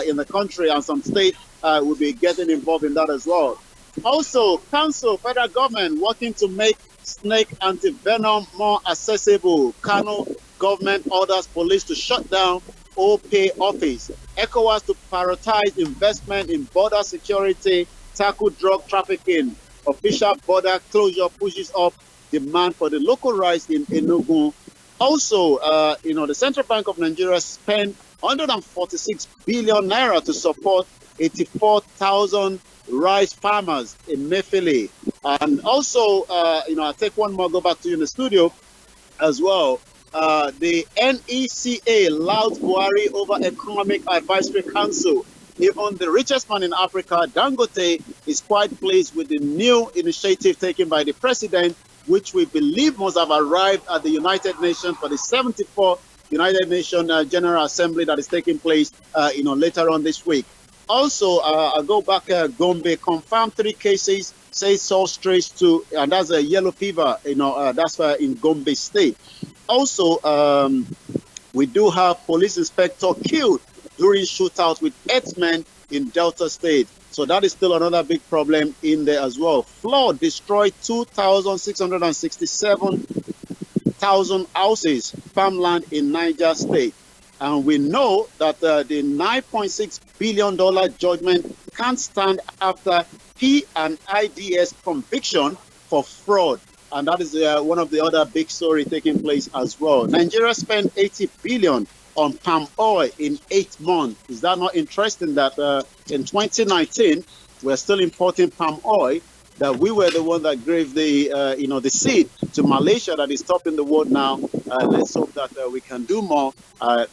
in the country, and some states will be getting involved in that as well. Also, Council, federal government working to make snake anti-venom more accessible. Kano government orders police to shut down OPay office. ECOWAS to prioritize investment in border security, tackle drug trafficking. Official border closure pushes up demand for the local rice in Enugu. Also, the Central Bank of Nigeria spent 146 billion naira to support 84,000 rice farmers in Mefele. And also, I'll take one more, go back to you in the studio as well. The NECA louds Buhari over Economic Advisory Council. Even the richest man in Africa, Dangote, is quite pleased with the new initiative taken by the president, which we believe must have arrived at the United Nations for the 74th United Nations General Assembly that is taking place, later on this week. Also, I'll go back. Gombe confirmed 3 cases, says source traced to, and that's a yellow fever. That's in Gombe State. Also, we do have police inspector killed during shootout with 8 men in Delta State. So that is still another big problem in there as well. Flood destroyed 2,667,000 houses, farmland in Niger State. And we know that the $9.6 billion judgment can't stand after P&IDS conviction for fraud. And that is one of the other big stories taking place as well. Nigeria spent 80 billion on palm oil in 8 months. Is that not interesting that in 2019, we're still importing palm oil, that we were the one that gave the, the seed to Malaysia that is topping the world now. Let's hope that we can do more,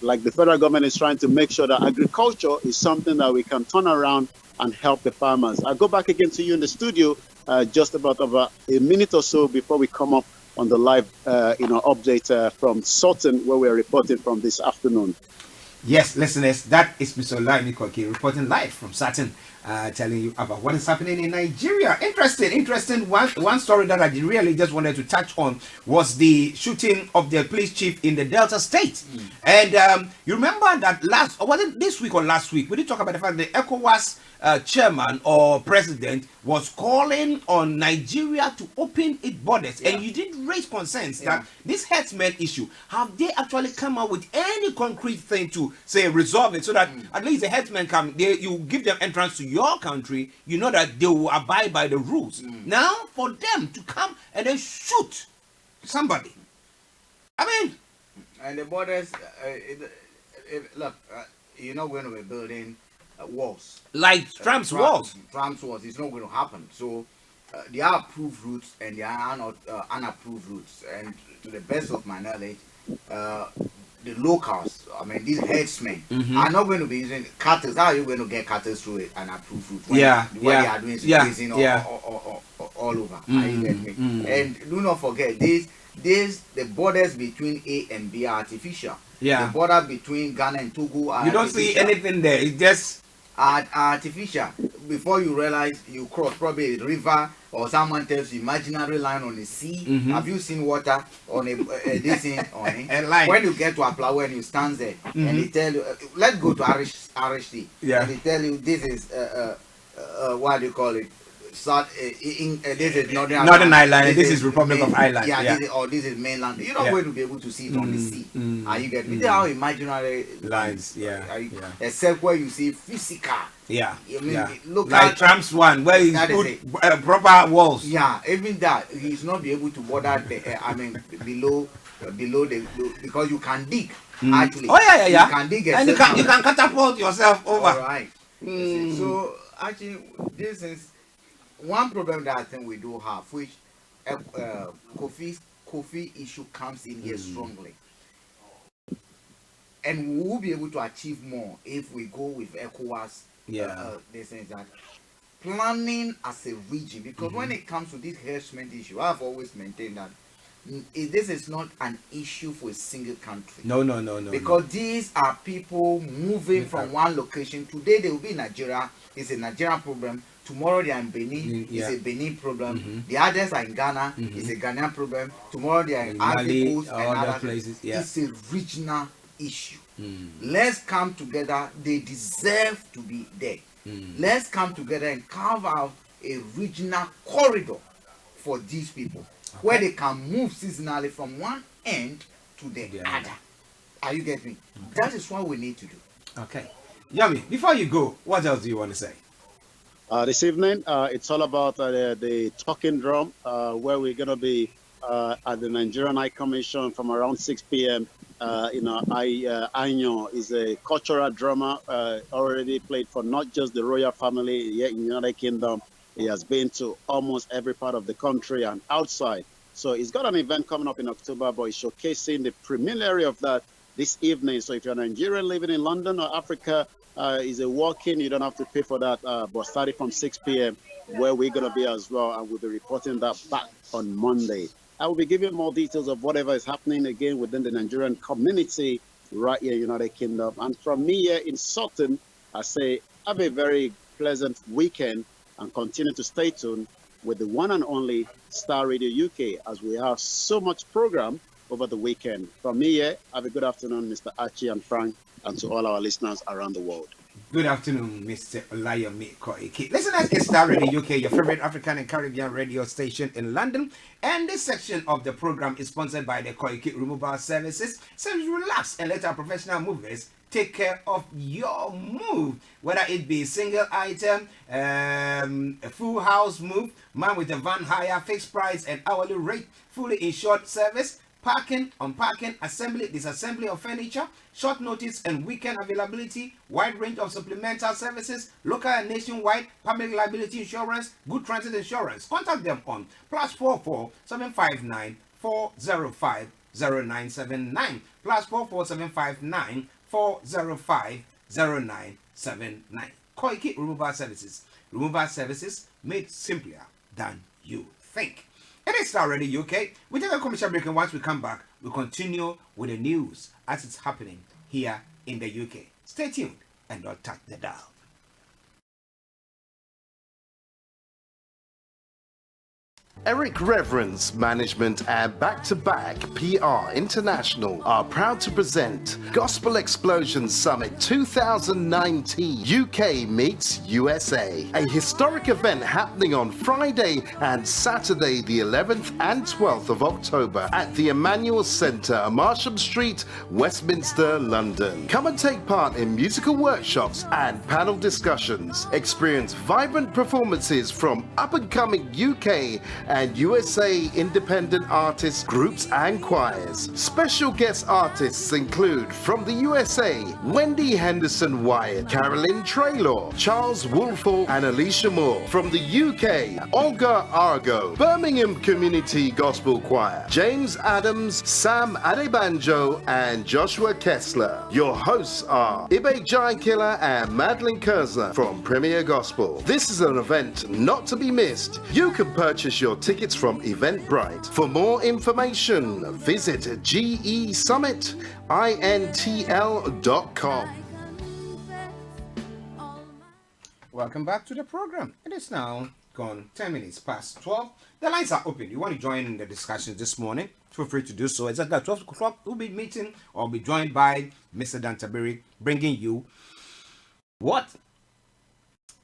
like the federal government is trying to make sure that agriculture is something that we can turn around and help the farmers. I'll go back again to you in the studio just about a minute or so before we come up on the live update from Sutton, where we're reporting from this afternoon. Yes, listeners, that is Mr. Olaimi Koki reporting live from Sutton, telling you about what is happening in Nigeria. Interesting. One story that I really just wanted to touch on was the shooting of the police chief in the Delta State. And you remember that this week or last week, we did talk about the fact that the ECOWAS chairman or president was calling on Nigeria to open its borders, and you did raise concerns that this herdsmen issue, have they actually come up with any concrete thing to say resolve it, so that at least the herdsmen you give them entrance to your country, you know that they will abide by the rules. Now for them to come and then shoot somebody, and the borders, look, you're not going to be building walls like Trump's walls. It's not going to happen. So there are approved routes and there are not unapproved routes. And to the best of my knowledge, the locals, these herdsmen, are not going to be using cattle. How are you going to get cattle through an approved route? What they are doing is grazing all over. You get me? And do not forget, the borders between A and B are artificial. The border between Ghana and Togo are you don't see anything there. It's just artificial. Before you realize you cross probably a river, or someone tells you imaginary line on the sea. Have you seen water on this thing on it? A line. When you get to a flower, when you stand there and they tell you, let's go to Irish Sea. And they tell you this is what do you call it? This is Northern Ireland. This is Republic of Ireland. This is mainland. You're not going to be able to see it on the sea. Are you getting me? They are imaginary lines. Except where you see physical. Look like at Trump's one where he put proper walls. Even that he's not be able to border the below the because you can dig actually. You can dig and you can catapult yourself over. All right. So actually this is one problem that I think we do have, which Kofi issue comes in here strongly. And we will be able to achieve more if we go with ECOWAS. They say that planning as a region, because when it comes to this harassment issue, I've always maintained that this is not an issue for a single country. No. Because these are people moving from one location. Today they will be in Nigeria. It's a Nigerian problem. Tomorrow they are in Benin. It's a Benin problem. The others are in Ghana. It's a Ghanaian problem. Tomorrow they are in Ivory Coast and other places. It's a regional issue. Let's come together. They deserve to be there. Let's come together and carve out a regional corridor for these people, where they can move seasonally from one end to the other. Are you getting me? That is what we need to do. Okay. Yummy, before you go, what else do you want to say? This evening, it's all about the talking drum, where we're going to be at the Nigerian High Commission from around 6 p.m. Aino is a cultural drama already played for not just the royal family here in the United Kingdom. He has been to almost every part of the country and outside. So he's got an event coming up in October, but he's showcasing the preliminary of that this evening. So if you're a Nigerian living in London or Africa, is a walk-in, you don't have to pay for that, but starting from 6 p.m. where we're going to be as well, and we'll be reporting that back on Monday. I will be giving more details of whatever is happening again within the Nigerian community right here in the United Kingdom. And from me here in Sutton, I say have a very pleasant weekend and continue to stay tuned with the one and only Star Radio UK, as we have so much program over the weekend. From me here, have a good afternoon, Mr. Archie and Frank, and to all our listeners around the world. Good afternoon, Mr. Olayomi Koiki. Listeners, it's Star Radio UK, your favorite African and Caribbean radio station in London. And this section of the program is sponsored by the Koiki Removal Services. So relax and let our professional movers take care of your move, whether it be single item, a full house move, man with a van hire, fixed price and hourly rate, fully insured service, parking, unparking, assembly, disassembly of furniture, short notice and weekend availability, wide range of supplemental services, local and nationwide, public liability insurance, good transit insurance. Contact them on +44 759 405 0979, +44 759 405 0979. Koiki Removal Services. Removal services made simpler than you think. It is Star Radio UK. We take a commercial break, and once we come back, we continue with the news as it's happening here in the UK. Stay tuned and don't touch the dial. Eric Reverence Management and Back-to-Back PR International are proud to present Gospel Explosion Summit 2019 UK meets USA, a historic event happening on Friday and Saturday the 11th and 12th of October at the Emmanuel Centre, Marsham Street, Westminster, London. Come and take part in musical workshops and panel discussions. Experience vibrant performances from up-and-coming UK and USA independent artists, groups and choirs. Special guest artists include from the USA, Wendy Henderson Wyatt, Carolyn Traylor, Charles Woolfall and Alicia Moore. From the UK, Olga Argo, Birmingham Community Gospel Choir, James Adams, Sam Adebanjo and Joshua Kessler. Your hosts are Ibe Jaikila and Madeline Kurzner from Premier Gospel. This is an event not to be missed. You can purchase your tickets from Eventbrite. For more information, visit gesummitintl.com. Welcome back to the program. It is now gone 10 minutes past 12. The lines are open. You want to join in the discussion this morning? Feel free to do so. Exactly at 12 o'clock, we'll be meeting or be joined by Mr. Dantabiri, bringing you what?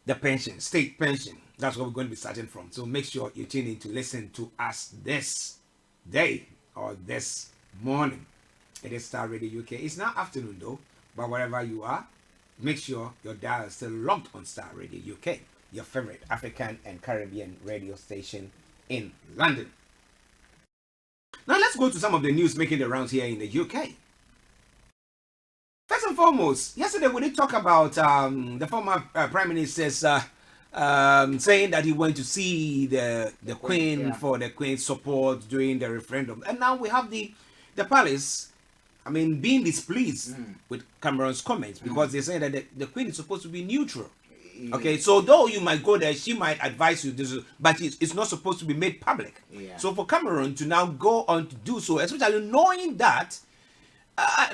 The pension, state pension. That's what we're going to be starting from. So make sure you tune in to listen to us this day or this morning. It is Star Radio UK. It's now afternoon though, but wherever you are, make sure your dial is still logged on Star Radio UK, your favorite African and Caribbean radio station in London. Now let's go to some of the news making the rounds here in the UK. First and foremost, yesterday we did talk about the former Prime Minister's saying that he went to see the Queen for the Queen's support during the referendum. And now we have the palace, I mean, being displeased with Cameron's comments because they're saying that the Queen is supposed to be neutral. Okay, so though you might go there, she might advise you this, but it's not supposed to be made public. So for Cameron to now go on to do so, especially knowing that,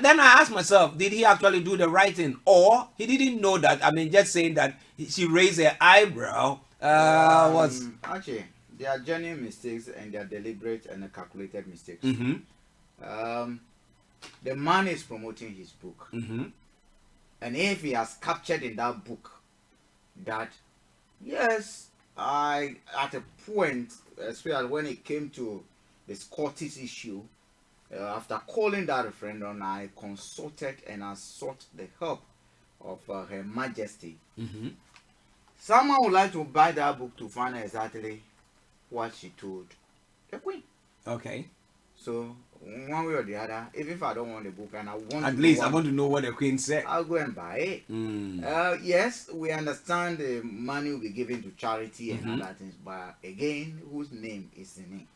then I asked myself, did he actually do the right thing, or he didn't know that? I mean, just saying that she raised her eyebrow was actually there are genuine mistakes and they are deliberate and calculated mistakes. The man is promoting his book, and if he has captured in that book that yes, I at a point, especially when it came to the Scottish issue, after calling that referendum, I consulted and I sought the help of Her Majesty. Someone would like to buy that book to find out exactly what she told the Queen. Okay. So one way or the other, even if I don't want the book and I want at least I want to know what the Queen said, I'll go and buy it. Yes, we understand the money will be given to charity and other things, but again, whose name is in it?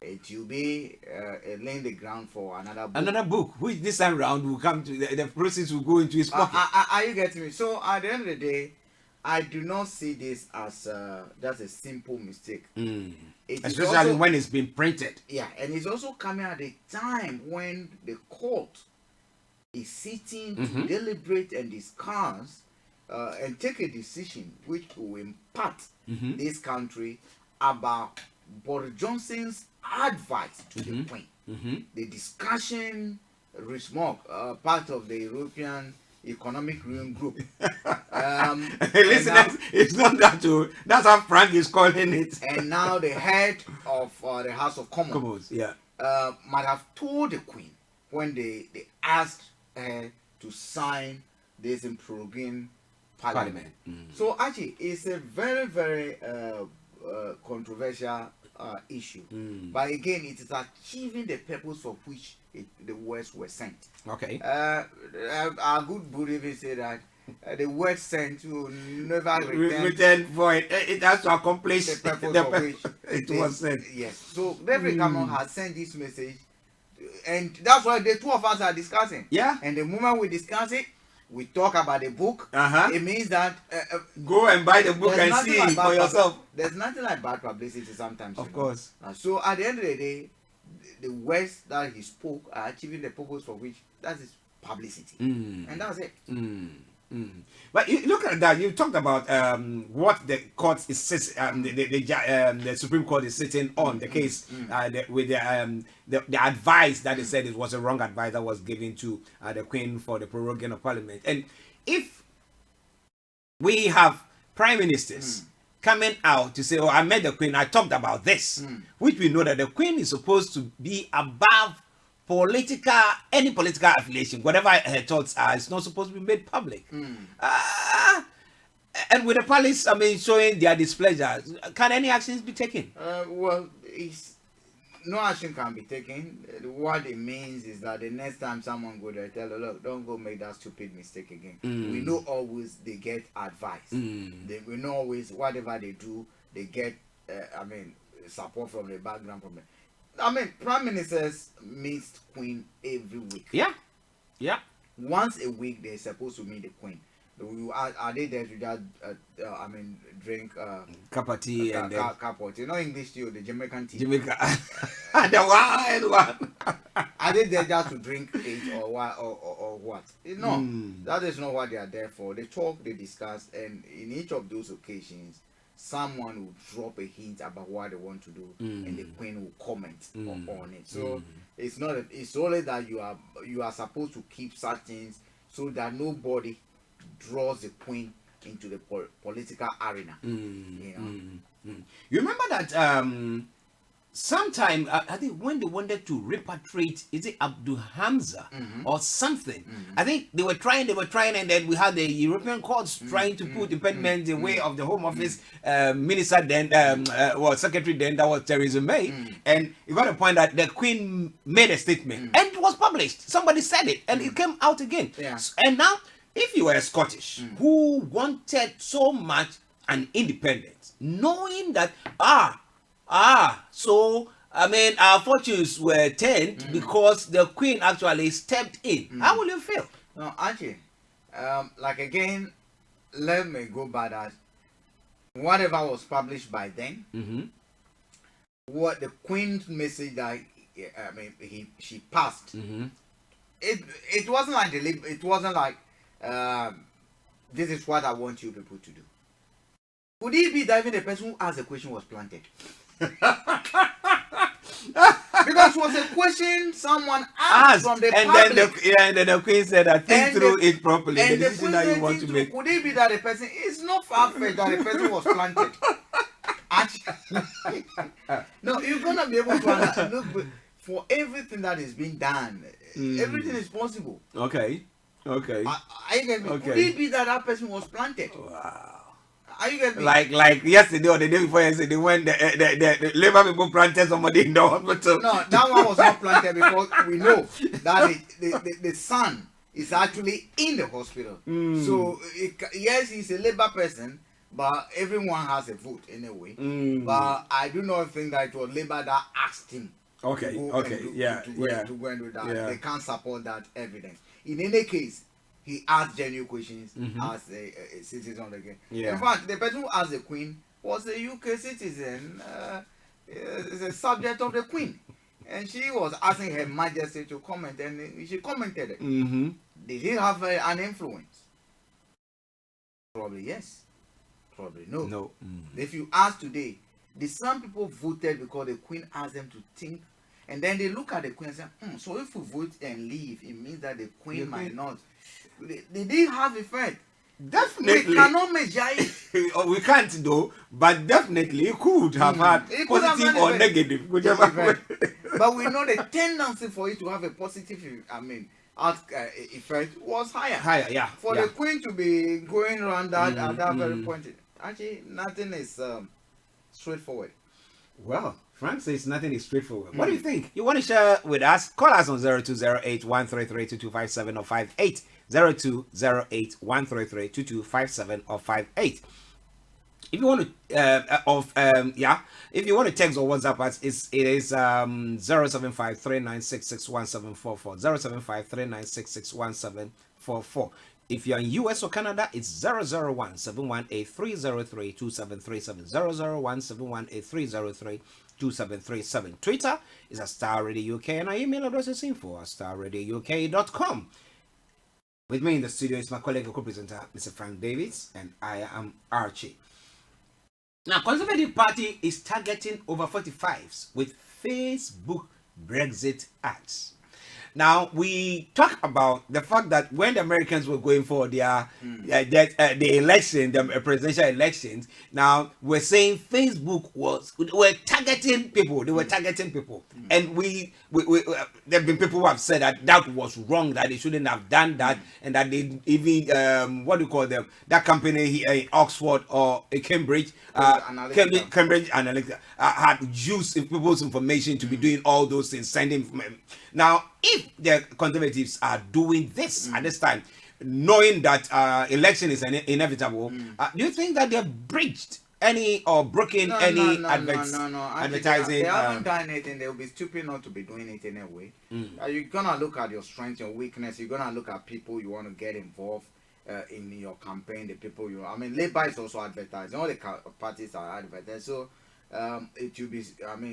It will be laying the ground for another book. Which this time round will come to the proceeds will go into his pocket. Are you getting me? So at the end of the day, I do not see this as that's a simple mistake. Especially also, when it's been printed. Yeah, and it's also coming at a time when the court is sitting to deliberate and discuss and take a decision which will impact this country about Boris Johnson's advice to the Queen. The discussion, Rich-Mark, part of the European Economic Union Group. Listen, it's not that too. That's how Frank is calling it. And now the head of the House of Commons, might have told the Queen when they asked her to sign this in proroguing Parliament. So actually, it's a very, very controversial issue. But again, it is achieving the purpose for which the words were sent. Okay. Our good Buddha say that the word sent will never return void. It has to accomplish the purpose for which it was sent. Yes. So David Cameron has sent this message, and that's why the two of us are discussing. Yeah. And the moment we discuss it, we talk about the book. It means that go and buy the book and see it for yourself. There's nothing like bad publicity sometimes. Of course. So at the end of the day, the words that he spoke are achieving the purpose for which that is publicity, and that's it. But you look at that. You talked about what the court is the Supreme Court is sitting on the case with the advice that they said it was a wrong advice that was given to the Queen for the proroguing of Parliament. And if we have prime ministers coming out to say, "Oh, I met the Queen, I talked about this," which we know that the Queen is supposed to be above any political affiliation, whatever her thoughts are, it's not supposed to be made public. And with the police, I mean, showing their displeasure, can any actions be taken? Well, no action can be taken. What it means is that the next time someone go there, tell her, look, don't go make that stupid mistake again. We know always they get advice. We know always whatever they do, they get, support from the background from them. I mean, prime ministers meet Queen every week. Yeah. Once a week, they're supposed to meet the Queen. Are they there to just, drink cup of tea and cup of tea? You know English tea, the Jamaican tea. The wild one. Are they there just to drink it or what? No, that is not what they are there for. They talk, they discuss, and in each of those occasions, someone will drop a hint about what they want to do, and the Queen will comment on it. So it's not. It's only that you are supposed to keep such things so that nobody draws the Queen into the political arena. You remember that sometime I think when they wanted to repatriate, is it Abdul Hamza or something? I think they were trying, and then we had the European courts trying to put impediments in the way of the Home Office minister then, secretary then, that was Theresa May, and you got a point that the Queen made a statement and it was published. Somebody said it, and it came out again. And now, if you were Scottish who wanted so much and independence, knowing that so I mean our fortunes were turned because the Queen actually stepped in. How will you feel? No, actually, like again, let me go by that. Whatever was published by then, what the Queen's message that she passed, it wasn't like it wasn't like this is what I want you people to do. Could it be that even the person who asked the question was planted? Because it was a question someone asked from the public. And then the Queen said, "I think through it properly. And the decision that you want to make." Could it be that the person? It's not far-fetched that the person was planted. No, you're gonna be able to look for everything that is being done. Everything is possible. Okay. I get me. Could it be that person was planted? Wow. Are you getting me? Like yesterday or the day before yesterday when the labor people planted somebody in the hospital. No, that one was not planted because we know that the son is actually in the hospital. So yes, he's a labor person, but everyone has a vote anyway. But I do not think that it was labor that asked him. To go and do that. Yeah. They can't support that evidence. In any case, he asked genuine questions as a citizen of the game. In fact, the person who asked the Queen was a UK citizen, is a subject of the Queen. And she was asking Her Majesty to comment, and she commented. Did he have an influence? Probably yes. Probably no. No. If you ask today, some people voted because the Queen asked them to think, and then they look at the Queen and say, so if we vote and leave, it means that the Queen might not. They did have effect. Definitely. We cannot measure it. We can't though, but definitely it could have had positive or negative. Whichever. But we know the tendency for it to have a positive, effect was higher. Higher, yeah. For the Queen to be going around that at that very point, actually nothing is straightforward. Well, Frank says nothing is straightforward. What do you think? You want to share with us? Call us on 0208-133-2257 or 58. 0208-133-2257 or 58. If you want to if you want to text or WhatsApp us, it is 075-3966-1744. 075-3966-1744. If you're in US or Canada, it's 001-718-303-2737. 001-718-303-2737. Twitter is at Star Radio UK, and our email address is info@starradiouk.com. With me in the studio is my colleague and co-presenter, Mr. Frank Davids, and I am Archie. Now, Conservative Party is targeting over 45s with Facebook Brexit ads. Now, we talk about the fact that when the Americans were going for the election, the presidential elections, now we're saying Facebook were targeting people. They were targeting people. And we there have been people who have said that was wrong, that they shouldn't have done that, and that they even, what do you call them, that company here in Oxford or Cambridge Analytica had used people's information to be doing all those things, sending. Now, if the Conservatives are doing this at this time, knowing that election is inevitable, do you think that they've breached any or broken advertising? They haven't done anything. They'll be stupid not to be doing it anyway. You're gonna look at your strength, your weakness. You're gonna look at people you want to get involved in your campaign. The people Labour is also advertising. All the parties are advertising. So it will be,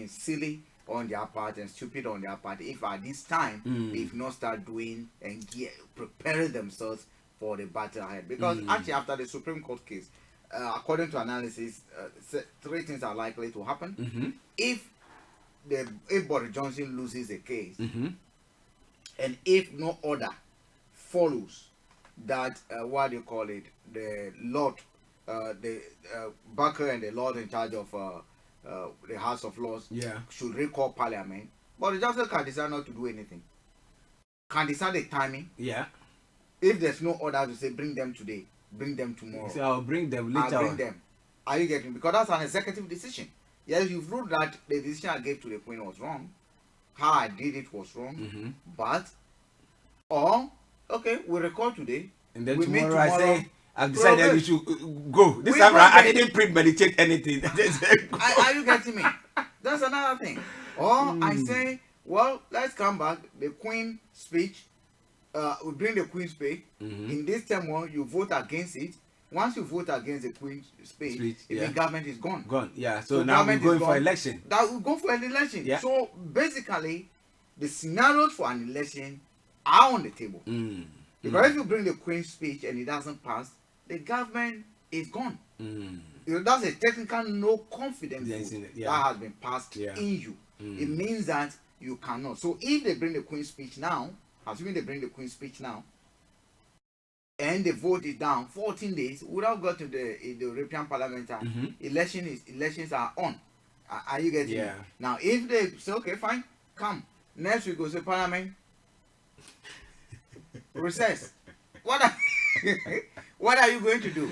silly on their part and stupid on their part if at this time they've not start doing and preparing themselves for the battle ahead. Because actually, after the Supreme Court case, according to analysis, 3 things are likely to happen. If Boris Johnson loses the case, and if no order follows that, what do you call it, the Lord, Barker and the Lord in charge of the House of Lords should recall Parliament, but the Johnson can decide not to do anything. Can decide the timing. If there's no order to say bring them today, bring them tomorrow. So I'll bring them later. I'll bring them. Are you getting? Because that's an executive decision. Yes, you've ruled that the decision I gave to the Queen was wrong. How I did it was wrong. But we record today, and then we tomorrow I say I've decided we should go. This time I didn't premeditate anything. Are you getting me? That's another thing. Or I say, well, let's come back. The Queen speech, we bring the Queen's speech. In this term one, you vote against it. Once you vote against the Queen's speech, the government is gone. Yeah. So now we're going for election. That will go for an election. Yeah. So basically, the scenarios for an election are on the table. Because if you bring the Queen's speech and it doesn't pass, the government is gone. That's a technical no confidence that has been passed in you. It means that you cannot. So if they bring the Queen's speech now, assuming they bring the Queen's speech now, and the vote is down 14 days without going to the European Parliament, elections are on. Are you getting it? Now if they say, okay, fine, come next week, go to Parliament, recess. What are you going to do?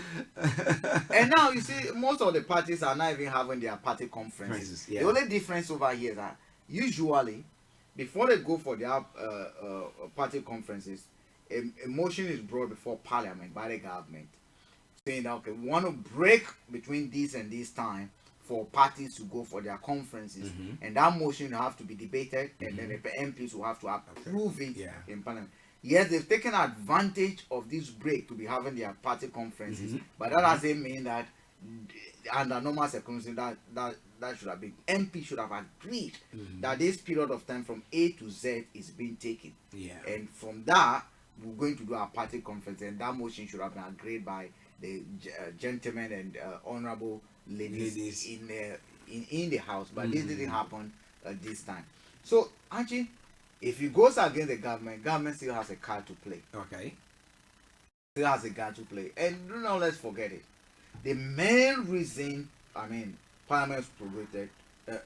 And now you see, most of the parties are not even having their party conferences. The only difference over here is that usually, before they go for their party conferences, a motion is brought before Parliament by the government, saying that okay, we want to break between this and this time for parties to go for their conferences, and that motion will have to be debated, and then the MPs will have to approve it in Parliament. Yes, they've taken advantage of this break to be having their party conferences, but that doesn't mean that under normal circumstances that should have been, MP should have agreed that this period of time from A to Z is being taken. And from that, we're going to do our party conference, and that motion should have been agreed by the gentlemen and honorable ladies in the house. But this didn't happen this time. So, Angie, if it goes against the government still has a card to play. Okay. Still has a card to play. And do not let's forget it. The main reason, Parliament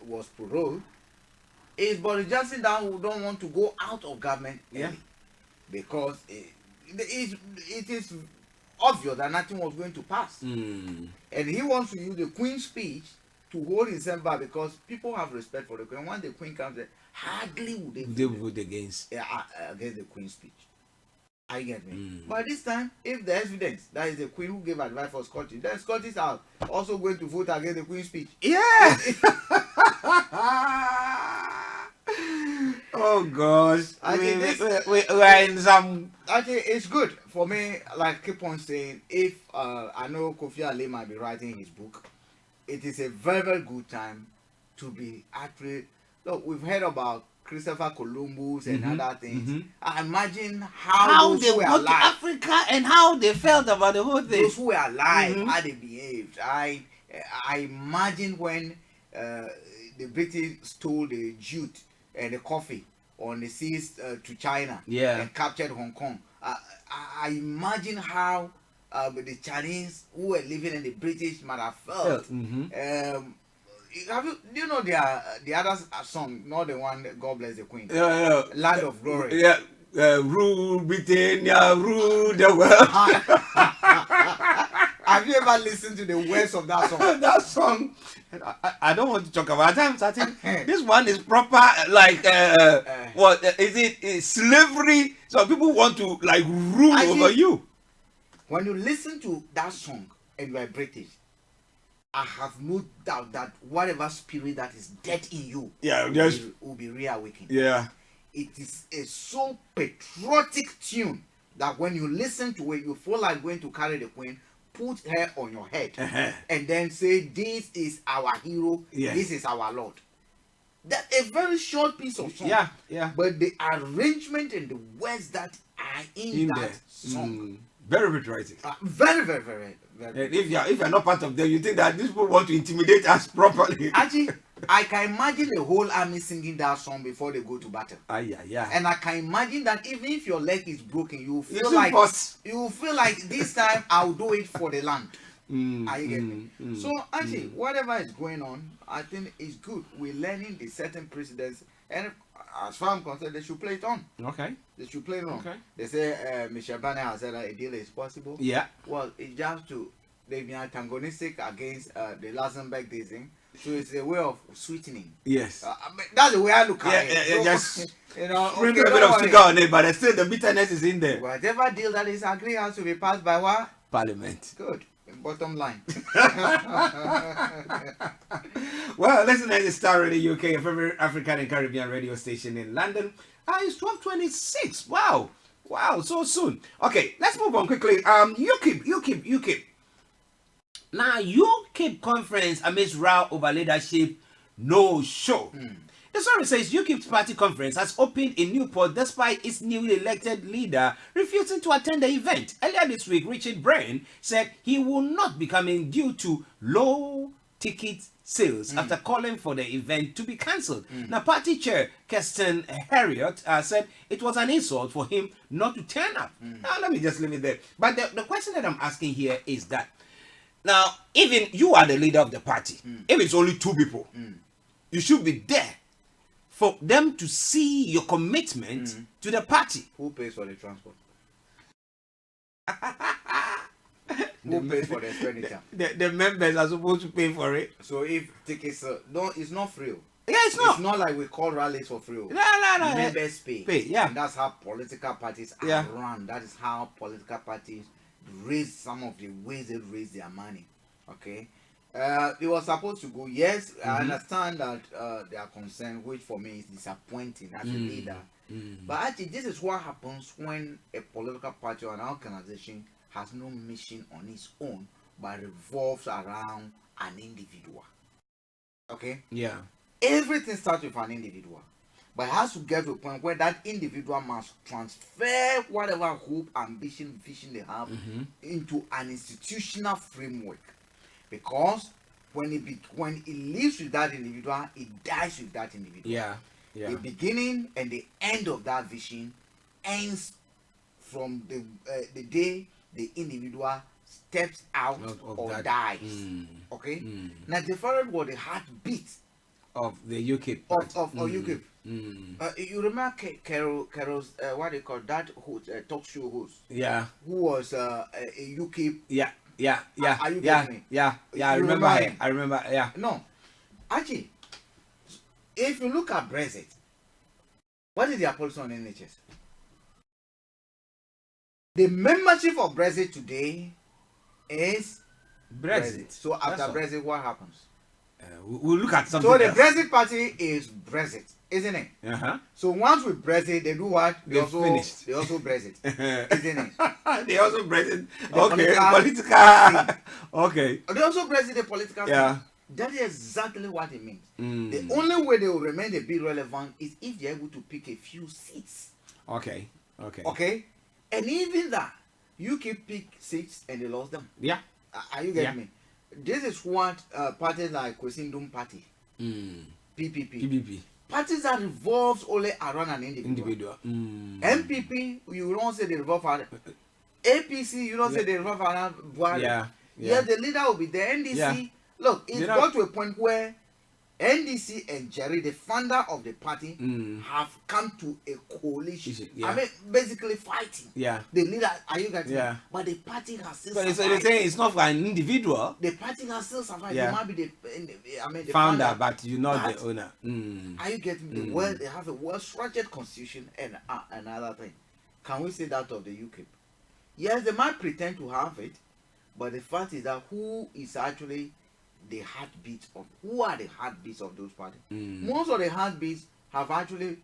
was prorogued is Boris Johnson that who don't want to go out of government early. Because it is obvious that nothing was going to pass. And he wants to use the Queen's speech to hold himself back because people have respect for the Queen. Once the Queen comes there, hardly would they vote against the Queen's speech. I get me. But this time, if the evidence that is the Queen who gave advice for Scottish, then Scottish are also going to vote against the Queen's speech. Yeah. Oh gosh. We are in some. I think it's good for me. Like keep on saying, if I know Kofi Ali might be writing his book, it is a very, very good time to be actually. Look, we've heard about Christopher Columbus and other things. I imagine how they were go alive. to Africa and how they felt about the whole thing. Those who were alive, how they behaved. I imagine when the British stole the jute and the coffee on the seas to China and captured Hong Kong. I imagine how the Chinese who were living in the British might have felt. Do you know the other song, not the one that God Bless the Queen? Land of Glory. Rule Britannia, rule the world. Have you ever listened to the words of that song? That song, I don't want to talk about it. At times I think this one is proper, like, what is it? It's slavery. So people want to like rule over you. When you listen to that song and you are British, I have no doubt that whatever spirit that is dead in you will be reawakened. Yeah. It is a so patriotic tune that when you listen to it, you feel like going to carry the Queen, put her on your head, and then say, "This is our hero. This is our Lord." That's a very short piece of song. But the arrangement and the words that are in that song. Very patriotic. Very, very, very, very. If you're not part of them, you think that these people want to intimidate us properly. Actually, I can imagine the whole army singing that song before they go to battle. And I can imagine that even if your leg is broken, you feel like this time I'll do it for the land. Are you getting me? So actually, whatever is going on, I think it's good. We're learning the certain precedents, and as far as I'm concerned, they should play it on. They should play it on. They say Michel Barnier has said that a deal is possible. Well, it's just they've been antagonistic against the Luxembourg thing. So it's a way of sweetening. Yes. That's the way I look at it. Just You know, Sprinkle a bit of sugar on it, but still the bitterness is in there. Whatever deal that is agreed has to be passed by what? Parliament. Good. Bottom line. Well, listen to the Star Radio UK, your favorite African and Caribbean radio station in London. It's 12:26. Wow, so soon. Okay, let's move on quickly. UKIP. Now, UKIP conference amidst row over leadership, no show. The story says UKIP's party conference has opened in Newport despite its newly elected leader refusing to attend the event. Earlier this week, Richard Bryan said he will not be coming due to low ticket sales after calling for the event to be cancelled. Now, party chair Kirsten Harriott said it was an insult for him not to turn up. Now, let me just leave it there. But the question that I'm asking here is that, now, even you are the leader of the party, if it's only 2 people, you should be there for them to see your commitment to the party. Who pays for the transport? Who pays for the expenditure? The members are supposed to pay for it. So if tickets, no, it's not free. Yeah, it's not. It's not like we call rallies for free. No. Members pay. Yeah. And that's how political parties are run. That is how political parties raise some of the ways they raise their money. Okay. It was supposed to go. Yes, I understand that they are concerned, which for me is disappointing as a leader. But actually, this is what happens when a political party or an organization has no mission on its own, but revolves around an individual. Okay? Yeah. Everything starts with an individual, but it has to get to a point where that individual must transfer whatever hope, ambition, vision they have into an institutional framework. Because when it lives with that individual, it dies with that individual. Yeah. The beginning and the end of that vision ends from the day the individual steps out or dies. Okay. Now the followed was the heartbeat of the UKIP of UKIP. You remember Carol's what they call that host, talk show host? Yeah. Who was a UKIP? Yeah. Are you getting me? Yeah. I remember him. I remember. Yeah. No, actually, if you look at Brexit, what is their policy on NHS? The membership of Brexit today is Brexit. So after Brexit, what happens? We'll look at something. So the else. Brexit party is Brexit, isn't it? So once with Brexit, they do what? They also Brexit, isn't it? They also Brexit. Okay, political. Okay. They also Brexit the political. Yeah. That is exactly what it means. The only way they will remain a bit relevant is if they're able to pick a few seats. Okay. And even that, UKIP picked seats and they lost them. Yeah. Are you getting me? This is what parties like Kwesindum Party, PPP, parties that revolves only around an individual. MPP, you don't say they revolve around. APC, you don't say they revolve around Buhari. Yeah, the leader will be there. NDC, look, it's got to a point where NDC and Jerry, the founder of the party, have come to a coalition. I mean, basically fighting. Yeah. The leader, are you getting? Yeah. But the party has still survived. But they're saying it's not for an individual. The party has still survived. Yeah. You might be the founder, but you're not the owner. Are you getting the they have a well-structured constitution and another thing. Can we say that of the UKIP? Yes, they might pretend to have it, but the fact is that who is actually the heartbeat of who are the heartbeats of those parties? Most of the heartbeats have actually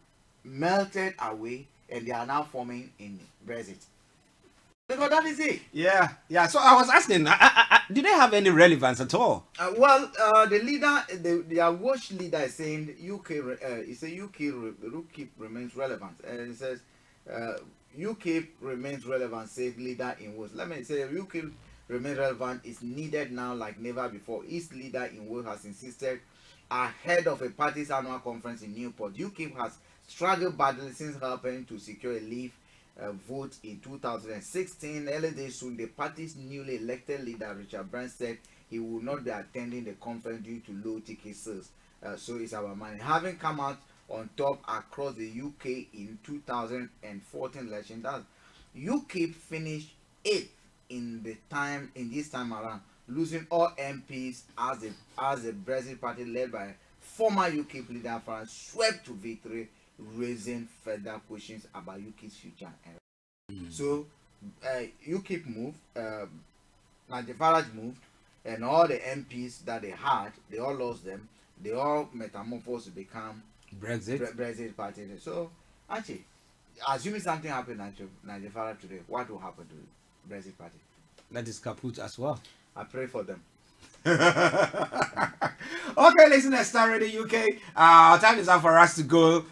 melted away and they are now forming in Brexit. Because that is it. Yeah. So I was asking, do they have any relevance at all? The leader, their watch leader is saying UKIP remains relevant. And it says UKIP remains relevant, says leader in Wales. Let me say UKIP remain relevant is needed now like never before. Its leader in Wales has insisted ahead of a party's annual conference in Newport. UKIP has struggled badly since helping to secure a Leave vote in 2016. Early days soon, the party's newly elected leader Richard Bryan said he will not be attending the conference due to low ticket sales. So it's our money. Having come out on top across the UK in 2014 election, that UKIP finished 8th in this time around, losing all MPs as the Brexit party led by former UKIP leader France swept to victory raising further questions about UKIP's future. So UKIP moved, Nigel Farage moved, and all the MPs that they had, they all lost them. They all metamorphosed to become Brexit party. So actually, assuming something happened to Nigel Farage today, what will happen to the Brexit party? That is kaput as well. I pray for them. Okay, listen to Star Radio UK. Our time is up for us to go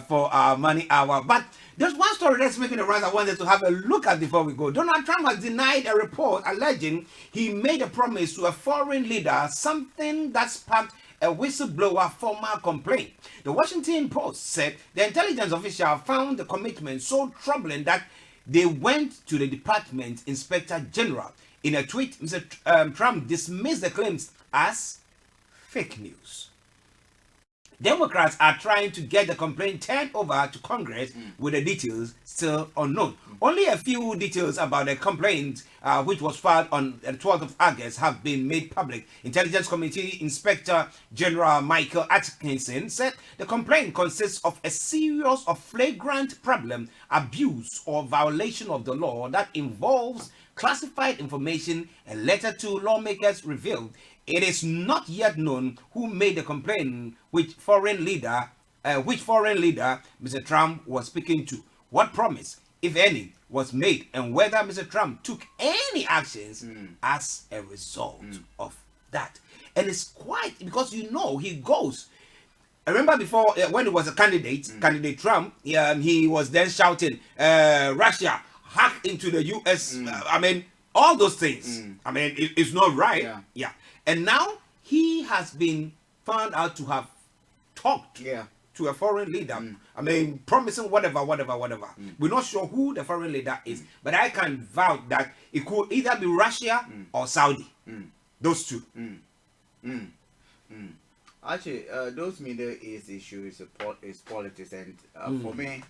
for our money hour. But there's one story that's making the rounds I wanted to have a look at before we go. Donald Trump has denied a report alleging he made a promise to a foreign leader, something that sparked a whistleblower formal complaint. The Washington Post said the intelligence official found the commitment so troubling that they went to the department inspector general. In a tweet, Mr. Trump dismissed the claims as fake news. Democrats are trying to get the complaint turned over to Congress with the details still unknown. Only a few details about the complaint, which was filed on the 12th of August, have been made public. Intelligence Committee Inspector General Michael Atkinson said the complaint consists of a series of flagrant problem, abuse, or violation of the law that involves classified information. A letter to lawmakers revealed it is not yet known who made the complaint, which foreign leader Mr. Trump was speaking to, what promise, if any, was made, and whether Mr. Trump took any actions as a result of that. And it's quite, because he goes. I remember before when he was a candidate, candidate Trump, he was then shouting, Russia hacked into the US. I mean, all those things. I mean, it's not right. Yeah. And now he has been found out to have talked to a foreign leader. I mean, promising whatever. We're not sure who the foreign leader is, but I can vouch that it could either be Russia or Saudi. Those two. Actually, those Middle East issues is politics, and for me,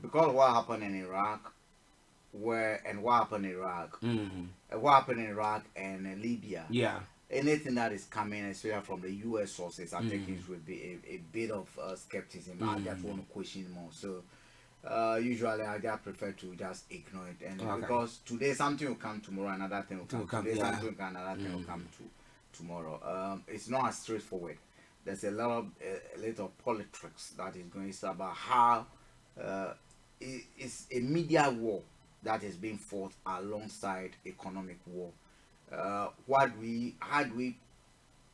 because of what happened in Iraq, what happened in Iraq and Libya. Yeah. Anything that is coming, especially from the U.S. sources, I think it would be a bit of skepticism. I just want to question more. So usually I just prefer to just ignore it, and because today something will come, tomorrow another thing will come. Today something will come, another thing will come tomorrow. It's not as straightforward. There's a little politics that is going. It's about how it's a media war that is being fought alongside economic war. How do we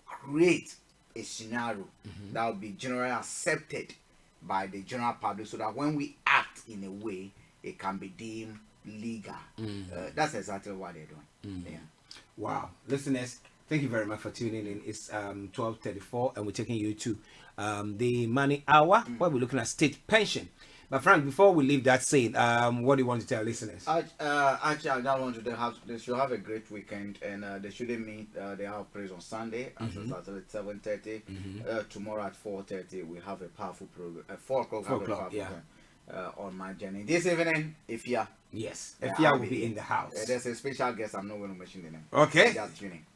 create a scenario that will be generally accepted by the general public, so that when we act in a way, it can be deemed legal? That's exactly what they're doing. Yeah. Wow, listeners, thank you very much for tuning in. It's 12:34, and we're taking you to the money hour, where we're looking at state pension. But Frank, before we leave that scene, what do you want to tell listeners? Actually, I don't want to. They should have a great weekend, and they shouldn't meet. They have praise on Sunday at 7:30. Tomorrow at 4:30, we have a powerful program. At 4 o'clock, program on my journey. This evening, Ifya. Yes, Ifya will be in the house. There's a special guest. I'm not going to mention the name. Okay.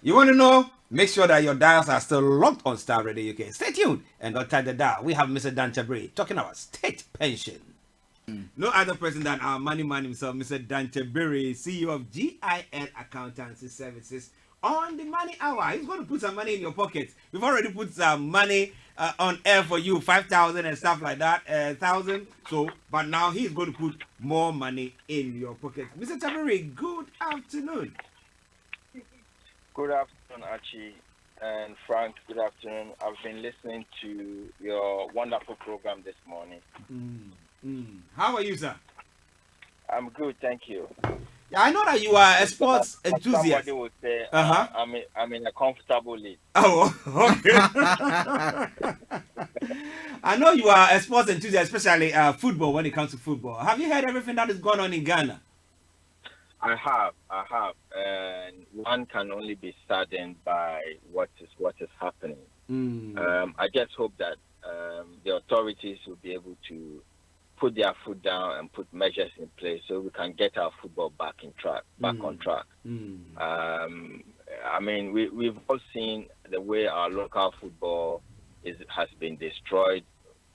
You want to know? Make sure that your dials are still locked on Star Radio UK. Stay tuned and don't touch the dial. We have Mr. Dan Chabri talking about state pension. No other person than our money man himself, Mr. Dan Chabri, CEO of GIL Accountancy Services, on the money hour. He's going to put some money in your pocket. We've already put some money on air for you, 5,000 and stuff like that, 1,000. So, but now he's going to put more money in your pocket. Mr. Chabri, good afternoon. Good afternoon, Archie and Frank. Good afternoon. I've been listening to your wonderful program this morning. How are you, sir? I'm good, thank you. Yeah, I know that you are a sports enthusiast. Somebody would say I'm in a comfortable lead. Oh, okay. I know you are a sports enthusiast, especially football, when it comes to football. Have you heard everything that is going on in Ghana? I have, and one can only be saddened by what is happening. I just hope that the authorities will be able to put their foot down and put measures in place so we can get our football back on track. I mean, we've all seen the way our local football has been destroyed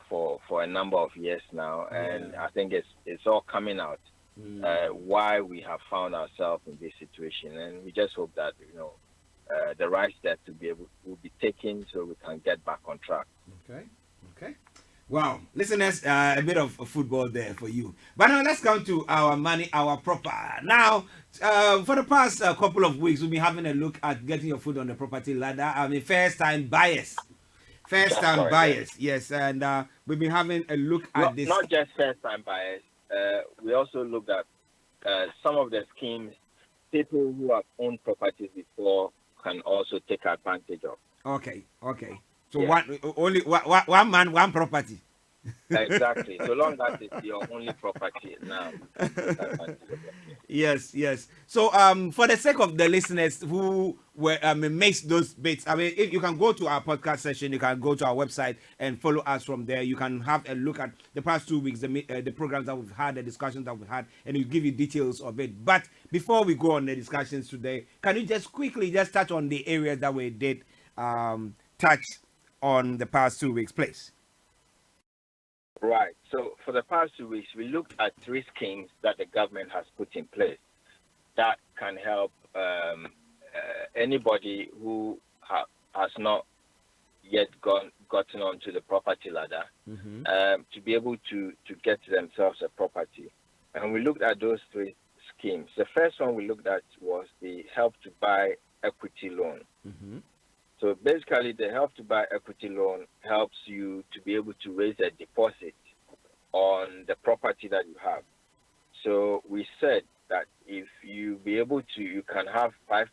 for a number of years now, and I think it's all coming out why we have found ourselves in this situation, and we just hope that the right step to be able will be taken so we can get back on track. Okay. Wow, listeners, a bit of football there for you. But now let's come to our money, our proper. Now, for the past couple of weeks, we've been having a look at getting your foot on the property ladder. I mean, first-time buyers. Yes, and we've been having a look at this. Not just first-time buyers. We also looked at some of the schemes people who have owned properties before can also take advantage of. Okay. So only one man, one property. Exactly. So long as it's your only property now. Yes. So for the sake of the listeners who were missed those bits, I mean, if you can go to our podcast session, you can go to our website and follow us from there. You can have a look at the past 2 weeks, the programs that we've had, the discussions that we've had, and we'll give you details of it. But before we go on the discussions today, can you just quickly touch on the areas that we did touch on the past 2 weeks, please? Right. So for the past 2 weeks, we looked at 3 schemes that the government has put in place that can help anybody who has not yet gotten onto the property ladder to be able to get themselves a property. And we looked at those 3 schemes. The first one we looked at was the Help to Buy equity loan. So basically, the Help to Buy equity loan helps you to be able to raise a deposit on the property that you have. So we said that if you be able to, you can have 5%.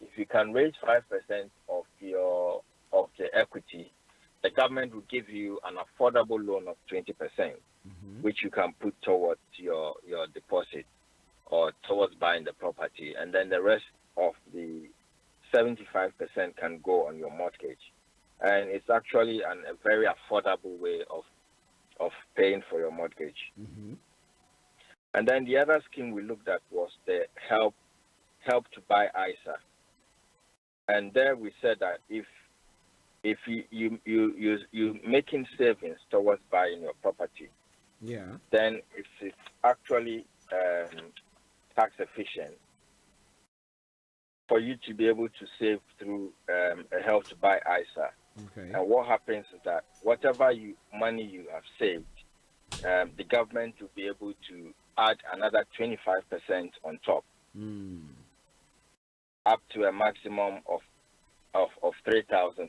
If you can raise 5% of the equity, the government will give you an affordable loan of 20%, which you can put towards your deposit or towards buying the property, and then the rest of the 75% can go on your mortgage. And it's actually a very affordable way of paying for your mortgage. And then the other scheme we looked at was the help to Buy ISA. And there we said that if you making savings towards buying your property, then it's actually tax efficient for you to be able to save through a Help to Buy ISA. And what happens is that whatever money you have saved, the government will be able to add another 25% on top, up to a maximum of £3,000.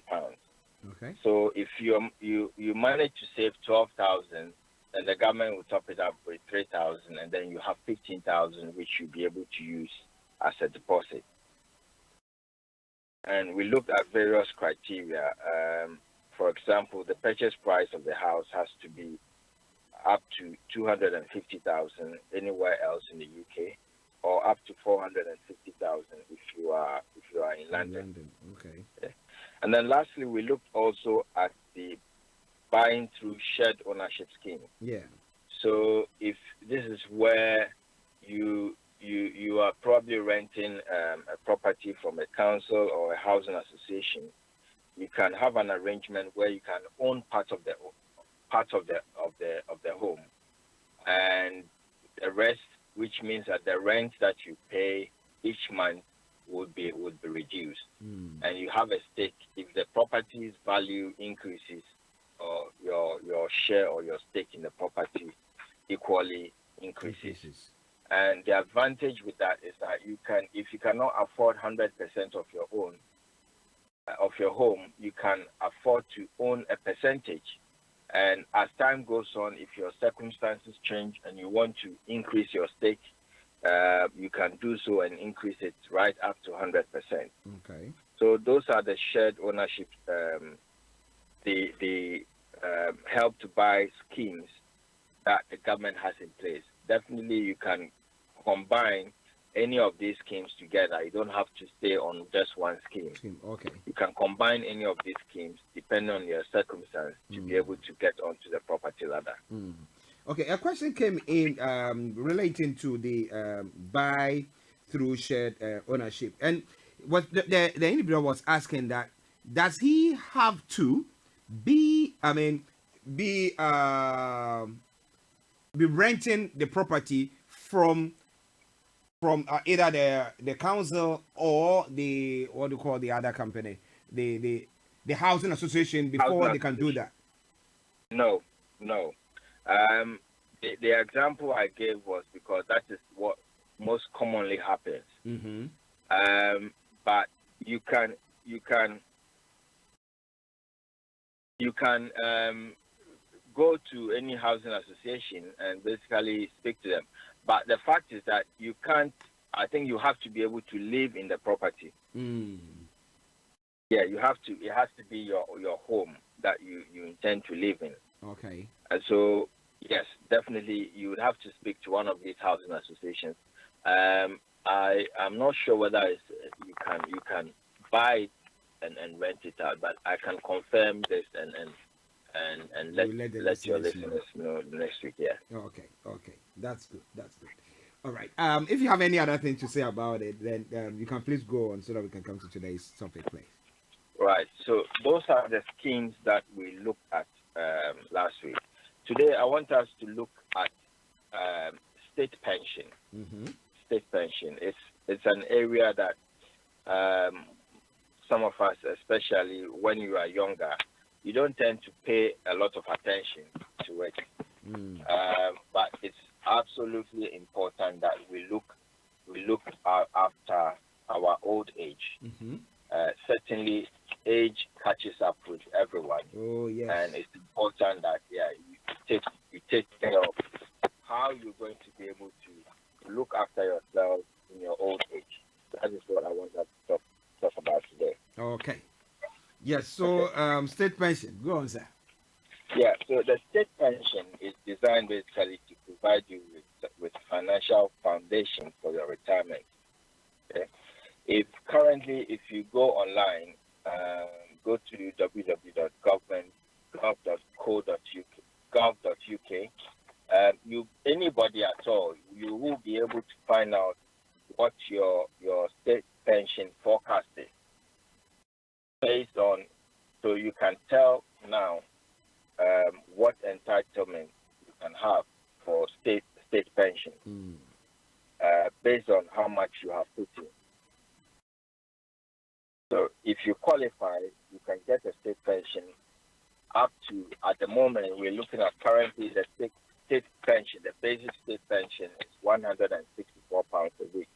So if you manage to save 12,000, then the government will top it up with 3,000, and then you have 15,000, which you'll be able to use as a deposit. And we looked at various criteria. For example, the purchase price of the house has to be up to 250,000 anywhere else in the UK, or up to 450,000 if you are in London. And then lastly, we looked also at the buying through shared ownership scheme. So if this is where you are probably renting a property from a council or a housing association, you can have an arrangement where you can own part of the home, and the rest, which means that the rent that you pay each month would be reduced, and you have a stake. If the property's value increases, or your share or your stake in the property equally increases. And the advantage with that is that you can, if you cannot afford 100% of your home, you can afford to own a percentage. And as time goes on, if your circumstances change and you want to increase your stake, you can do so and increase it right up to 100%. So those are the shared ownership, the Help to Buy schemes that the government has in place. Definitely, you can combine any of these schemes together. You don't have to stay on just one scheme. You can combine any of these schemes depending on your circumstance to be able to get onto the property ladder. Okay, a question came in relating to the buy through shared ownership, and what the individual was asking that, does he have to be, be renting the property from either the council or the what do you call the other company, the housing association before they can do that? No. The example I gave was because that is what most commonly happens. But you can go to any housing association and basically speak to them. But the fact is that you can't. I think you have to be able to live in the property. Yeah, you have to. It has to be your home that you intend to live in. Okay. And so, yes, definitely, you would have to speak to one of these housing associations. I'm not sure whether you can buy it and rent it out, but I can confirm this and let your listeners know next week. Yeah. Okay. That's good. All right. If you have any other thing to say about it, then you can please go on so that we can come to today's topic, please. Right. So those are the schemes that we looked at last week. Today, I want us to look at state pension. State pension. It's an area that some of us, especially when you are younger, you don't tend to pay a lot of attention to it. But it's absolutely important that we look after our old age. Certainly, age catches up with everyone. Oh yes. And it's important that you take care of how you're going to be able to look after yourself in your old age. That is what I want us to talk about today. Okay. Yes. So state pension. Go on, sir. Yeah. So the state pension is designed basically to provide you with financial foundation for your retirement. Okay? If you go online, go to www.gov.co.uk, anybody at all, you will be able to find out what your state pension forecast is based on, so you can tell now what entitlement you can have for state pension based on how much you have put in. So if you qualify, you can get a state pension up to, at the moment, we're looking at currently the state pension, the basic state pension is £164 a week.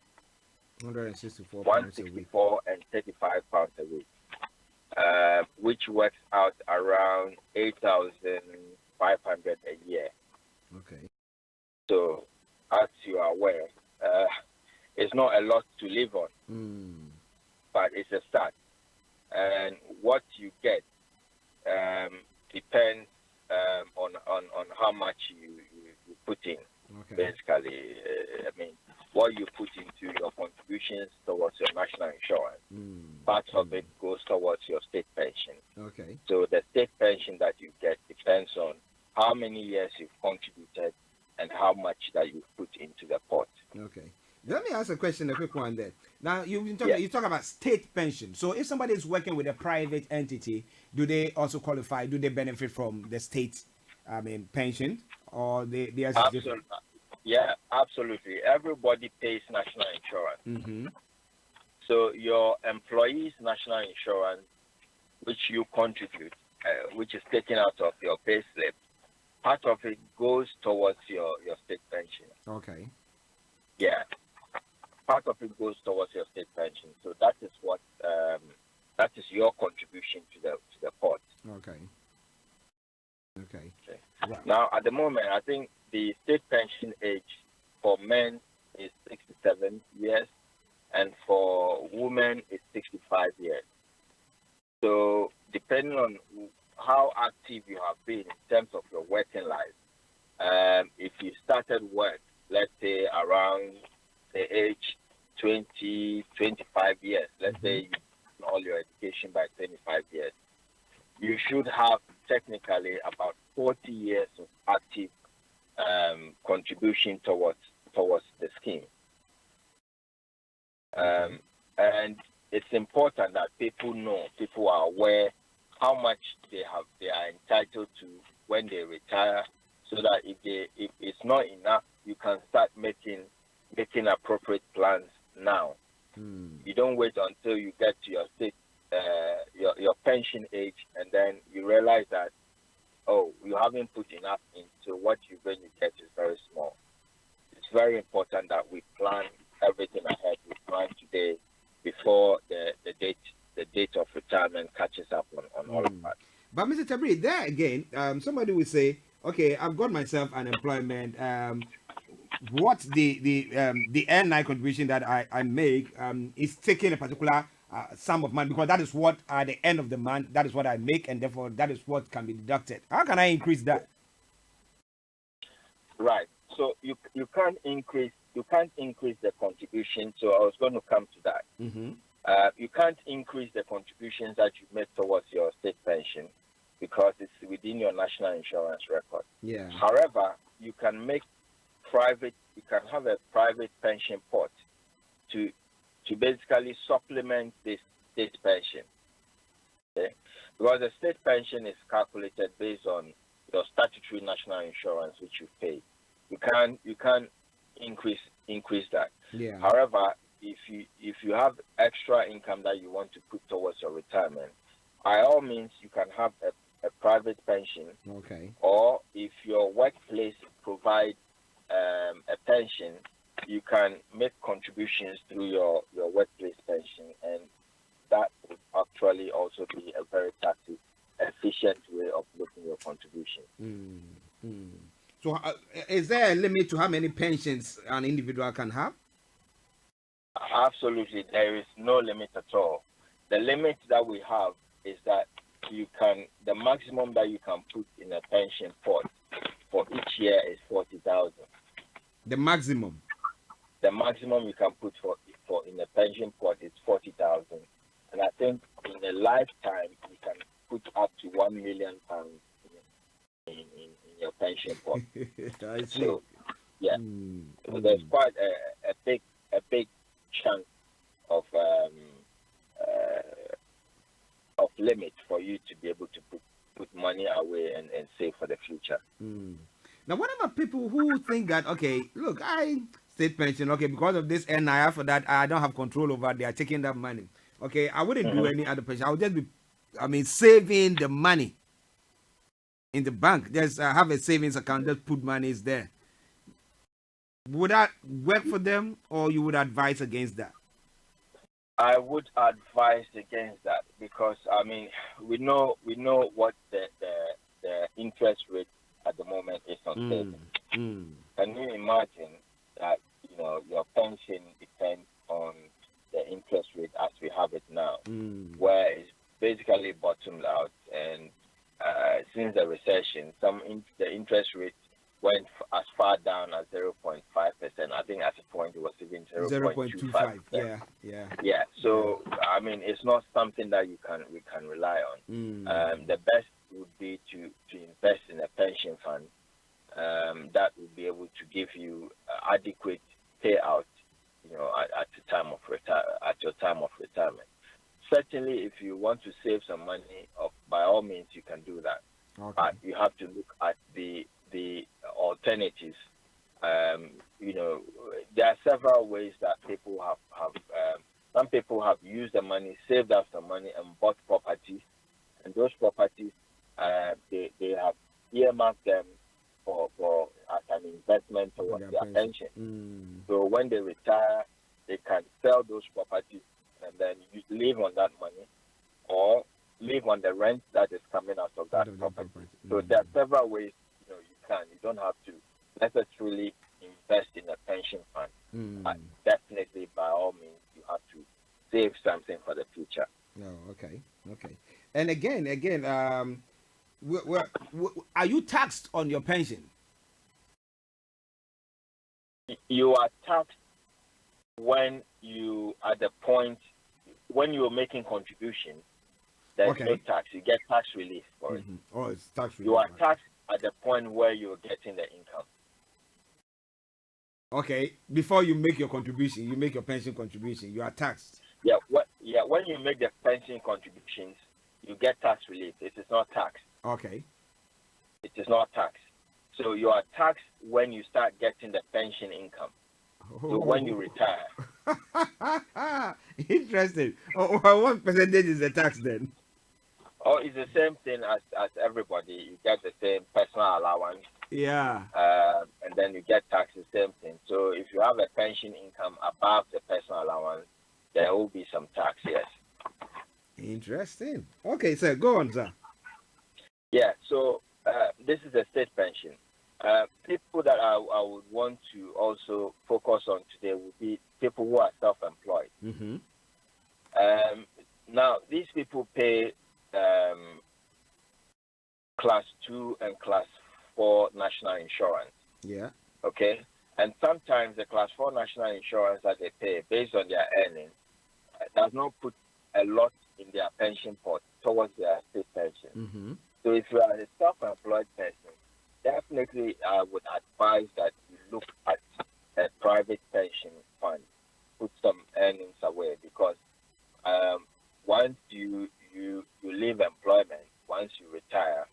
£164 and £35 a week, which works out around 8,500 a year. Okay. So, as you are aware, it's not a lot to live on, but it's a start. And what you get depends on how much you put in. Okay. Basically, I mean, what you put into your contributions towards your national insurance, part of it goes towards your state pension. Okay. So the state pension that you get depends on how many years you've contributed and how much that you've put into the pot. Okay. Let me ask a quick one there. Now, you talk about state pension. So if somebody is working with a private entity, do they also qualify? Do they benefit from the state, pension? Or they are different? Yeah, absolutely. Everybody pays national insurance. So your employee's national insurance, which you contribute, which is taken out of your pay slip, part of it goes towards your state pension. Okay. Yeah. Part of it goes towards your state pension. So that is what that is your contribution to the pot. Okay. Right. Now at the moment, I think the state pension age for men is 67 years, and for women is 65 years. So depending on how active you have been in terms of your working life, if you started work, let's say around the age 20, 25 years, let's say you did all your education by 25 years, you should have technically about 40 years of active contribution towards the scheme. And it's important that people are aware how much they are entitled to when they retire, so that if it's not enough, you can start making appropriate plans now. You don't wait until you get to your state, your pension age, and then you realize that, oh, you haven't put enough into what you're going to get is very small. It's very important that we plan everything ahead. We plan today before the date of retirement catches up on all of that. But Mr. Tabri, there again, somebody will say, okay, I've got myself an employment. What the NI contribution that I make is taking a particular sum of money, because that is what at the end of the month, that is what I make, and therefore that is what can be deducted. How can I increase that? Right. So you can't increase the contribution. So I was going to come to that. You can't increase the contributions that you make towards your state pension because it's within your national insurance record. Yeah. However, you can have a private pension pot to basically supplement this state pension. Okay? Because the state pension is calculated based on your statutory national insurance which you pay. You can't increase that. Yeah. However, if you have extra income that you want to put towards your retirement, by all means you can have a private pension. Okay. Or if your workplace provides a pension, you can make contributions through your workplace pension, and that would actually also be a very tax efficient way of making your contribution. So is there a limit to how many pensions an individual can have? Absolutely, there is no limit at all. The limit that we have is that the maximum that you can put in a pension pot for each year is 40,000. The maximum. The maximum you can put for in a pension pot is 40,000, and I think in a lifetime you can put up to £1 million in your pension pot. I see. So, yeah, so there's quite a big chunk of limit for you to be able to put money away and save for the future. Now, what about people who think that, okay, look, state pension, okay, because of this NIR for that, I don't have control over, they are taking that money. Okay, I wouldn't do any other pension. I would just be, saving the money in the bank. Just have a savings account, just put monies there. Would that work for them, or you would advise against that? I would advise against that because, we know what the interest rate at the moment is on savings. Can you imagine that your pension depends on the interest rate as we have it now, where it's basically bottomed out, and since the recession, the interest rate went as far down as 0.5%. I think at a point it was even 0.25%. Yeah. So it's not something that we can rely on. The best would be to invest in a pension fund that would be able to give you adequate payout, at your time of retirement. Certainly, if you want to save some money, by all means you can do that. Okay. But you have to look at the alternatives. There are several ways that people have some people have used the money, saved up some money, and bought properties, and those properties they have earmarked them for as an investment towards their pension. So when they retire, they can sell those properties and then you live on that money, or live on the rent that is coming out of that property. So there are several ways you can. You don't have to necessarily invest in a pension fund. But definitely, by all means, you have to save something for the future. Oh, okay. And again, are you taxed on your pension? You are taxed when you at the point when you are making contributions. There's no tax. You get tax relief for it. Oh, it's tax relief. You are taxed at the point where you're getting the income. Okay, before you make your contribution, you make your pension contribution, you are taxed. Yeah, when you make the pension contributions, you get tax relief. It is not taxed. Okay. It is not taxed. So you are taxed when you start getting the pension income. So when you retire. Interesting. Oh, what percentage is the tax then? Oh, it's the same thing as everybody. You get the same personal allowance. Yeah. And then you get taxed the same thing. So if you have a pension income above the personal allowance, there will be some tax, yes. Interesting. Okay, sir, go on, sir. Yeah, so this is a state pension. People that I would want to also focus on today would be people who are self-employed. Mm-hmm. Now, these people pay class 2 and class 4 national insurance. Yeah. Okay? And sometimes the class 4 national insurance that they pay based on their earnings does not put a lot in their pension pot towards their state pension. Mm-hmm. So if you are a self-employed person, definitely I would advise that you look at a private pension fund, put some earnings away, because once you leave employment, once you retire,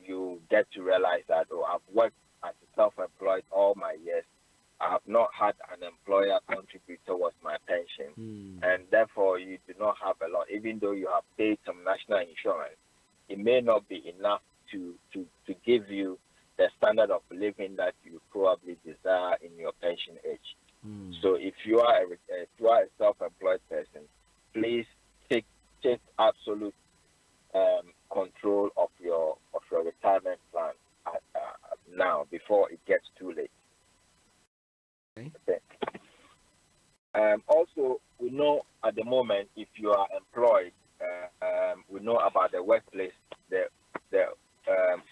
you get to realize that, oh, I've worked as a self-employed all my years. I have not had an employer contribute towards my pension, and therefore you do not have a lot. Even though you have paid some national insurance, it may not be enough to give you the standard of living that you probably desire in your pension age. So if you are a self-employed person, please take absolute control of your retirement plan now before it gets too late. Okay. Also, we know at the moment, if you are employed, we know about the workplace, the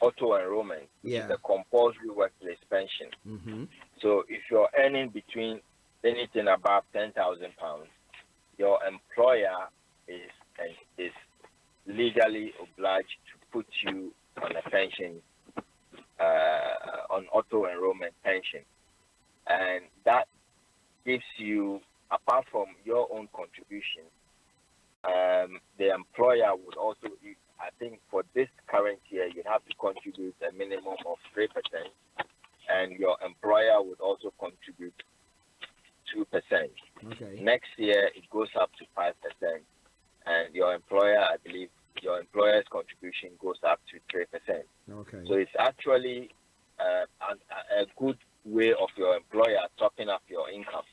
auto enrollment, which is the compulsory workplace pension. Mm-hmm. So if you're earning between anything above £10,000, your employer is legally obliged to put you on a pension, on auto enrollment pension, and that gives you, apart from your own contribution, the employer would also, I think for this current year, you have to contribute a minimum of 3%, and your employer would also contribute 2%. Okay. Next year, it goes up to 5%, and your employer, I believe, your employer's contribution goes up to 3%. Okay. So it's actually a good way of your employer topping up your income.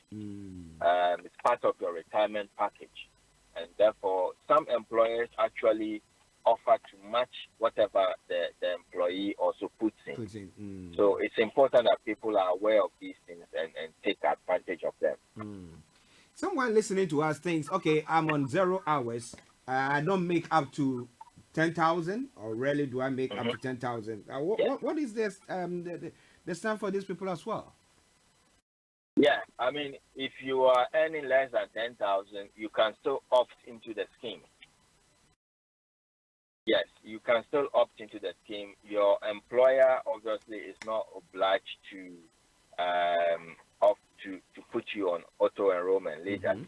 It's part of your retirement package, and therefore some employers actually offer to match whatever the employee also puts in. So it's important that people are aware of these things and take advantage of them. Someone listening to us thinks, okay, I'm on 0 hours. I don't make up to 10,000, or rarely do I make up to 10,000. What is this? The stand for these people as well? Yeah, I mean, if you are earning less than 10,000, you can still opt into the scheme. Yes, you can still opt into the scheme. Your employer obviously is not obliged to opt to put you on auto enrollment legally.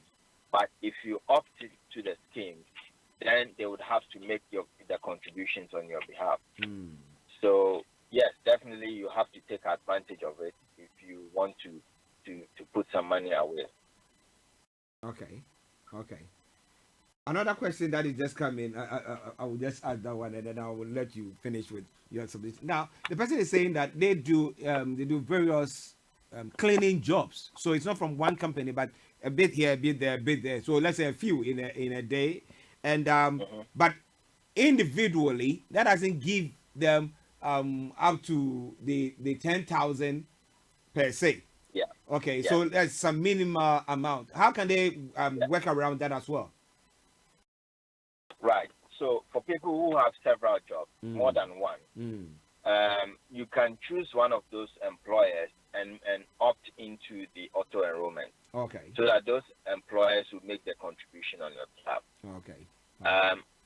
But if you opt to the scheme, then they would have to make the contributions on your behalf. So yes, definitely you have to take advantage of it if you want to put some money away. Okay. Another question that is just coming, I will just add that one, and then I will let you finish with your submission. Now, the person is saying that they do various cleaning jobs. So it's not from one company, but a bit here, a bit there, a bit there. So let's say a few in a day, and but individually, that doesn't give them up to the 10,000 per se. Yeah. Okay. Yeah. So that's some minimal amount. How can they work around that as well? Right. So for people who have several jobs, more than one, you can choose one of those employers and opt into the auto enrollment. Okay. So that those employers will make the contribution on your behalf. Okay.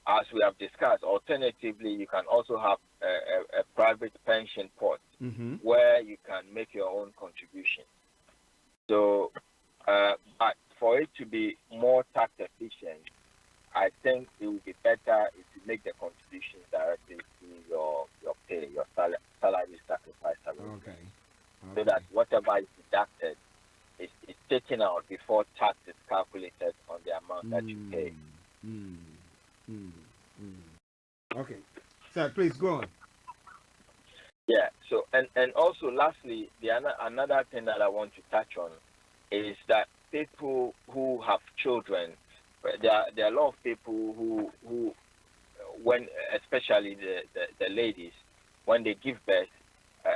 As we have discussed, alternatively, you can also have a private pension pot where you can make your own contribution. So, but for it to be more tax efficient, I think it would be better if you make the contributions directly to your pay, your salary sacrifice arrangement. Okay. So that whatever is deducted is taken out before tax is calculated on the amount that you pay. Okay. Sir, please go on. Yeah. So and also lastly, another thing that I want to touch on is that people who have children, there are a lot of people who when especially the ladies, when they give birth,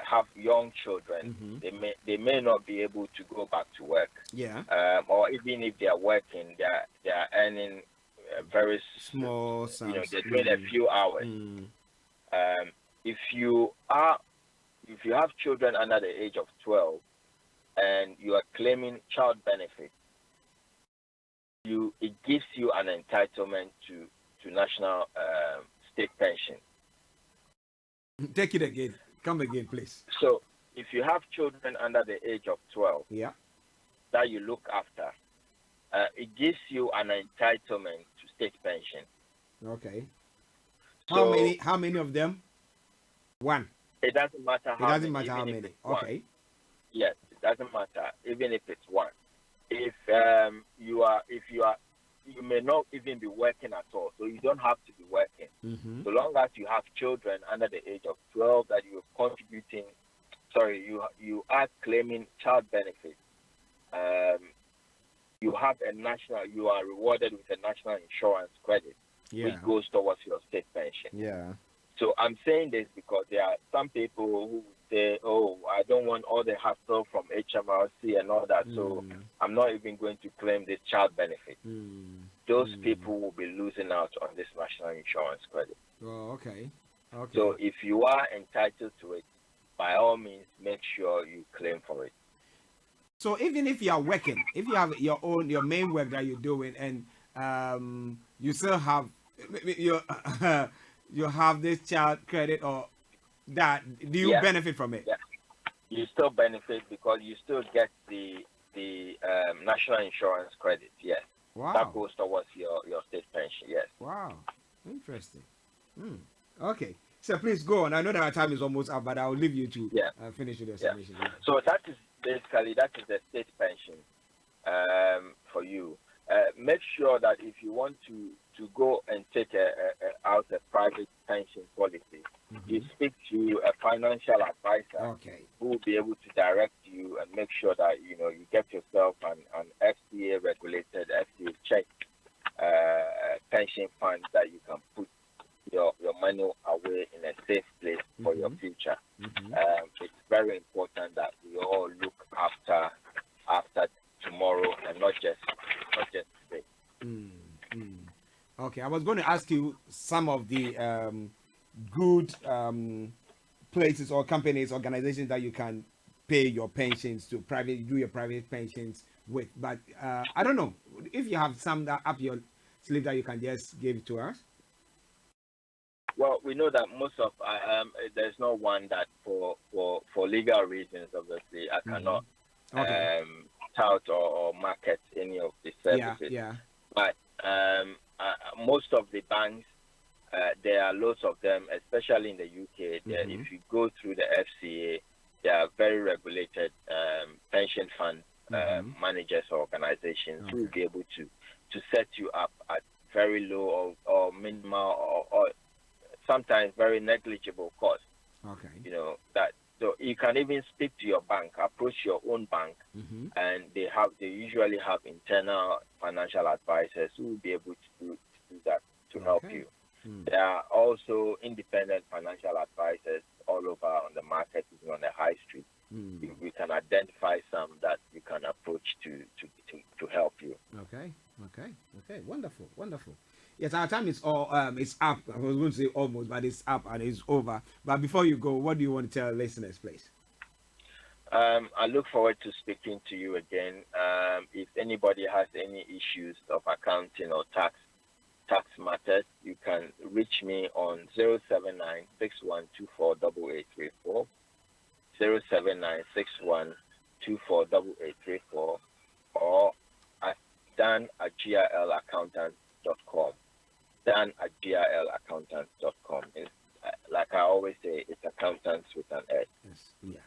have young children, they may not be able to go back to work. Yeah. Or even if they are working, they are earning very small sums. They're doing a few hours. If you have children under the age of 12 and you are claiming child benefit, it gives you an entitlement to national state pension. Take it again. Come again, please. So if you have children under the age of 12 that you look after, it gives you an entitlement to state pension. Okay. So, how many of them? One. It doesn't matter how many. It doesn't matter how many. Okay. Yes, it doesn't matter, even if it's one. If you may not even be working at all, so you don't have to be working. So long as you have children under the age of 12 that you are contributing, you are claiming child benefit. You are rewarded with a national insurance credit, which goes towards your state pension. Yeah. So I'm saying this because there are some people who say, "Oh, I don't want all the hassle from HMRC and all that, so I'm not even going to claim this child benefit." Those people will be losing out on this national insurance credit. Oh, okay. Okay. So if you are entitled to it, by all means, make sure you claim for it. So even if you are working, if you have your main work that you're doing, and you still have you have this child credit or that, do you benefit from it? Yeah. You still benefit because you still get the national insurance credit. Yes. Wow. That goes towards your state pension. Yes. Wow. Interesting. Okay. So please go on. I know that our time is almost up, but I'll leave you to finish with your submission. Yeah. So that is the state pension for you. Make sure that if you want to go and take out a private pension policy, you speak to a financial advisor who will be able to direct you and make sure that you get yourself an FCA regulated, FCA checked pension fund that you can put your money away in a safe place for your future. It's very important that we all look after tomorrow and not just today. Okay, I was going to ask you some of the good places or companies, organizations that you can pay your pensions to, do your private pensions with, but I don't know if you have some that up your sleeve that you can just give to us. Well, we know that most of there's no one that for legal reasons, obviously, I cannot tout or market any of the services. Yeah. But most of the banks, there are lots of them, especially in the UK. If you go through the FCA, they are very regulated pension fund managers or organizations who will be able to set you up at very low or minimal or sometimes very negligible cost. Okay. So you can even speak to your bank, approach your own bank, and they usually have internal financial advisors who will be able to do that to help you. There are also independent financial advisors all over on the market, even on the high street. We can identify some that you can approach to help you. Okay. Wonderful. Yes, our time is it's up. I was going to say almost, but it's up and it's over. But before you go, what do you want to tell listeners, please? I look forward to speaking to you again. If anybody has any issues of accounting or tax matters, you can reach me on 079-6124-8834, 079-6124-8834, or at dan@grlaccountants.com. dan@glaccountants.com. It's like I always say, it's accountants with an S. Yeah.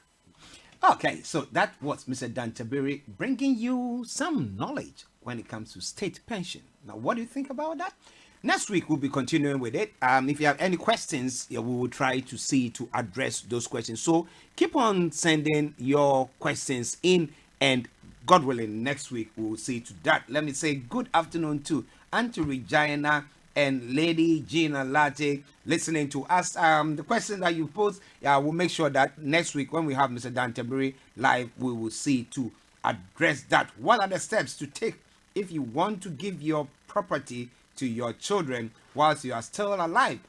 Okay, so that was Mr. Dan Tabiri bringing you some knowledge when it comes to state pension. Now, what do you think about that? Next week, we'll be continuing with it. If you have any questions, we will try to see to address those questions. So keep on sending your questions in, and God willing, next week we'll see to that. Let me say good afternoon to Auntie Regina and Lady Gina Latte listening to us. The question that you posed, we'll make sure that next week when we have Mr. Dan Tabiri live, we will see to address that. What are the steps to take if you want to give your property to your children whilst you are still alive?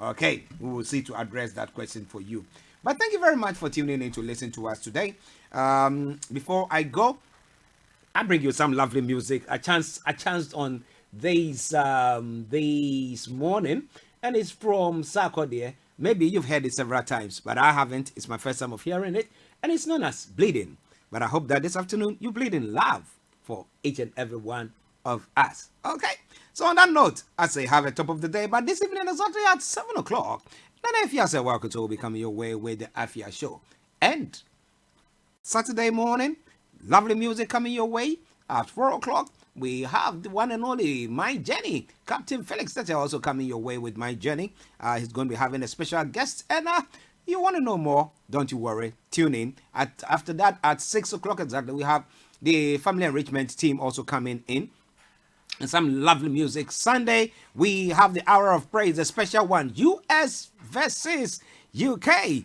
Okay, we will see to address that question for you. But thank you very much for tuning in to listen to us today. Before I go, I bring you some lovely music. I chanced on this morning, and it's from Sarkodie. Maybe you've heard it several times, but I haven't. It's my first time of hearing it, and it's known as Bleeding. But I hope that this afternoon you bleed in love for each and every one of us. Okay, so on that note, I say have a top of the day, but this evening exactly at 7 o'clock, then Afia said welcome to will be coming your way with the Afia show. And Saturday morning, lovely music coming your way at 4 o'clock. We have the one and only My Journey. Captain Felix Tete also coming your way with My Journey. He's going to be having a special guest. And you want to know more, don't you worry. Tune in. After that, at 6 o'clock exactly, we have the Family Enrichment team also coming in. And some lovely music. Sunday, we have the Hour of Praise, a special one. US versus UK.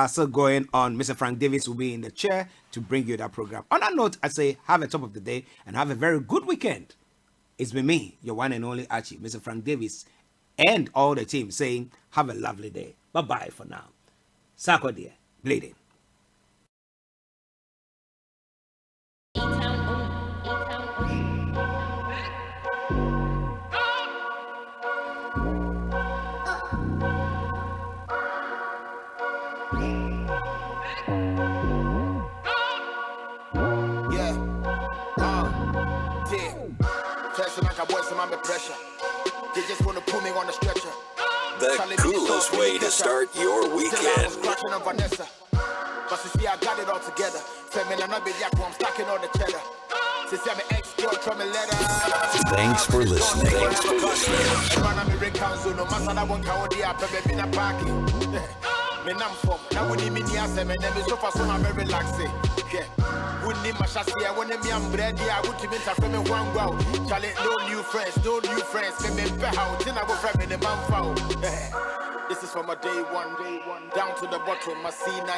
So going on, Mr. Frank Davis will be in the chair to bring you that program. On that note, I say have a top of the day and have a very good weekend. It's been me, your one and only Archie, Mr. Frank Davis, and all the team saying have a lovely day. Bye-bye for now. Sarkodie, Bleeding. Pressure. They just want to put me on the stretcher. The coolest way to start your weekend. But since I got it all together, I'm stacking all the cheddar. Since I'm an ex-girl, try me letter. Thanks for listening. Now when you mean yes, and then so far so I'm very relaxing. Yeah. Wouldn't need my chassis, I want me I'm ready. I would to meet a friend one go. Charlie, no new friends. Me how then I go from in the man. This is from my day one, down to the bottom, my C9,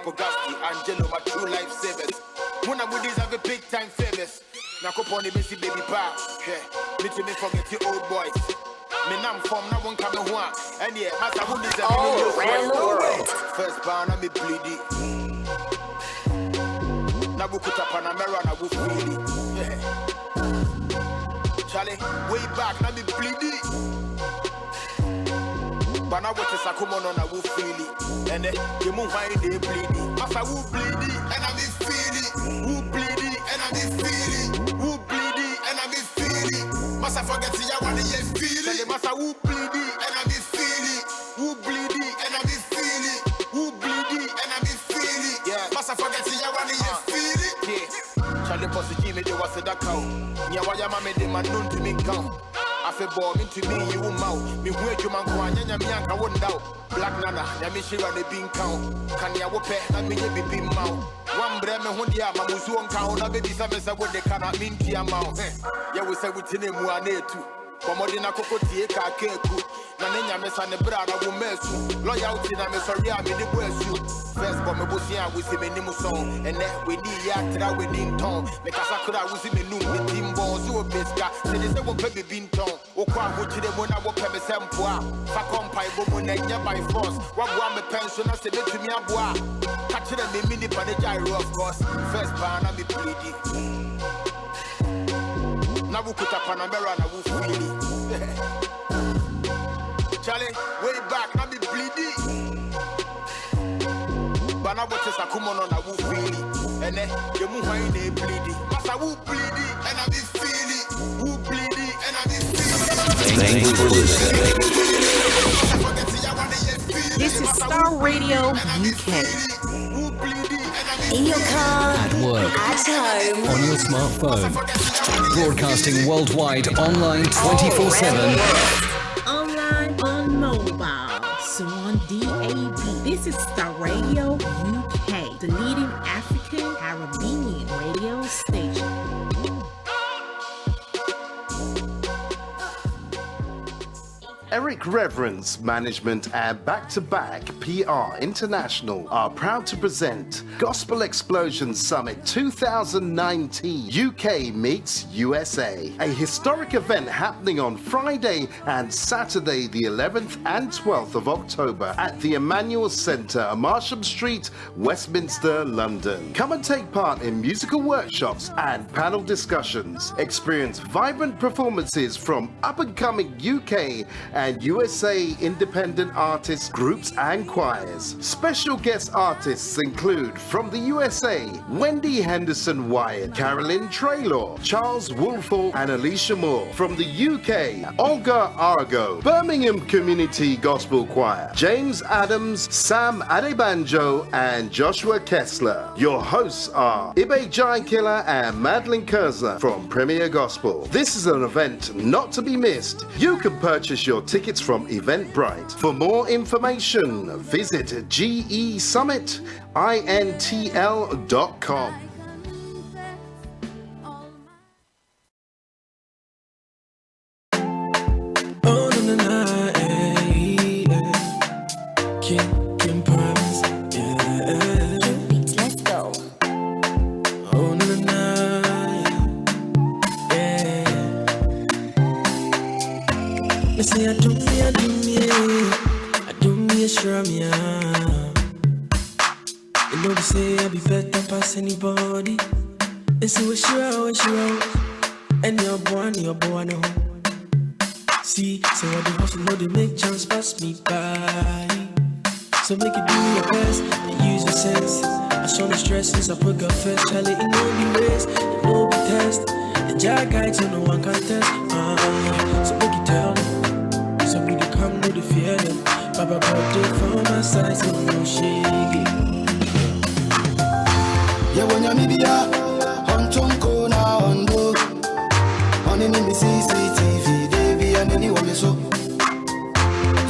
Bugatti, Angelo, my true life savers. When I'm with these, I have a big time favors. Now go on the messy baby bar. Yeah. Me to me forget the old boys. Me nam from no one coming home. And yeah, master who is all around the world. First born I me bleedy. Now we put up on a mirror and I will feel it. Yeah. Charlie, way back now me bleedy. But now what is a come on I will feel it. And then you move why they bleedy. Master who bleedy and I me feel it. Who bleedy and I me feel it. Who bleedy and I me feel it. Master forget to ya want to feel it. Master who bleedy and I be feel it. Who bleedy and I be feel it. Who bleedy and I be feel it. Yeah. Master forget to ya want to feel it. Yeah. Charlie Bossy Jimmy they was a cow. Nya waya mama de man known to me count. I feel born into me you will mouth. Me where you man go anya nya mianka won't doubt. Black Nana, nya me shira the bean count. Can ya wope na me ye be bean mouth. One bre me hondia mamusu on count na baby say what they cannot mean to your mouth. Yeah we say we tine mu ane too. Komodina koko tie ka keku na nenya mesa ne bra na wo mesu loyalty na me sorry am the boesu first but me bosia we see me nimu song and then we need ya tra we need ton me kasa kura we see me nu me timbo so peska say they say wo pe bin ton wo kwa wo chire mo na wo pe me sempo a fa kompai bo mo na nya by force wo bo me pension na say betumi aboa ka chire me mini pa de gyro of course first ban na me pleady. Now we put up Panamera and we feel it. Charlie, way back, now be bleedy. But now what is a common on a woo feel it. And then you move in a bleedy. Master who bleedy and I be feel it. Who bleedy and I be feel it. This is Star Radio UK. In your car, At work, at home, on your smartphone. Broadcasting worldwide, online 24/7. Online, on mobile, so on DAB. This is Star Radio UK, the leading African Caribbean radio station. Eric Reverence Management and Back-to-Back PR International are proud to present Gospel Explosion Summit 2019 UK meets USA, a historic event happening on Friday and Saturday the 11th and 12th of October at the Emmanuel Centre, Marsham Street, Westminster, London. Come and take part in musical workshops and panel discussions. Experience vibrant performances from up-and-coming UK and USA independent artists, groups and choirs. Special guest artists include from the USA, Wendy Henderson Wyatt, Carolyn Traylor, Charles Woolfall and Alicia Moore. From the UK, Olga Argo, Birmingham Community Gospel Choir, James Adams, Sam Adebanjo and Joshua Kessler. Your hosts are Ibe Giankiller and Madeline Kurza from Premier Gospel. This is an event not to be missed. You can purchase your tickets from Eventbrite. For more information, visit gesummitintl.com. let's go. Say I do me, sure me. You know they say I be better past anybody. They say what you out, and your boy no. See, say what the hustle know they make chance pass me by. So make it do your best and use your sense. I saw the stress since I put God first. Charlie, it no be race, it no be test. The jack guides so no one can test. So make it tell them. So we do come to the fear them. Baba brought it for my side, so no shake it. Yeah, when you're media, on Tonko na Ondo, on in the CCTV, Davy and anyone so.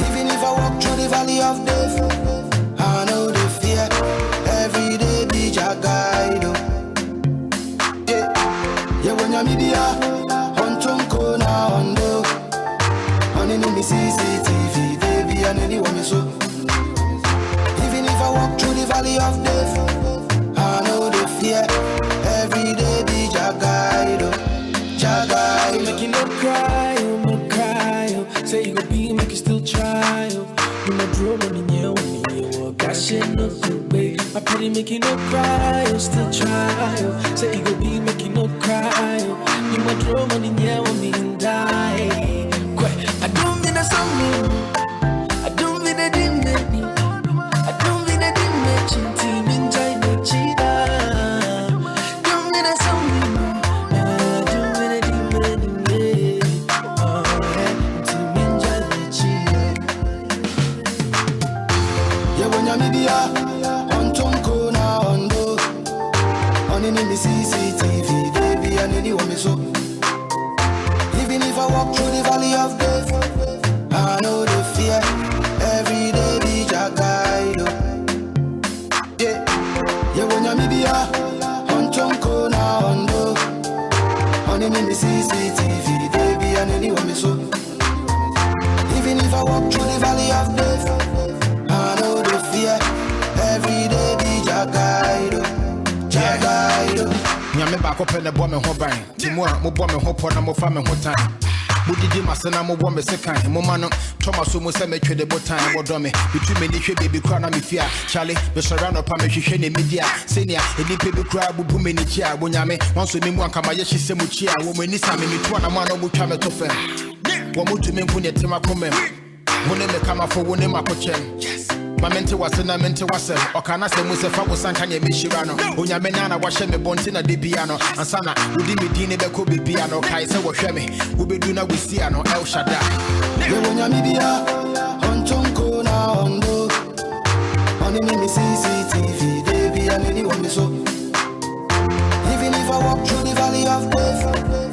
Even if I walk through the valley of death, I know the fear. Every day be your guide. Yeah, when you're media, on Tonko na Ondo, on in the CCTV, Davy and anyone so. Even if I walk through the valley of death, I know the fear. Every day be your guide. Make you no cry, say you go be, make you still try. You no draw money near when you walk. That shit no good, babe. I probably make you no cry, still try. Say you go be, make you no cry. You no draw money near when me and die. I don't mean a song, I don't mean a dim, I don't mean a dim, team in China, cheetah. Don't mean a song, I don't mean a dim, team in China, cheetah. Yeah, when you're media, on Tonko na Ondo, on in the CCTV, Davy and anyone so. Even if I walk through the valley of death, I know the fear. Every day be your guide. Yeah, when you're media, on Tonko na Ondo, on in the CCTV, Davy and anyone so. Even if I walk through the valley of death, I know the fear. Every day be your guide. Your guide. Nyame back up in the bomb and hobby. Timua, mo bomb and hop on mo farm and hot time. Budidi masana mo bomb second. Mo man, Thomas mo say me the botan wo do me. Between me ni baby crown me fear. Charlie, be surround up me hwe ni media. Senior, edi baby crown bu me ni chia. Wo nyame, once me mu anka ma ye hye mu chia. Wo me ni sa me to na man no bu twa me to fe. Wo mo to me nku ne tema komem. Wo ne me kama fo wo ne makochem. Ma mente wase na mente wase. Okana se muse fa wosan kanye meshirano. Onya menana wa sheme bonti na debiano. Ansana udi medine be ko bebiano. Kai se wo hwe me. Wo bedu na wisiano El Shaddai. Yo wonya mibia. Ontonko na ondo. Oni me CCTV. Baby, I need you on me so. Even if I walk through the valley of death,